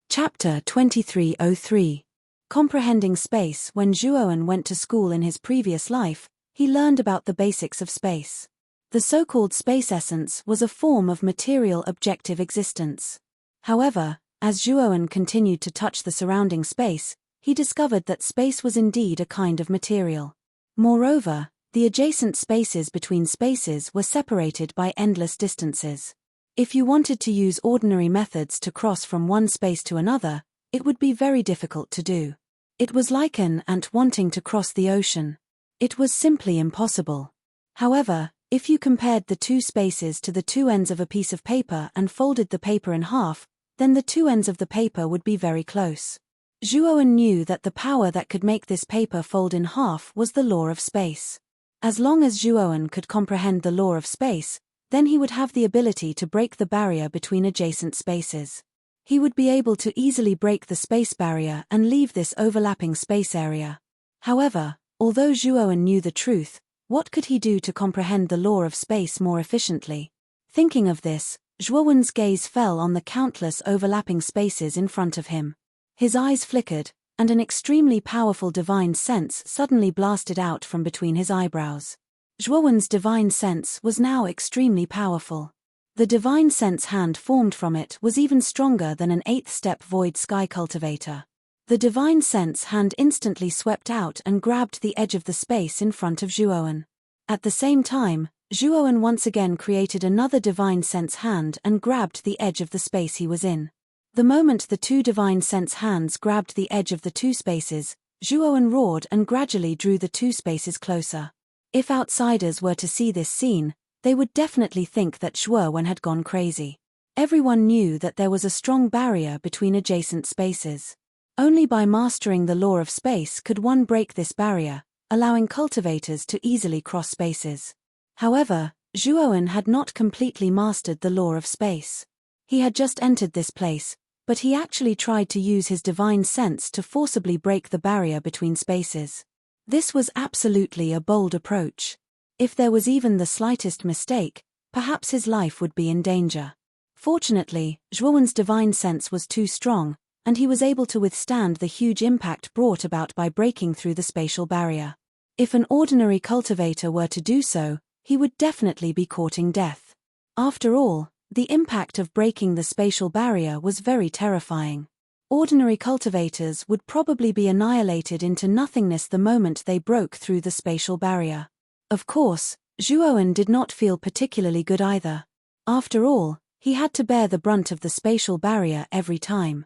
Chapter 2303. Comprehending space. When Zhuowen went to school in his previous life, he learned about the basics of space. The so-called space essence was a form of material objective existence. However, as Zhuowen continued to touch the surrounding space, he discovered that space was indeed a kind of material. Moreover, the adjacent spaces between spaces were separated by endless distances. If you wanted to use ordinary methods to cross from one space to another, it would be very difficult to do. It was like an ant wanting to cross the ocean. It was simply impossible. However, if you compared the two spaces to the two ends of a piece of paper and folded the paper in half, then the two ends of the paper would be very close. Zhuowen knew that the power that could make this paper fold in half was the law of space. As long as Zhuowen could comprehend the law of space, then he would have the ability to break the barrier between adjacent spaces. He would be able to easily break the space barrier and leave this overlapping space area. However, although Zhuowen knew the truth, what could he do to comprehend the law of space more efficiently? Thinking of this, Zhuowen's gaze fell on the countless overlapping spaces in front of him. His eyes flickered, and an extremely powerful divine sense suddenly blasted out from between his eyebrows. Zhuowen's divine sense was now extremely powerful. The divine sense hand formed from it was even stronger than an 8th-step void sky cultivator. The divine sense hand instantly swept out and grabbed the edge of the space in front of Zhuowen. At the same time, Zhuowen once again created another divine sense hand and grabbed the edge of the space he was in. The moment the two divine sense hands grabbed the edge of the two spaces, Zhuowen roared and gradually drew the two spaces closer. If outsiders were to see this scene, they would definitely think that Zhuowen had gone crazy. Everyone knew that there was a strong barrier between adjacent spaces. Only by mastering the law of space could one break this barrier, allowing cultivators to easily cross spaces. However, Zhuowen had not completely mastered the law of space. He had just entered this place, but he actually tried to use his divine sense to forcibly break the barrier between spaces. This was absolutely a bold approach. If there was even the slightest mistake, perhaps his life would be in danger. Fortunately, Zhuowen's divine sense was too strong, and he was able to withstand the huge impact brought about by breaking through the spatial barrier. If an ordinary cultivator were to do so, he would definitely be courting death. After all, the impact of breaking the spatial barrier was very terrifying. Ordinary cultivators would probably be annihilated into nothingness the moment they broke through the spatial barrier. Of course, Zhuowen did not feel particularly good either. After all, he had to bear the brunt of the spatial barrier every time.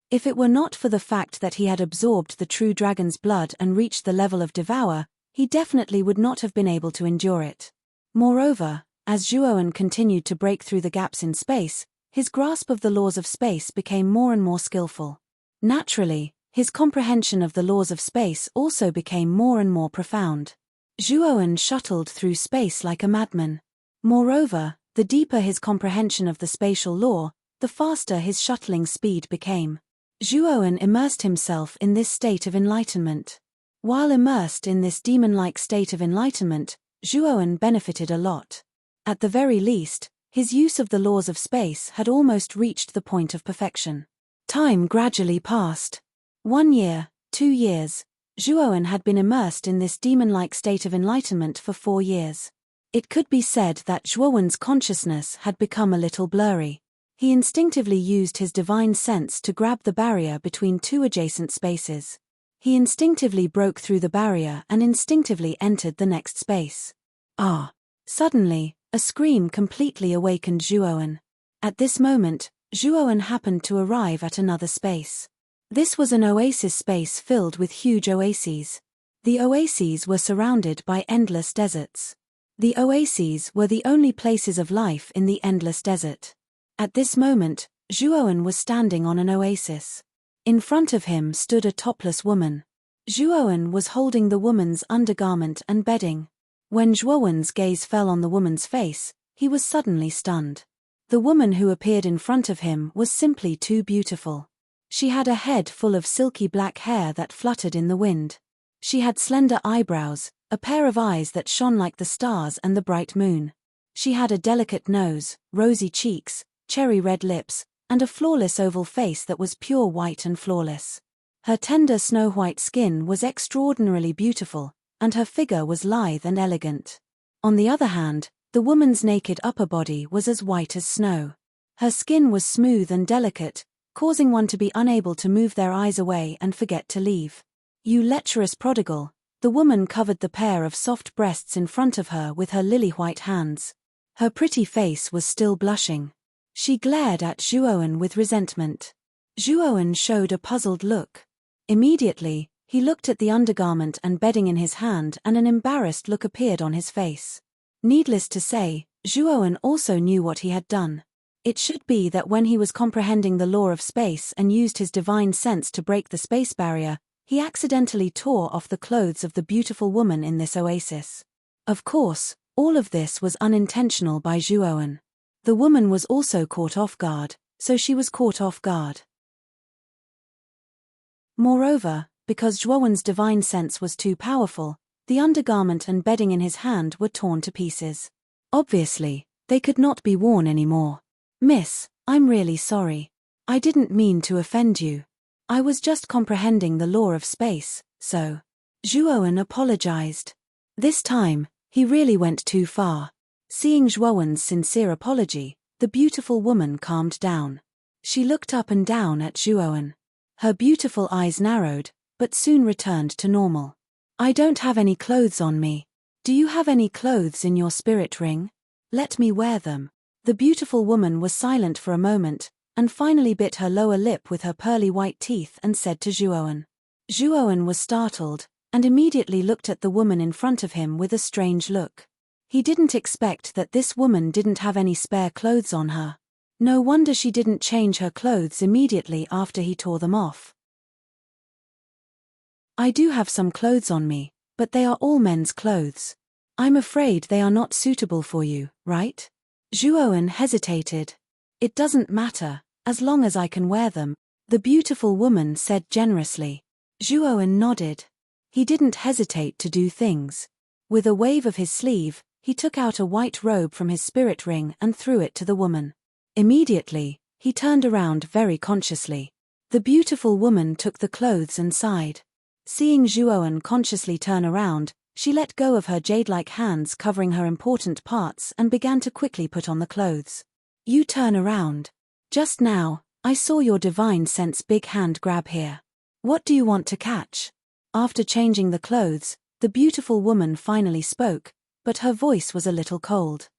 If it were not for the fact that he had absorbed the true dragon's blood and reached the level of devour, he definitely would not have been able to endure it. Moreover, as Zhuowen continued to break through the gaps in space, his grasp of the laws of space became more and more skillful. Naturally, his comprehension of the laws of space also became more and more profound. Zhuowen shuttled through space like a madman. Moreover, the deeper his comprehension of the spatial law, the faster his shuttling speed became. Zhuowen immersed himself in this state of enlightenment. While immersed in this demon-like state of enlightenment, Zhuowen benefited a lot. At the very least, his use of the laws of space had almost reached the point of perfection. Time gradually passed. 1 year, 2 years. Zhuowen had been immersed in this demon-like state of enlightenment for 4 years. It could be said that Zhuowen's consciousness had become a little blurry. He instinctively used his divine sense to grab the barrier between two adjacent spaces. He instinctively broke through the barrier and instinctively entered the next space. Ah! Suddenly, a scream completely awakened Zhuowen. At this moment, Zhuowen happened to arrive at another space. This was an oasis space filled with huge oases. The oases were surrounded by endless deserts. The oases were the only places of life in the endless desert. At this moment, Zhuowen was standing on an oasis. In front of him stood a topless woman. Zhuowen was holding the woman's undergarment and bedding. When Zhuowen's gaze fell on the woman's face, he was suddenly stunned. The woman who appeared in front of him was simply too beautiful. She had a head full of silky black hair that fluttered in the wind. She had slender eyebrows, a pair of eyes that shone like the stars and the bright moon. She had a delicate nose, rosy cheeks, cherry-red lips, and a flawless oval face that was pure white and flawless. Her tender snow-white skin was extraordinarily beautiful, and her figure was lithe and elegant. On the other hand, the woman's naked upper body was as white as snow. Her skin was smooth and delicate, causing one to be unable to move their eyes away and forget to leave. "You lecherous prodigal," the woman covered the pair of soft breasts in front of her with her lily-white hands. Her pretty face was still blushing. She glared at Zhuowen with resentment. Zhuowen showed a puzzled look. Immediately, he looked at the undergarment and bedding in his hand, and an embarrassed look appeared on his face. Needless to say, Zhuowen also knew what he had done. It should be that when he was comprehending the law of space and used his divine sense to break the space barrier, he accidentally tore off the clothes of the beautiful woman in this oasis. Of course, all of this was unintentional by Zhuowen. The woman was also caught off guard, so she was caught off guard. Moreover, because Zhuowen's divine sense was too powerful, the undergarment and bedding in his hand were torn to pieces. Obviously, they could not be worn anymore. "Miss, I'm really sorry. I didn't mean to offend you. I was just comprehending the law of space, so." Zhuowen apologized. This time, he really went too far. Seeing Zhuowen's sincere apology, the beautiful woman calmed down. She looked up and down at Zhuowen. Her beautiful eyes narrowed, but soon returned to normal. "I don't have any clothes on me. Do you have any clothes in your spirit ring? Let me wear them." The beautiful woman was silent for a moment, and finally bit her lower lip with her pearly white teeth and said to Zhuowen. Zhuowen was startled, and immediately looked at the woman in front of him with a strange look. He didn't expect that this woman didn't have any spare clothes on her. No wonder she didn't change her clothes immediately after he tore them off. "I do have some clothes on me, but they are all men's clothes. I'm afraid they are not suitable for you, right?" Zhuowen hesitated. "It doesn't matter, as long as I can wear them," the beautiful woman said generously. Zhuowen nodded. He didn't hesitate to do things. With a wave of his sleeve, he took out a white robe from his spirit ring and threw it to the woman. Immediately, he turned around very consciously. The beautiful woman took the clothes and sighed. Seeing Zhuowen consciously turn around, she let go of her jade-like hands covering her important parts and began to quickly put on the clothes. "You turn around. Just now, I saw your divine sense big hand grab here. What do you want to catch?" After changing the clothes, the beautiful woman finally spoke, but her voice was a little cold.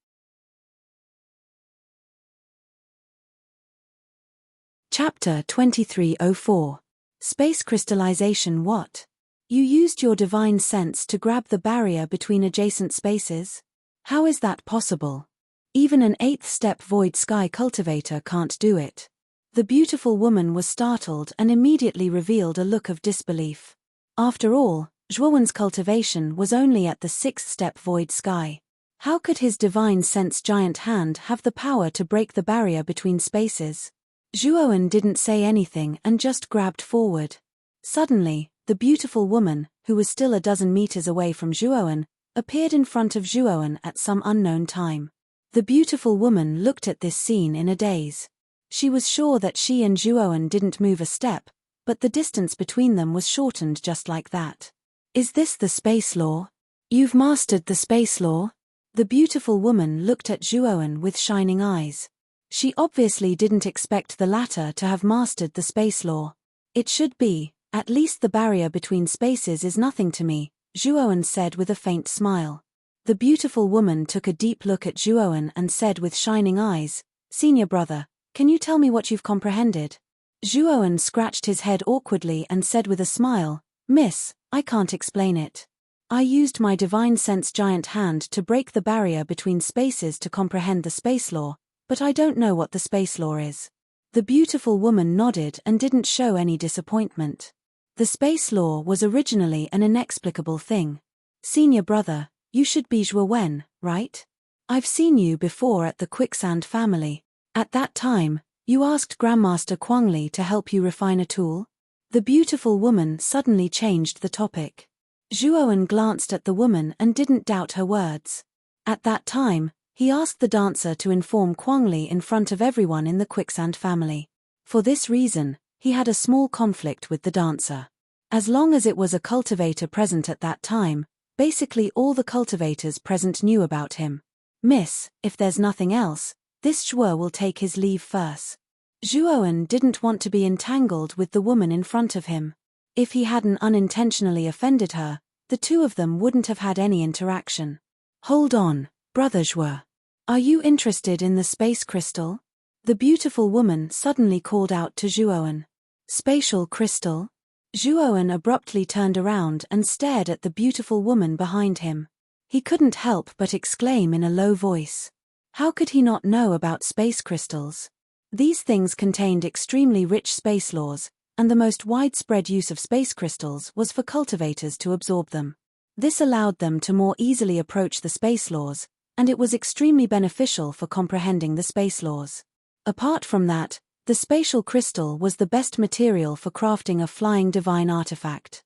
Chapter 2304. Space Crystallization. What? You used your divine sense to grab the barrier between adjacent spaces? How is that possible? Even an 8th step void sky cultivator can't do it. The beautiful woman was startled and immediately revealed a look of disbelief. After all, Zhuowen's cultivation was only at the 6th step void sky. How could his divine sense giant hand have the power to break the barrier between spaces? Zhuowen didn't say anything and just grabbed forward. Suddenly, the beautiful woman, who was still a dozen meters away from Zhuowen, appeared in front of Zhuowen at some unknown time. The beautiful woman looked at this scene in a daze. She was sure that she and Zhuowen didn't move a step, but the distance between them was shortened just like that. "Is this the space law? You've mastered the space law?" The beautiful woman looked at Zhuowen with shining eyes. She obviously didn't expect the latter to have mastered the space law. "It should be, at least the barrier between spaces is nothing to me," Zhuowen said with a faint smile. The beautiful woman took a deep look at Zhuowen and said with shining eyes, "Senior brother, can you tell me what you've comprehended?" Zhuowen scratched his head awkwardly and said with a smile, "Miss, I can't explain it. I used my divine sense giant hand to break the barrier between spaces to comprehend the space law, but I don't know what the space law is." The beautiful woman nodded and didn't show any disappointment. The space law was originally an inexplicable thing. "Senior brother, you should be Zhuowen, right? I've seen you before at the Quicksand family. At that time, you asked Grandmaster Quangli to help you refine a tool?" The beautiful woman suddenly changed the topic. Zhuowen glanced at the woman and didn't doubt her words. At that time, he asked the dancer to inform Quangli in front of everyone in the Quicksand family. For this reason, he had a small conflict with the dancer. As long as it was a cultivator present at that time, basically all the cultivators present knew about him. "Miss, if there's nothing else, this Zhuo will take his leave first." Zhuowen didn't want to be entangled with the woman in front of him. If he hadn't unintentionally offended her, the two of them wouldn't have had any interaction. "Hold on, brother Zhuo. Are you interested in the space crystal?" The beautiful woman suddenly called out to Zhuowen. "Spatial crystal?" Zhuowen abruptly turned around and stared at the beautiful woman behind him. He couldn't help but exclaim in a low voice. How could he not know about space crystals? These things contained extremely rich space laws, and the most widespread use of space crystals was for cultivators to absorb them. This allowed them to more easily approach the space laws, and it was extremely beneficial for comprehending the space laws. Apart from that, the spatial crystal was the best material for crafting a flying divine artifact.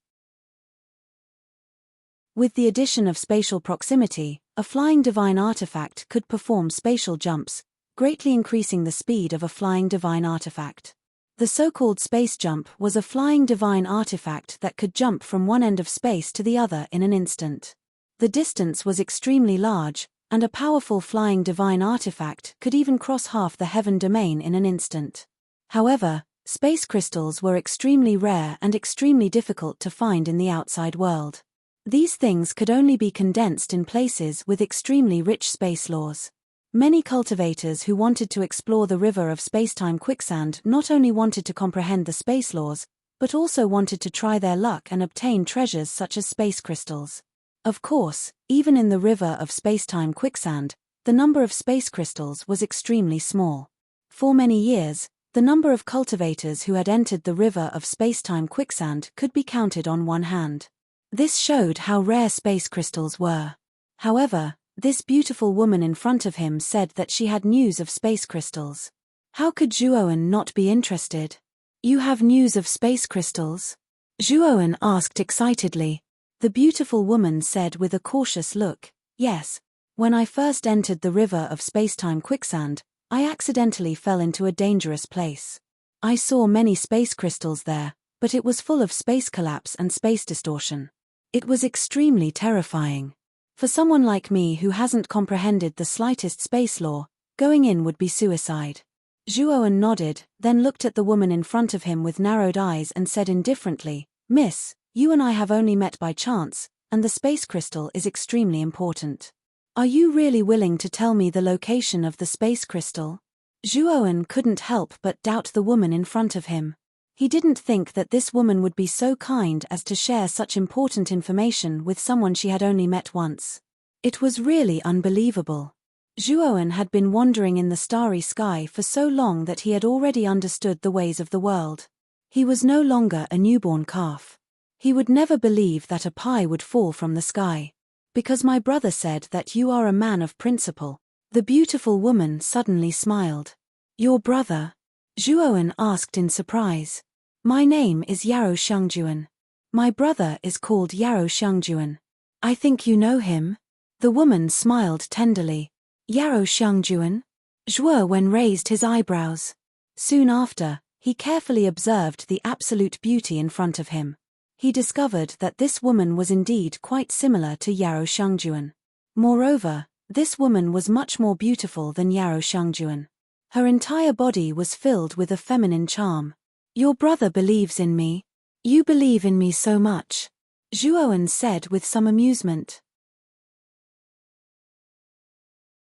With the addition of spatial proximity, a flying divine artifact could perform spatial jumps, greatly increasing the speed of a flying divine artifact. The so-called space jump was a flying divine artifact that could jump from one end of space to the other in an instant. The distance was extremely large, and a powerful flying divine artifact could even cross half the heaven domain in an instant. However, space crystals were extremely rare and extremely difficult to find in the outside world. These things could only be condensed in places with extremely rich space laws. Many cultivators who wanted to explore the river of spacetime quicksand not only wanted to comprehend the space laws, but also wanted to try their luck and obtain treasures such as space crystals. Of course, even in the river of spacetime quicksand, the number of space crystals was extremely small. For many years, the number of cultivators who had entered the river of spacetime quicksand could be counted on one hand. This showed how rare space crystals were. However, this beautiful woman in front of him said that she had news of space crystals. How could Zhuowen not be interested? "You have news of space crystals?" Zhuowen asked excitedly. The beautiful woman said with a cautious look, "Yes. When I first entered the river of spacetime quicksand, I accidentally fell into a dangerous place. I saw many space crystals there, but it was full of space collapse and space distortion. It was extremely terrifying. For someone like me who hasn't comprehended the slightest space law, going in would be suicide." Zhuowen nodded, then looked at the woman in front of him with narrowed eyes and said indifferently, "Miss, you and I have only met by chance, and the space crystal is extremely important. Are you really willing to tell me the location of the space crystal?" Zhuowen couldn't help but doubt the woman in front of him. He didn't think that this woman would be so kind as to share such important information with someone she had only met once. It was really unbelievable. Zhuowen had been wandering in the starry sky for so long that he had already understood the ways of the world. He was no longer a newborn calf. He would never believe that a pie would fall from the sky. "Because my brother said that you are a man of principle." The beautiful woman suddenly smiled. "Your brother?" Zhuowen asked in surprise. "My name is Yarou Shengjuan. My brother is called Yarou Shengjuan. I think you know him?" The woman smiled tenderly. "Yarou Shengjuan?" Zhuowen raised his eyebrows. Soon after, he carefully observed the absolute beauty in front of him. He discovered that this woman was indeed quite similar to Yarou Shengjuan. Moreover, this woman was much more beautiful than Yarou Shengjuan. Her entire body was filled with a feminine charm. "Your brother believes in me. You believe in me so much," Zhuowen said with some amusement.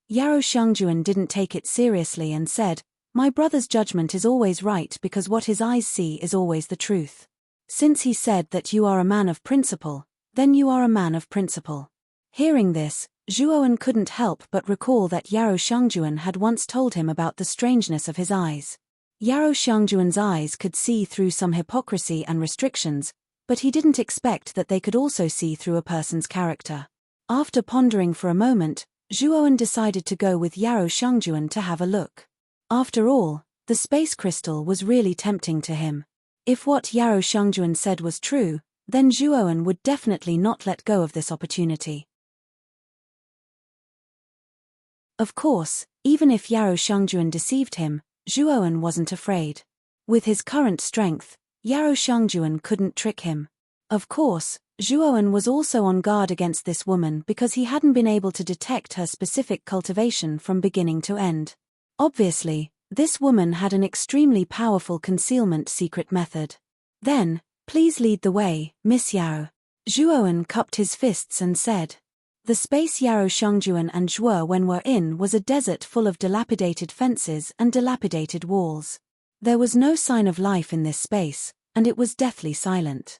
Yarou Shengjuan didn't take it seriously and said, My brother's judgment is always right because what his eyes see is always the truth. Since he said that you are a man of principle, then you are a man of principle. Hearing this, Zhuowen couldn't help but recall that Yarou Shangjuan had once told him about the strangeness of his eyes. Yarou Shangjuan's eyes could see through some hypocrisy and restrictions, but he didn't expect that they could also see through a person's character. After pondering for a moment, Zhuowen decided to go with Yarou Shangjuan to have a look. After all, the space crystal was really tempting to him. If what Yarou Shangjuan said was true, then Zhuowen would definitely not let go of this opportunity. Of course, even if Yarou Shangjuan deceived him, Zhuowen wasn't afraid. With his current strength, Yarou Shangjuan couldn't trick him. Of course, Zhuowen was also on guard against this woman because he hadn't been able to detect her specific cultivation from beginning to end. Obviously, this woman had an extremely powerful concealment secret method. Then, please lead the way, Miss Yarou. Zhuowen cupped his fists and said. The space Yarou Shangjuan and Zhuowen were in was a desert full of dilapidated fences and dilapidated walls. There was no sign of life in this space, and it was deathly silent.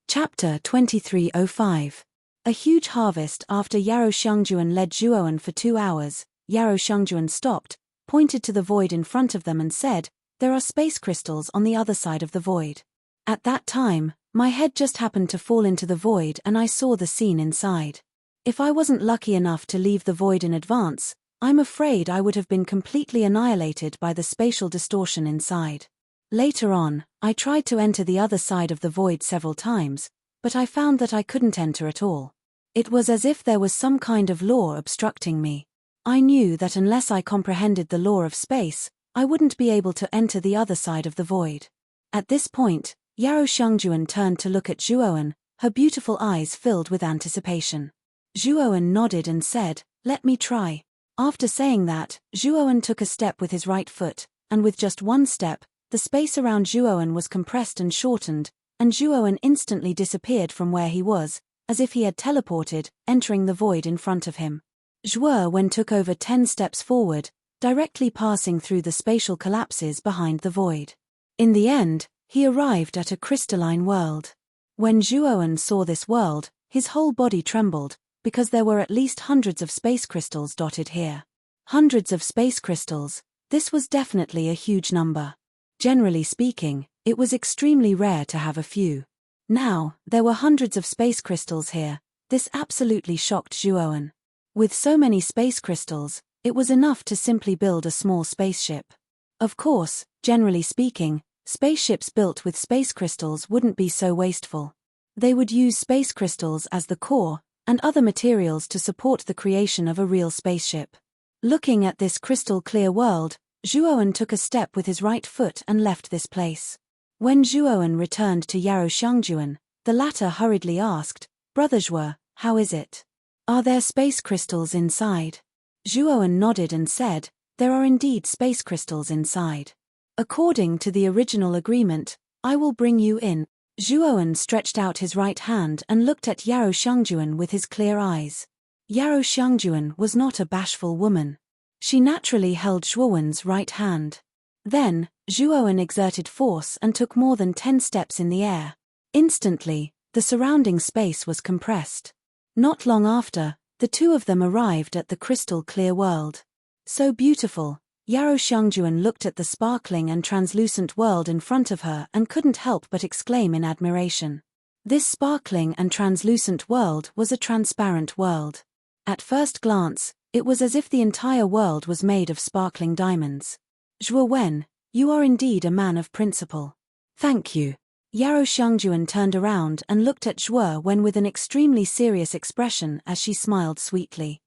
Chapter 2305. A huge harvest. After Yarou Shangjuan led Zhuowen for 2 hours, Yarou Shangjuan stopped, pointed to the void in front of them and said, "There are space crystals on the other side of the void." At that time, my head just happened to fall into the void and I saw the scene inside. If I wasn't lucky enough to leave the void in advance, I'm afraid I would have been completely annihilated by the spatial distortion inside. Later on, I tried to enter the other side of the void several times, but I found that I couldn't enter at all. It was as if there was some kind of law obstructing me. I knew that unless I comprehended the law of space, I wouldn't be able to enter the other side of the void. At this point, Yarou Shangjuan turned to look at Zhuowen, her beautiful eyes filled with anticipation. Zhuowen nodded and said, "Let me try." After saying that, Zhuowen took a step with his right foot, and with just one step, the space around Zhuowen was compressed and shortened, and Zhuowen instantly disappeared from where he was, as if he had teleported, entering the void in front of him. Zhuowen took over 10 steps forward, directly passing through the spatial collapses behind the void. In the end, he arrived at a crystalline world. When Zhuowen saw this world, his whole body trembled, because there were at least hundreds of space crystals dotted here. Hundreds of space crystals, this was definitely a huge number. Generally speaking, it was extremely rare to have a few. Now, there were hundreds of space crystals here. This absolutely shocked Zhuowen. With so many space crystals, it was enough to simply build a small spaceship. Of course, generally speaking, spaceships built with space crystals wouldn't be so wasteful. They would use space crystals as the core, and other materials to support the creation of a real spaceship. Looking at this crystal-clear world, Zhuowen took a step with his right foot and left this place. When Zhuowen returned to Yarou Shangjuan, the latter hurriedly asked, "Brother Zhuo, how is it? Are there space crystals inside?" Zhuowen nodded and said, "There are indeed space crystals inside. According to the original agreement, I will bring you in." Zhuowen stretched out his right hand and looked at Yarou Shangjuan with his clear eyes. Yarou Shangjuan was not a bashful woman. She naturally held Zhuowen's right hand. Then, Zhuowen exerted force and took more than 10 steps in the air. Instantly, the surrounding space was compressed. Not long after, the two of them arrived at the crystal-clear world. So beautiful, Yarou Shangjuan looked at the sparkling and translucent world in front of her and couldn't help but exclaim in admiration. This sparkling and translucent world was a transparent world. At first glance, it was as if the entire world was made of sparkling diamonds. "Zhuowen, you are indeed a man of principle." "Thank you." Yarou Shangjuan turned around and looked at Zhuowen with an extremely serious expression as she smiled sweetly.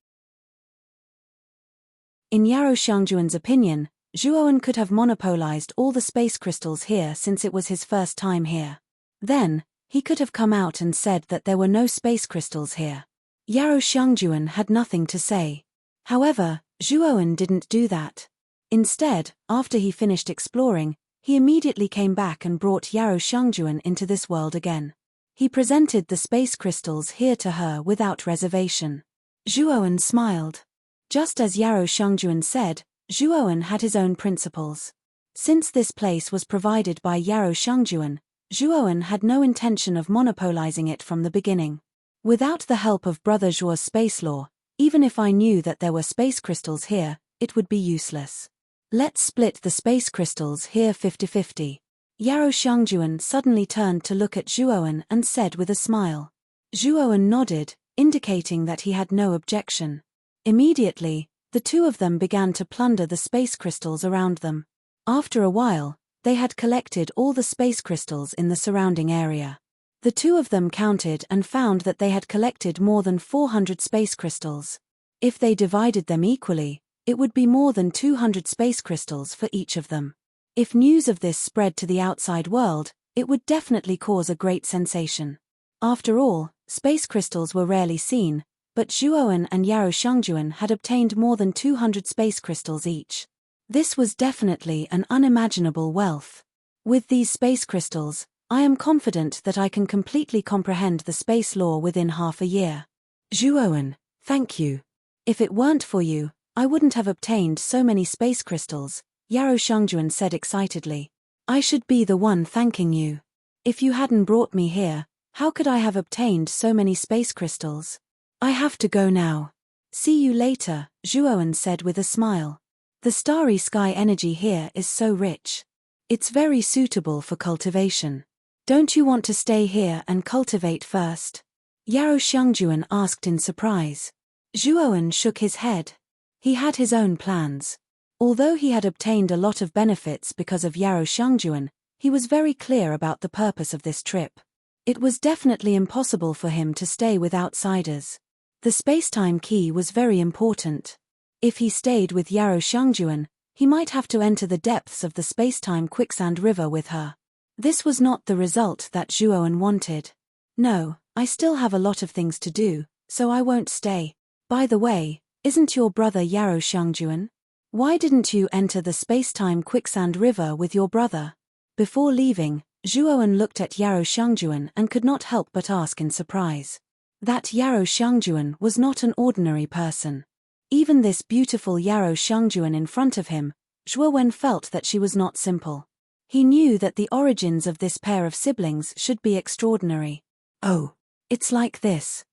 In Yarou Shangjuan's opinion, Zhuowen could have monopolized all the space crystals here since it was his first time here. Then, he could have come out and said that there were no space crystals here. Yarou Shangjuan had nothing to say. However, Zhuowen didn't do that. Instead, after he finished exploring, he immediately came back and brought Yarou Shangjuan into this world again. He presented the space crystals here to her without reservation. Zhuowen smiled. Just as Yarou Shangjuan said, Zhuowen had his own principles. Since this place was provided by Yarou Shangjuan, Zhuowen had no intention of monopolizing it from the beginning. Without the help of Brother Zhuo's space law, even if I knew that there were space crystals here, it would be useless. Let's split the space crystals here 50-50. Yarou Shangjuan suddenly turned to look at Zhuowen and said with a smile. Zhuowen nodded, indicating that he had no objection. Immediately, the two of them began to plunder the space crystals around them. After a while, they had collected all the space crystals in the surrounding area. The two of them counted and found that they had collected more than 400 space crystals. If they divided them equally, it would be more than 200 space crystals for each of them. If news of this spread to the outside world, it would definitely cause a great sensation. After all, space crystals were rarely seen, but Zhuowen and Yarou Shangjuan had obtained more than 200 space crystals each. This was definitely an unimaginable wealth. With these space crystals, I am confident that I can completely comprehend the space law within half a year. Zhuowen, thank you. If it weren't for you, I wouldn't have obtained so many space crystals, Yarou Shangjuan said excitedly. I should be the one thanking you. If you hadn't brought me here, how could I have obtained so many space crystals? I have to go now. See you later, Zhuowen said with a smile. The starry sky energy here is so rich. It's very suitable for cultivation. Don't you want to stay here and cultivate first? Yarou Shangjuan asked in surprise. Zhuowen shook his head. He had his own plans. Although he had obtained a lot of benefits because of Yarou Shangjuan, he was very clear about the purpose of this trip. It was definitely impossible for him to stay with outsiders. The spacetime key was very important. If he stayed with Yarou Shangjuan, he might have to enter the depths of the spacetime quicksand river with her. This was not the result that Zhuowen wanted. No, I still have a lot of things to do, so I won't stay. By the way, isn't your brother Yarou Shangjuan? Why didn't you enter the spacetime quicksand river with your brother? Before leaving, Zhuowen looked at Yarou Shangjuan and could not help but ask in surprise. That Yarou Shangjuan was not an ordinary person. Even this beautiful Yarou Shangjuan in front of him, Zhuowen felt that she was not simple. He knew that the origins of this pair of siblings should be extraordinary. Oh, it's like this.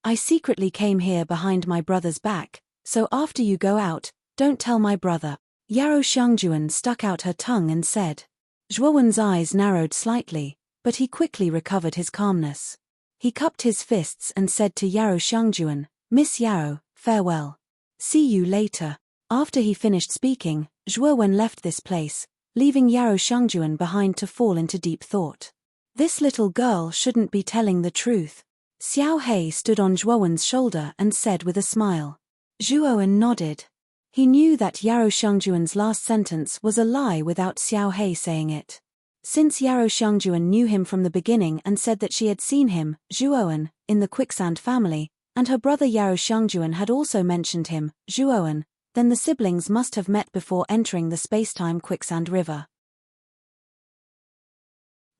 I secretly came here behind my brother's back, so after you go out, don't tell my brother. Yarou Shangjuan stuck out her tongue and said. Zhuowen's eyes narrowed slightly, but he quickly recovered his calmness. He cupped his fists and said to Yarou Shangjuan, Miss Yarou, farewell. See you later. After he finished speaking, Zhuowen left this place, leaving Yarou Shangjuan behind to fall into deep thought. This little girl shouldn't be telling the truth. Xiao He stood on Zhuowen's shoulder and said with a smile. Zhuowen nodded. He knew that Yarou Shangjuan's last sentence was a lie without Xiao He saying it. Since Yarou Shangjuan knew him from the beginning and said that she had seen him, Zhuowen, in the Quicksand family, and her brother Yarou Shangjuan had also mentioned him, Zhuowen, then the siblings must have met before entering the spacetime Quicksand River.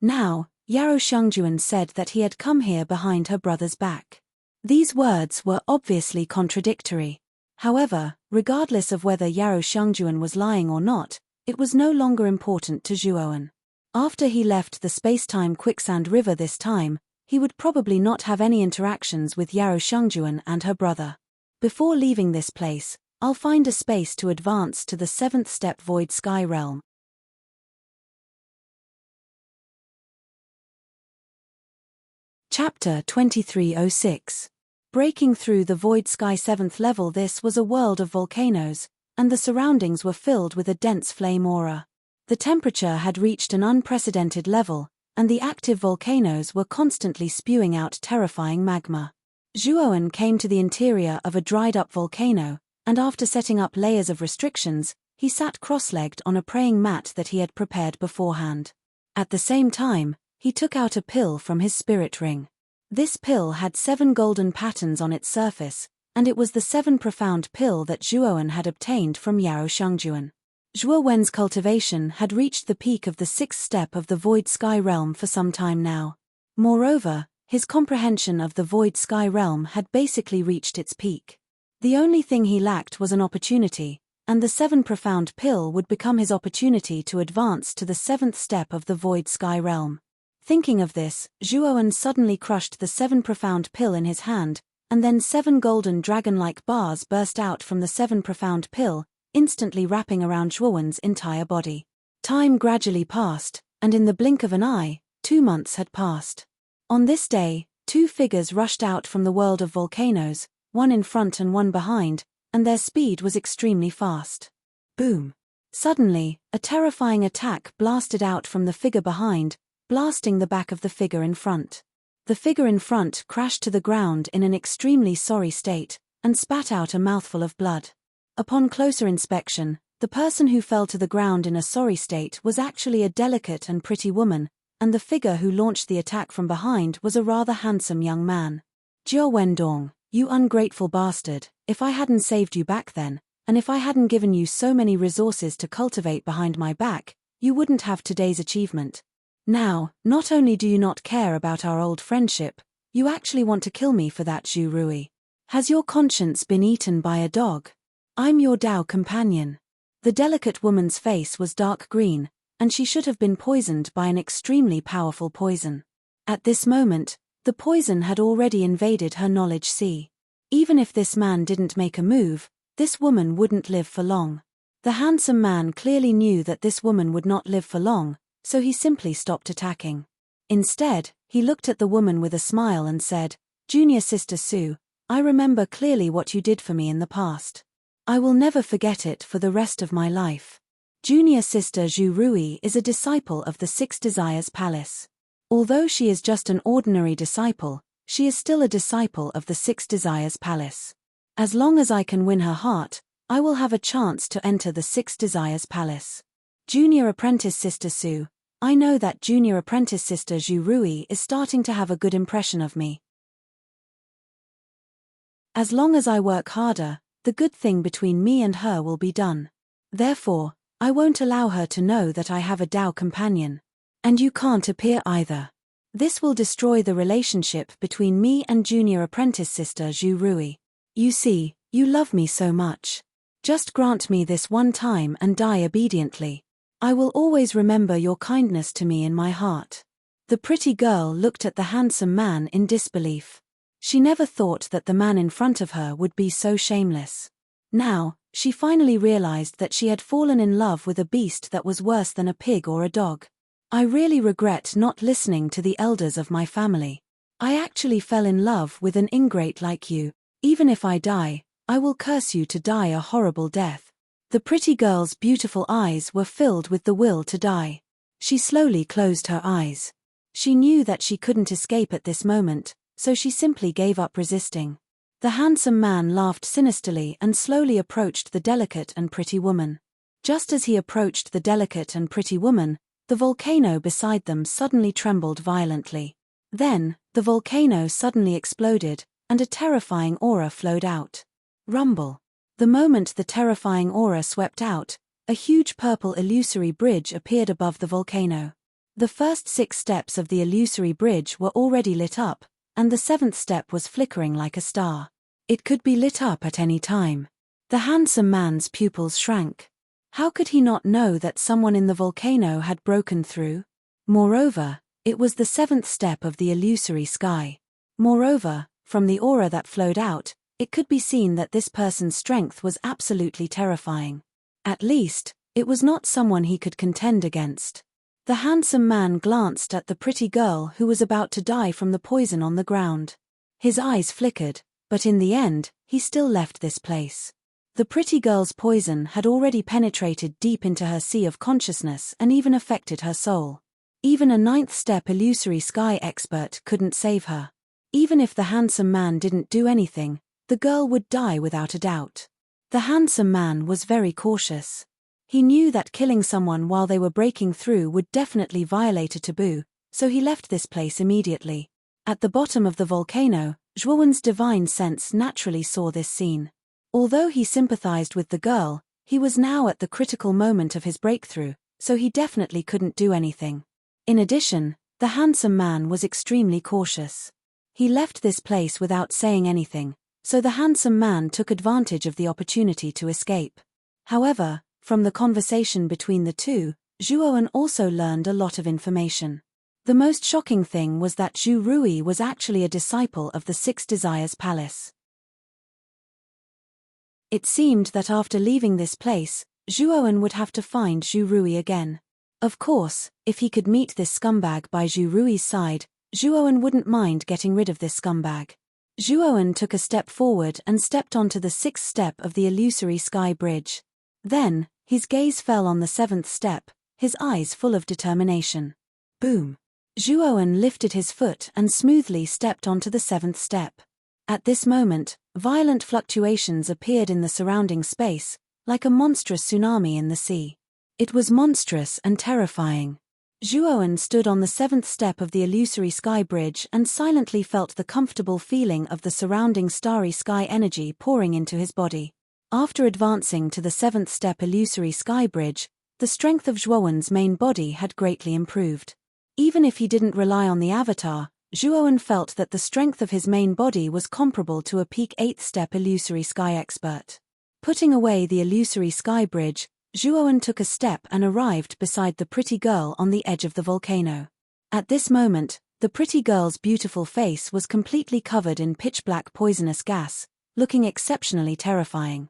Now, Yarou Shangjuan said that he had come here behind her brother's back. These words were obviously contradictory. However, regardless of whether Yarou Shangjuan was lying or not, it was no longer important to Zhuowen. After he left the spacetime Quicksand River this time, he would probably not have any interactions with Yarou Shangjuan and her brother. Before leaving this place, I'll find a space to advance to the 7th step Void Sky Realm. Chapter 2306. Breaking through the Void Sky 7th level. This was a world of volcanoes, and the surroundings were filled with a dense flame aura. The temperature had reached an unprecedented level, and the active volcanoes were constantly spewing out terrifying magma. Zhuowen came to the interior of a dried-up volcano, and after setting up layers of restrictions, he sat cross-legged on a praying mat that he had prepared beforehand. At the same time, he took out a pill from his spirit ring. This pill had 7 golden patterns on its surface, and it was the 7 profound pill that Zhuowen had obtained from Yarou Shangjuan. Zhuowen's cultivation had reached the peak of the 6th step of the Void Sky Realm for some time now. Moreover, His comprehension of the void sky realm had basically reached its peak. The only thing he lacked was an opportunity, and the 7 profound pill would become his opportunity to advance to the 7th step of the void sky realm. Thinking of this, Zhuowen suddenly crushed the 7 profound pill in his hand, and then 7 golden dragon-like bars burst out from the 7 profound pill, instantly wrapping around Zhuowen's entire body. Time gradually passed, and in the blink of an eye, 2 months had passed. On this day, 2 figures rushed out from the world of volcanoes, one in front and one behind, and their speed was extremely fast. Boom! Suddenly, a terrifying attack blasted out from the figure behind, blasting the back of the figure in front. The figure in front crashed to the ground in an extremely sorry state, and spat out a mouthful of blood. Upon closer inspection, the person who fell to the ground in a sorry state was actually a delicate and pretty woman, and the figure who launched the attack from behind was a rather handsome young man. Jiao Wendong, you ungrateful bastard, if I hadn't saved you back then, and if I hadn't given you so many resources to cultivate behind my back, you wouldn't have today's achievement. Now, not only do you not care about our old friendship, you actually want to kill me for that, Zhu Rui. Has your conscience been eaten by a dog? I'm your Dao companion. The delicate woman's face was dark green, and she should have been poisoned by an extremely powerful poison. At this moment, the poison had already invaded her knowledge sea. Even if this man didn't make a move, this woman wouldn't live for long. The handsome man clearly knew that this woman would not live for long, so he simply stopped attacking. Instead, he looked at the woman with a smile and said, "Junior Sister Su, I remember clearly what you did for me in the past. I will never forget it for the rest of my life." Junior Sister Zhu Rui is a disciple of the 6 Desires Palace. Although she is just an ordinary disciple, she is still a disciple of the 6 Desires Palace. As long as I can win her heart, I will have a chance to enter the 6 Desires Palace. Junior Apprentice Sister Su, I know that Junior Apprentice Sister Zhu Rui is starting to have a good impression of me. As long as I work harder, the good thing between me and her will be done. Therefore, I won't allow her to know that I have a Dao companion. And you can't appear either. This will destroy the relationship between me and Junior Apprentice Sister Zhu Rui. You see, you love me so much. Just grant me this one time and die obediently. I will always remember your kindness to me in my heart. The pretty girl looked at the handsome man in disbelief. She never thought that the man in front of her would be so shameless. Now, she finally realized that she had fallen in love with a beast that was worse than a pig or a dog. I really regret not listening to the elders of my family. I actually fell in love with an ingrate like you. Even if I die, I will curse you to die a horrible death. The pretty girl's beautiful eyes were filled with the will to die. She slowly closed her eyes. She knew that she couldn't escape at this moment, so she simply gave up resisting. The handsome man laughed sinisterly and slowly approached the delicate and pretty woman. Just as he approached the delicate and pretty woman, the volcano beside them suddenly trembled violently. Then, the volcano suddenly exploded, and a terrifying aura flowed out. Rumble. The moment the terrifying aura swept out, a huge purple illusory bridge appeared above the volcano. The first 6 steps of the illusory bridge were already lit up, and the 7th step was flickering like a star. It could be lit up at any time. The handsome man's pupils shrank. How could he not know that someone in the volcano had broken through? Moreover, it was the 7th step of the illusory sky. Moreover, from the aura that flowed out, it could be seen that this person's strength was absolutely terrifying. At least, it was not someone he could contend against. The handsome man glanced at the pretty girl who was about to die from the poison on the ground. His eyes flickered, but in the end, he still left this place. The pretty girl's poison had already penetrated deep into her sea of consciousness and even affected her soul. Even a 9th step illusory sky expert couldn't save her. Even if the handsome man didn't do anything, the girl would die without a doubt. The handsome man was very cautious. He knew that killing someone while they were breaking through would definitely violate a taboo, so he left this place immediately. At the bottom of the volcano, Zhuowen's divine sense naturally saw this scene. Although he sympathized with the girl, he was now at the critical moment of his breakthrough, so he definitely couldn't do anything. In addition, The handsome man was extremely cautious. He left this place without saying anything, so the handsome man took advantage of the opportunity to escape. However, from the conversation between the two, Zhuowen also learned a lot of information. The most shocking thing was that Zhu Rui was actually a disciple of the Six Desires Palace. It seemed that after leaving this place, Zhuowen would have to find Zhu Rui again. Of course, if he could meet this scumbag by Zhu Rui's side, Zhuowen wouldn't mind getting rid of this scumbag. Zhuowen took a step forward and stepped onto the sixth step of the illusory sky bridge. Then, his gaze fell on the seventh step, his eyes full of determination. Boom! Zhuowen lifted his foot and smoothly stepped onto the seventh step. At this moment, violent fluctuations appeared in the surrounding space, like a monstrous tsunami in the sea. It was monstrous and terrifying. Zhuowen stood on the seventh step of the illusory sky bridge and silently felt the comfortable feeling of the surrounding starry sky energy pouring into his body. After advancing to the seventh step illusory sky bridge, the strength of Zhuowen's main body had greatly improved. Even if he didn't rely on the avatar, Zhuowen felt that the strength of his main body was comparable to a peak 8th step illusory sky expert. Putting away the illusory sky bridge, Zhuowen took a step and arrived beside the pretty girl on the edge of the volcano. At this moment, the pretty girl's beautiful face was completely covered in pitch-black poisonous gas, looking exceptionally terrifying.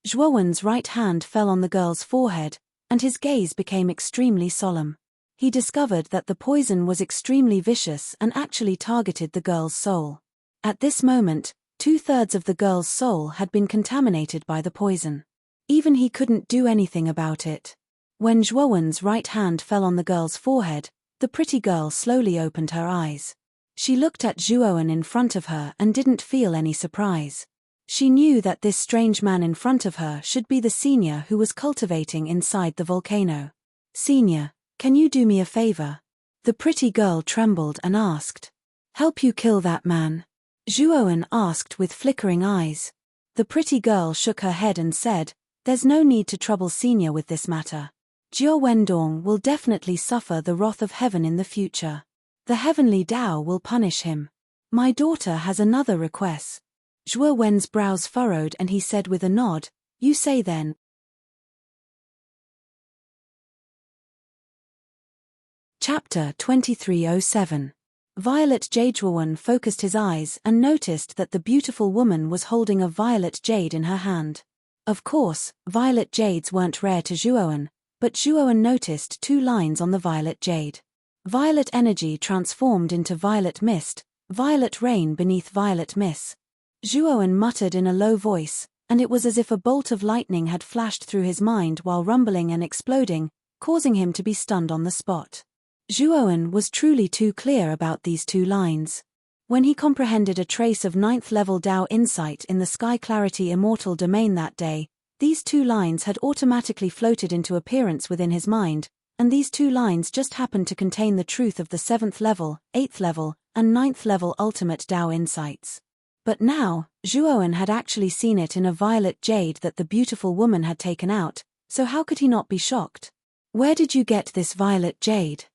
Zhuowen's right hand fell on the girl's forehead, and his gaze became extremely solemn. He discovered that the poison was extremely vicious and actually targeted the girl's soul. At this moment, 2/3 of the girl's soul had been contaminated by the poison. Even he couldn't do anything about it. When Zhuowen's right hand fell on the girl's forehead, the pretty girl slowly opened her eyes. She looked at Zhuowen in front of her and didn't feel any surprise. She knew that this strange man in front of her should be the senior who was cultivating inside the volcano. "Senior, can you do me a favor?" The pretty girl trembled and asked. "Help you kill that man?" Zhuowen asked with flickering eyes. The pretty girl shook her head and said, "There's no need to trouble Senior with this matter. Jiao Wendong will definitely suffer the wrath of heaven in the future. The heavenly Tao will punish him. My daughter has another request." Zhuowen's brows furrowed and he said with a nod, "You say then." Chapter 2307. Violet Jade. Zhuowen focused his eyes and noticed that the beautiful woman was holding a violet jade in her hand. Of course, violet jades weren't rare to Zhuowen, but Zhuowen noticed 2 lines on the violet jade. Violet energy transformed into violet mist, violet rain beneath violet mist. Zhuowen muttered in a low voice, and it was as if a bolt of lightning had flashed through his mind while rumbling and exploding, causing him to be stunned on the spot. Zhuowen was truly too clear about these 2 lines. When he comprehended a trace of 9th level Tao insight in the Sky Clarity Immortal domain that day, these 2 lines had automatically floated into appearance within his mind, and these 2 lines just happened to contain the truth of the 7th level, 8th level, and 9th level ultimate Tao insights. But now, Zhuowen had actually seen it in a violet jade that the beautiful woman had taken out, so how could he not be shocked? "Where did you get this violet jade?"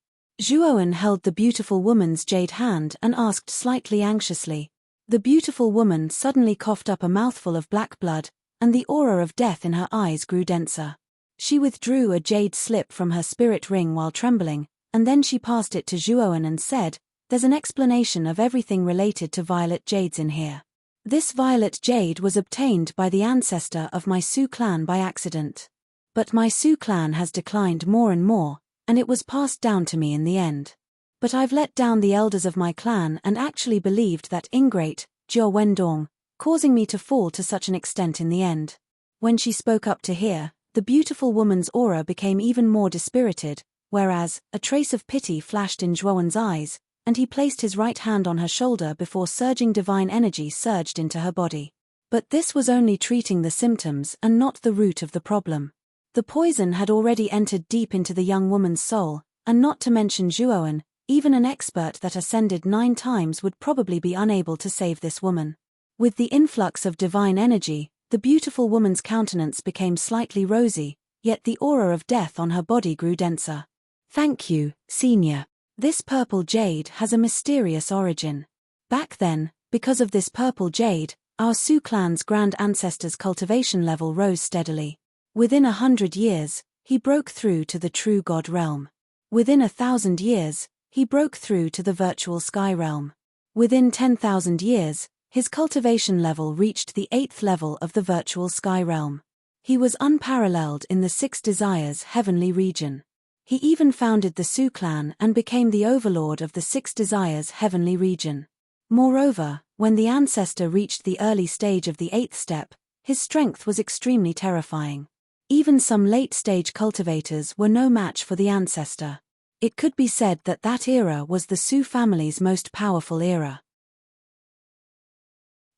Zhuowen held the beautiful woman's jade hand and asked slightly anxiously. The beautiful woman suddenly coughed up a mouthful of black blood, and the aura of death in her eyes grew denser. She withdrew a jade slip from her spirit ring while trembling, and then she passed it to Zhuowen and said, "There's an explanation of everything related to violet jades in here. This violet jade was obtained by the ancestor of my Su clan by accident. But my Su clan has declined more and more, and it was passed down to me in the end. But I've let down the elders of my clan and actually believed that ingrate, Jiao Wendong, causing me to fall to such an extent in the end." When she spoke up to hear, the beautiful woman's aura became even more dispirited, whereas, a trace of pity flashed in Zhuowen's eyes, and he placed his right hand on her shoulder before surging divine energy surged into her body. But this was only treating the symptoms and not the root of the problem. The poison had already entered deep into the young woman's soul, and not to mention Zhuowen, even an expert that ascended 9 times would probably be unable to save this woman. With the influx of divine energy, the beautiful woman's countenance became slightly rosy, yet the aura of death on her body grew denser. Thank you, Senior. This purple jade has a mysterious origin. Back then, because of this purple jade, our Su clan's grand ancestor's cultivation level rose steadily. Within 100 years, he broke through to the true God realm. Within 1,000 years, he broke through to the virtual sky realm. Within 10,000 years, his cultivation level reached the 8th level of the virtual sky realm. He was unparalleled in the 6 Desires heavenly region. He even founded the Su clan and became the overlord of the 6 Desires heavenly region. Moreover, when the ancestor reached the early stage of the 8th step, his strength was extremely terrifying. Even some late-stage cultivators were no match for the ancestor. It could be said that that era was the Su family's most powerful era.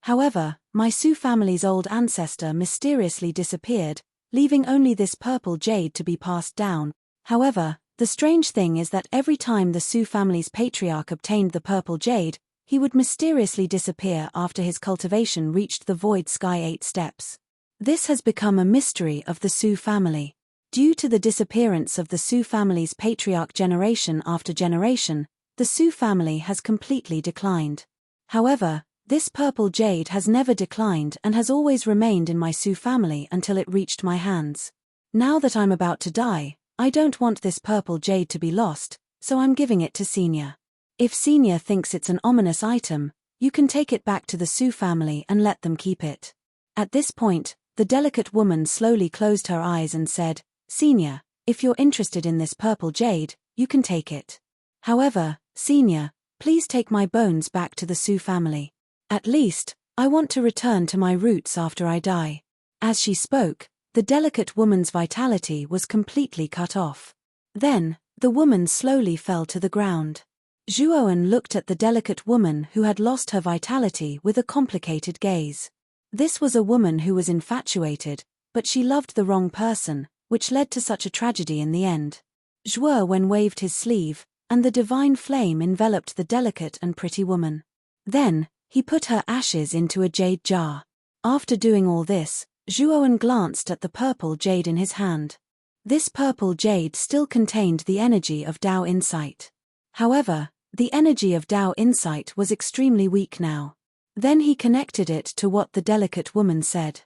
However, my Su family's old ancestor mysteriously disappeared, leaving only this purple jade to be passed down. However, the strange thing is that every time the Su family's patriarch obtained the purple jade, he would mysteriously disappear after his cultivation reached the void sky 8 steps. This has become a mystery of the Su family. Due to the disappearance of the Su family's patriarch generation after generation, the Su family has completely declined. However, this purple jade has never declined and has always remained in my Su family until it reached my hands. Now that I'm about to die, I don't want this purple jade to be lost, so I'm giving it to Senior. If Senior thinks it's an ominous item, you can take it back to the Su family and let them keep it. At this point, the delicate woman slowly closed her eyes and said, Senior, if you're interested in this purple jade, you can take it. However, Senior, please take my bones back to the Su family. At least, I want to return to my roots after I die. As she spoke, the delicate woman's vitality was completely cut off. Then, the woman slowly fell to the ground. Zhuowen looked at the delicate woman who had lost her vitality with a complicated gaze. This was a woman who was infatuated, but she loved the wrong person, which led to such a tragedy in the end. Zhuowen waved his sleeve, and the divine flame enveloped the delicate and pretty woman. Then, he put her ashes into a jade jar. After doing all this, Zhuowen glanced at the purple jade in his hand. This purple jade still contained the energy of Tao insight. However, the energy of Tao insight was extremely weak now. Then he connected it to what the delicate woman said.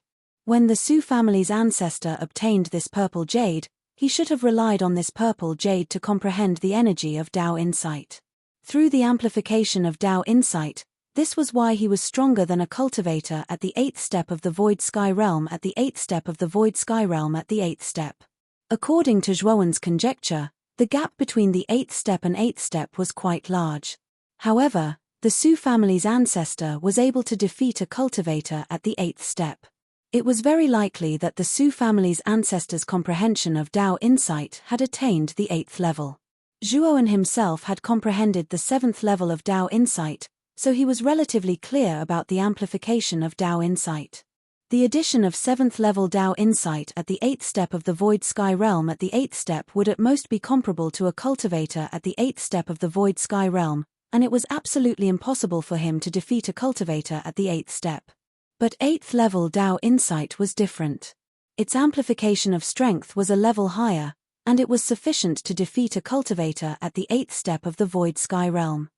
When the Su family's ancestor obtained this purple jade, he should have relied on this purple jade to comprehend the energy of Tao insight. Through the amplification of Tao insight, this was why he was stronger than a cultivator at the 8th step of the void sky realm at the 8th step of the void sky realm at the 8th step. According to Zhuowen's conjecture, the gap between the 8th step and 8th step was quite large. However, the Su family's ancestor was able to defeat a cultivator at the 8th step. It was very likely that the Su family's ancestor's comprehension of Tao insight had attained the 8th level. Zhuowen himself had comprehended the 7th level of Tao insight, so he was relatively clear about the amplification of Tao insight. The addition of 7th level Tao insight at the 8th step of the void sky realm at the 8th step would at most be comparable to a cultivator at the 8th step of the void sky realm, and it was absolutely impossible for him to defeat a cultivator at the 8th step. But 8th level Tao insight was different. Its amplification of strength was a level higher, and it was sufficient to defeat a cultivator at the 8th step of the void sky realm.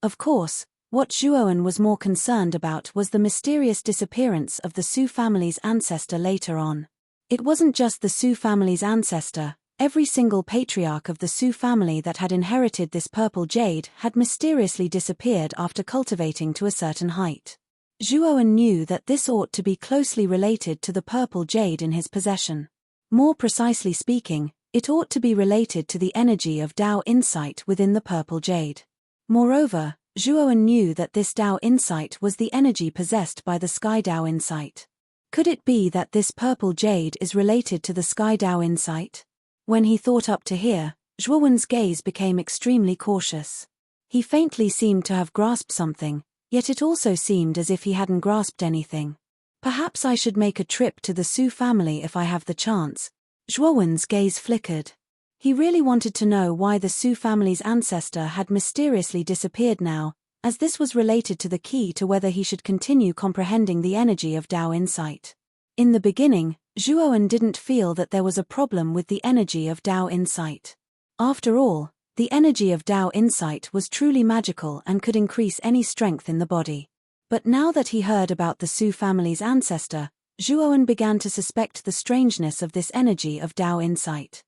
Of course, what Zhuowen was more concerned about was the mysterious disappearance of the Su family's ancestor later on. It wasn't just the Su family's ancestor, every single patriarch of the Su family that had inherited this purple jade had mysteriously disappeared after cultivating to a certain height. Zhuowen knew that this ought to be closely related to the purple jade in his possession. More precisely speaking, it ought to be related to the energy of Tao insight within the purple jade. Moreover, Zhuowen knew that this Tao insight was the energy possessed by the Sky Tao insight. Could it be that this purple jade is related to the Sky Tao insight? When he thought up to here, Zhuowen's gaze became extremely cautious. He faintly seemed to have grasped something, yet it also seemed as if he hadn't grasped anything. Perhaps I should make a trip to the Su family if I have the chance. Zhuowen's gaze flickered. He really wanted to know why the Su family's ancestor had mysteriously disappeared now, as this was related to the key to whether he should continue comprehending the energy of Tao insight. In the beginning, Zhuowen didn't feel that there was a problem with the energy of Dao insight. After all, the energy of Dao insight was truly magical and could increase any strength in the body. But now that he heard about the Su family's ancestor, Zhuowen began to suspect the strangeness of this energy of Dao insight.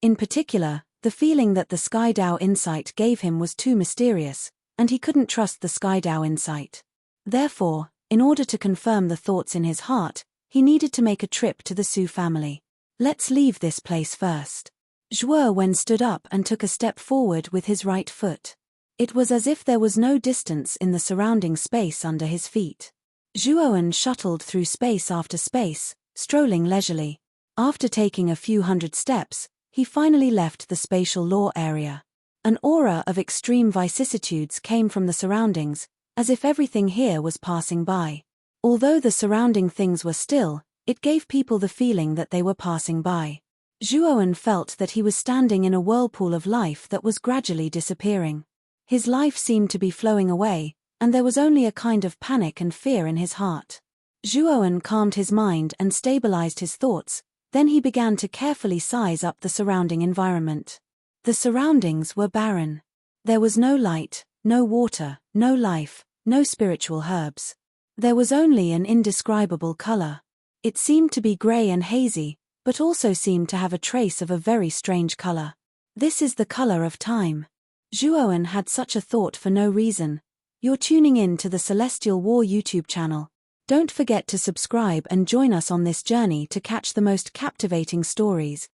In particular, the feeling that the Sky Dao insight gave him was too mysterious, and he couldn't trust the Sky Dao insight. Therefore, in order to confirm the thoughts in his heart, he needed to make a trip to the Su family. Let's leave this place first. Zhuowen stood up and took a step forward with his right foot. It was as if there was no distance in the surrounding space under his feet. Zhuowen shuttled through space after space, strolling leisurely. After taking a few hundred steps, he finally left the spatial law area. An aura of extreme vicissitudes came from the surroundings, as if everything here was passing by. Although the surrounding things were still, it gave people the feeling that they were passing by. Zhuowen felt that he was standing in a whirlpool of life that was gradually disappearing. His life seemed to be flowing away, and there was only a kind of panic and fear in his heart. Zhuowen calmed his mind and stabilized his thoughts, then he began to carefully size up the surrounding environment. The surroundings were barren. There was no light, no water, no life, no spiritual herbs. There was only an indescribable color. It seemed to be gray and hazy, but also seemed to have a trace of a very strange color. This is the color of time. Zhuowen had such a thought for no reason. You're tuning in to the Celestial War YouTube channel. Don't forget to subscribe and join us on this journey to catch the most captivating stories.